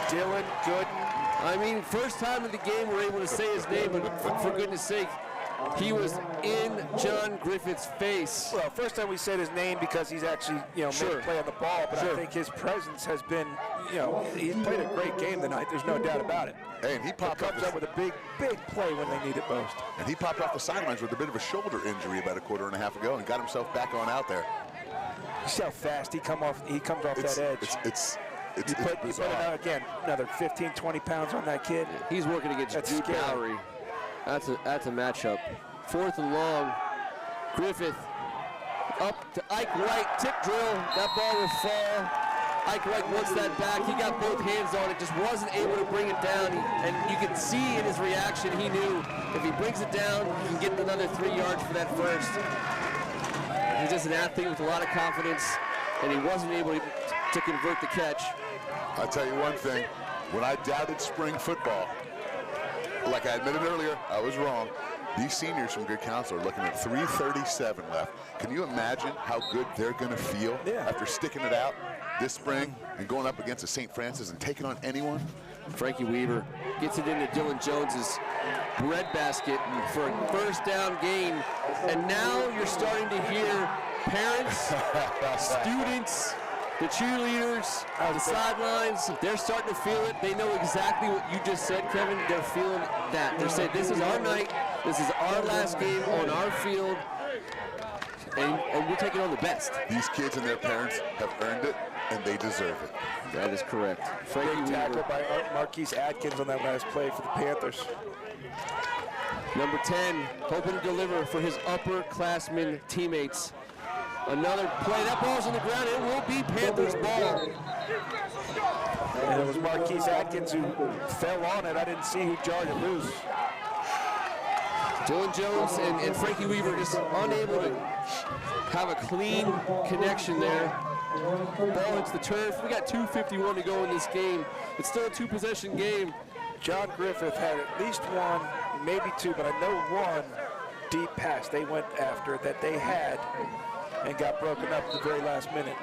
Dylan Gooden. I mean, first time in the game we're able to say his name, but for goodness sake, he was in John Griffith's face. Well, first time we said his name because he's actually, made a play on the ball, but I think his presence has been, he's played a great game tonight. There's no doubt about it. Hey, and he popped comes up with a big play when they need it most. And he popped off the sidelines with a bit of a shoulder injury about a quarter and a half ago and got himself back on out there. You see how fast he comes off that edge. It's You put bizarre. again, another 15, 20 pounds on that kid. He's working against That's Jude scary. Bowery. That's a matchup. 4th and long. Griffith up to Ike White. Tip drill. That ball will fall. Ike White wants that back. He got both hands on it. Just wasn't able to bring it down. And you can see in his reaction, he knew if he brings it down, he can get another 3 yards for that first. He's just an athlete with a lot of confidence, and he wasn't able to convert the catch. I'll tell you one thing. When I doubted spring football, like I admitted earlier, I was wrong. These seniors from Good Counsel are looking at 3:37 left. Can you imagine how good they're going to feel after sticking it out this spring and going up against a St. Francis and taking on anyone? Frankie Weaver gets it into Dylan Jones's breadbasket for a first down gain. And now you're starting to hear parents, students, the cheerleaders, the sidelines, they're starting to feel it. They know exactly what you just said, Kevin. They're feeling that. They're saying, this is our night. This is our last game on our field. And we're taking on the best. These kids and their parents have earned it, and they deserve it. That is correct. Frankie Big tackle Weaver, by Marquise Atkins on that last play for the Panthers. number 10, hoping to deliver for his upperclassmen teammates. Another play. That ball's on the ground. It will be Panthers ball. And it was Marquise Atkins who fell on it. I didn't see who jarred it loose. Dylan Jones and Frankie Weaver just unable to have a clean connection there. Ball hits the turf. We got 2:51 to go in this game. It's still a 2-possession game. John Griffith had at least one, maybe two, but I know one deep pass they went after that they had and got broken up at the very last minute.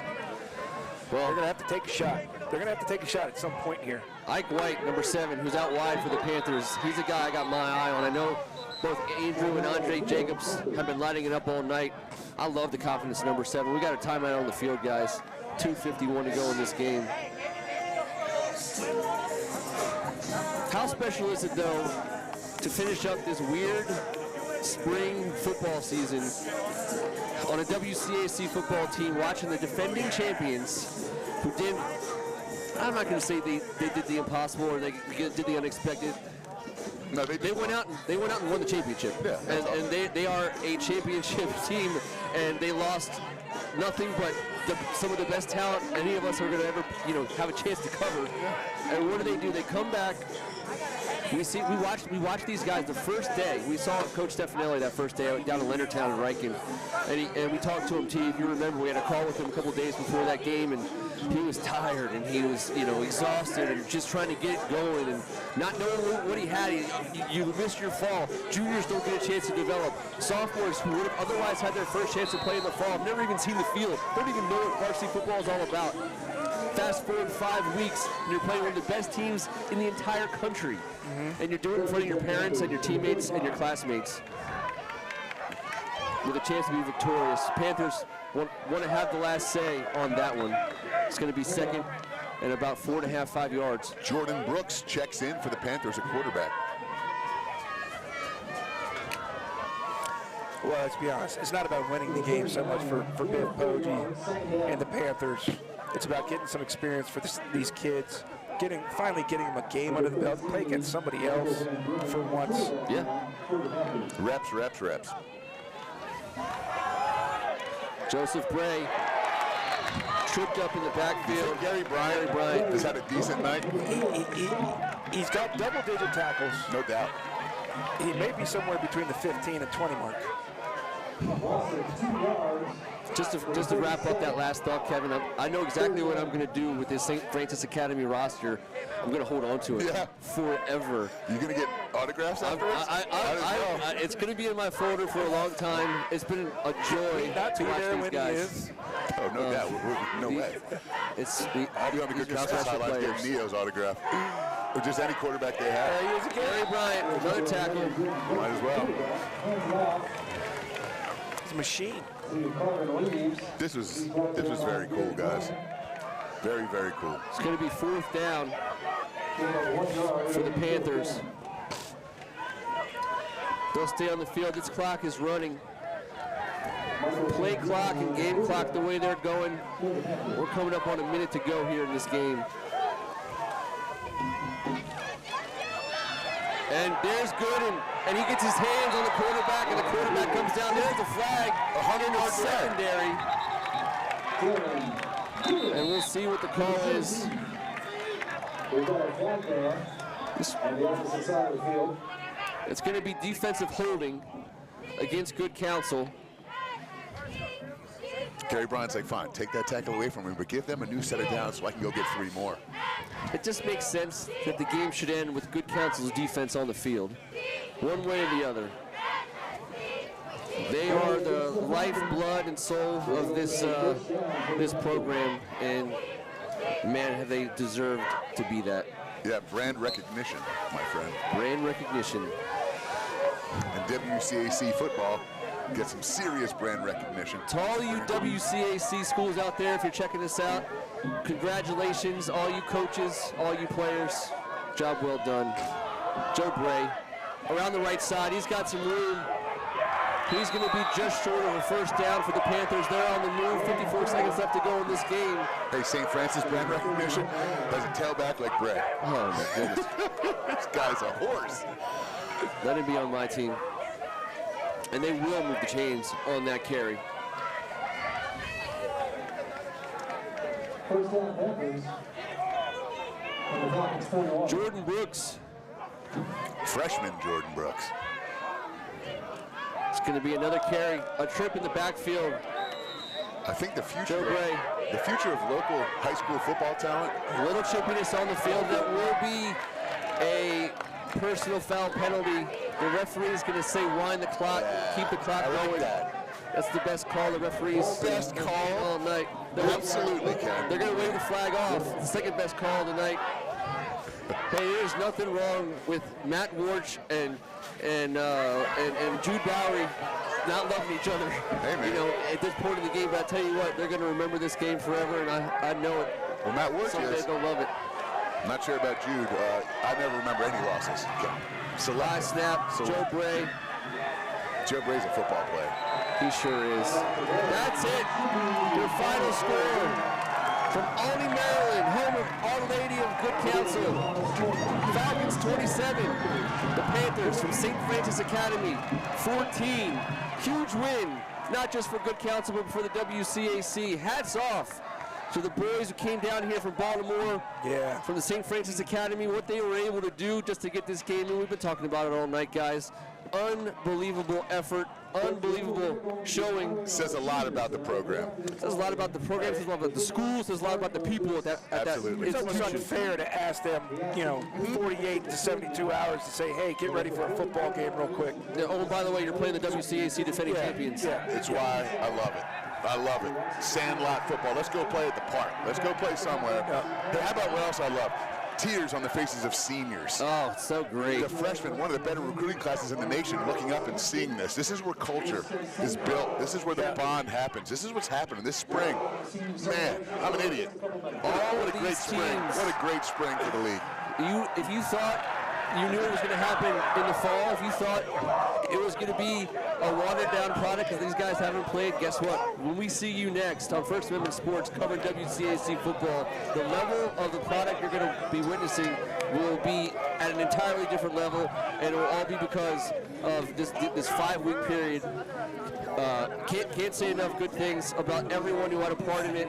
Well, they're going to have to take a shot. They're going to have to take a shot at some point here. Ike White, number 7, who's out wide for the Panthers. He's a guy I got my eye on. I know both Andrew and Andre Jacobs have been lighting it up all night. I love the confidence of number 7. We got a timeout on the field, guys. 2:51 to go in this game. How special is it, though, to finish up this weird spring football season on a WCAC football team watching the defending champions who did, I'm not going to say they did the impossible or they did the unexpected. No, They went out and won the championship. Yeah, and they are a championship team, and they lost nothing but some of the best talent any of us are going to ever, have a chance to cover. And what do? They come back. We watched these guys the first day. We saw Coach Stefanelli that first day down in Leonardtown in Riken, and we talked to him. T, if you remember, we had a call with him a couple days before that game, and he was tired and he was exhausted and just trying to get it going and not knowing what he had. You missed your fall. Juniors don't get a chance to develop. Sophomores who would have otherwise had their first chance to play in the fall have never even seen the field. Don't even know what varsity football is all about. Fast forward 5 weeks, and you're playing one of the best teams in the entire country. And you're doing it in front of your parents and your teammates and your classmates with a chance to be victorious. Panthers want to have the last say on that one. It's going to be second and about 4.5, 5 yards. Jordan Brooks checks in for the Panthers at quarterback. Well, let's be honest. It's not about winning the game so much for Biff Poggi and the Panthers. It's about getting some experience for these kids, finally getting them a game under the belt, play against somebody else for once. Yeah. Reps, reps, reps. Joseph Bray tripped up in the backfield. Gary Bryant has had a decent night. He's got double-digit tackles. No doubt. He may be somewhere between the 15 and 20 mark. Just to wrap up that last thought, Kevin, I know exactly what I'm going to do with this St. Francis Academy roster. I'm going to hold on to it forever. You going to get autographs afterwards? It's going to be in my folder for a long time. It's been a joy to watch these guys. Oh, no doubt. No way. I'll be on the Good Counsel sidelines getting Neo's autograph. Or just any quarterback they have. Here's Gary Bryant, another tackle. Might as well. He's a machine. This was very cool, guys. Very, very cool. It's going to be 4th down for the Panthers. They'll stay on the field. This clock is running. Play clock and game clock the way they're going. We're coming up on a minute to go here in this game. And there's good, and he gets his hands on the quarterback, and the quarterback comes down. There's the flag. 100-yard secondary. And we'll see what the call is. We've got a flag there on the opposite side of the field. It's going to be defensive holding against Good Counsel. Gary Bryant's like, fine, take that tackle away from me, but give them a new set of downs so I can go get 3 more. It just makes sense that the game should end with Good Counsel's defense on the field, one way or the other. They are the lifeblood and soul of this this program, and man, have they deserved to be that. Yeah, brand recognition, my friend. Brand recognition. And WCAC football gets some serious brand recognition. To all you WCAC schools out there, if you're checking this out, congratulations, all you coaches, all you players. Job well done. Joe Bray, around the right side, he's got some room. He's going to be just short of a first down for the Panthers. They're on the move, 54 seconds left to go in this game. Hey, St. Francis brand recognition has a tailback like Bray. Oh, my goodness. This guy's a horse. Let him be on my team. And they will move the chains on that carry. First down, Panthers. And the Falcons 41. Jordan Brooks. Freshman Jordan Brooks. It's going to be another carry, a trip in the backfield. I think the future, Joe Bray. The future of local high school football talent. A little chippiness on the field. That will be a personal foul penalty. The referee is going to say wind the clock, keep the clock going. That's the best call the referees Best call all night. Absolutely, Ken. They're going to wave the flag off. It's the second best call of the night. Hey, there's nothing wrong with Matt Warch and Jude Bowery not loving each other. Hey, man. You know, at this point in the game, but I tell you what, they're going to remember this game forever, and I know it. Well, Matt Warch Someday is. they'll love it. I'm not sure about Jude. I never remember any losses. High snap, Joe Bray. Joe Bray's a football player. He sure is. That's it. Your final score from Albany, Maryland, home of Our Lady of Good Counsel. Falcons 27. The Panthers from St. Francis Academy 14. Huge win, not just for Good Counsel, but for the WCAC. Hats off to the boys who came down here from Baltimore, from the St. Francis Academy, what they were able to do just to get this game in. We've been talking about it all night, guys. Unbelievable effort, unbelievable showing. Says a lot about the program. Says a lot about the program, says a lot about the schools, says a lot about the people at that Absolutely. It's almost unfair to ask them, 48 to 72 hours to say, hey, get ready for a football game real quick. Yeah, oh, by the way, you're playing the WCAC defending champions. Yeah. It's why I love it. I love it. Sandlot football. Let's go play at the park. Let's go play somewhere. Hey, how about what else I love? Tears on the faces of seniors. Oh, it's so great. The freshmen, one of the better recruiting classes in the nation, looking up and seeing this. This is where culture is built. This is where the bond happens. This is what's happening this spring. Man, I'm an idiot. Oh, what a great spring. What a great spring for the league. If you thought you knew it was going to happen in the fall, if you thought it was going to be a watered-down product because these guys haven't played, guess what? When we see you next on First Amendment Sports covering WCAC football, the level of the product you're going to be witnessing will be at an entirely different level, and it will all be because of this 5-week period. Can't say enough good things about everyone who had a part in it.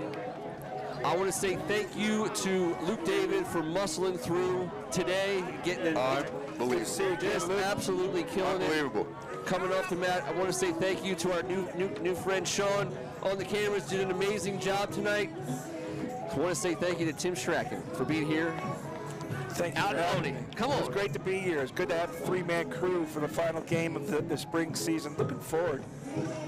I want to say thank you to Luke David for muscling through today, getting Unbelievable. Just absolutely killing Unbelievable. it. Coming off the mat, I want to say thank you to our new friend Sean on the cameras. Did an amazing job tonight. I want to say thank you to Tim Strachan for being here. Thank you. Out in Albany. Come on. It was great to be here. It's good to have a 3-man crew for the final game of the spring season. Looking forward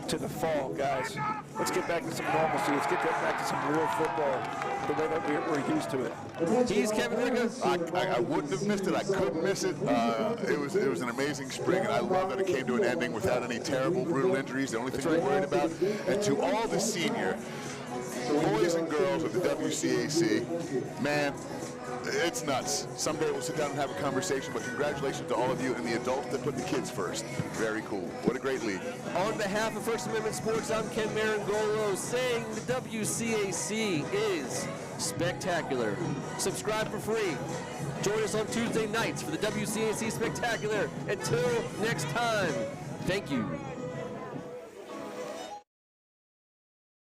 to the fall, guys. Let's get back to some normalcy. Let's get back to some real football the way that we're used to it. He's Kevin Ricca. I wouldn't have missed it. I couldn't miss it. It was an amazing spring, and I love that it came to an ending without any terrible, brutal injuries. The only thing we're worried about. And to all the senior boys and girls of the WCAC, man, It's nuts. Someday we'll sit down and have a conversation, but congratulations to all of you and the adults that put the kids first. Very cool. What a great league. On behalf of First Amendment Sports, I'm Ken Meringolo saying the WCAC is spectacular. Subscribe for free. Join us on Tuesday nights for the WCAC Spectacular. Until next time, thank you.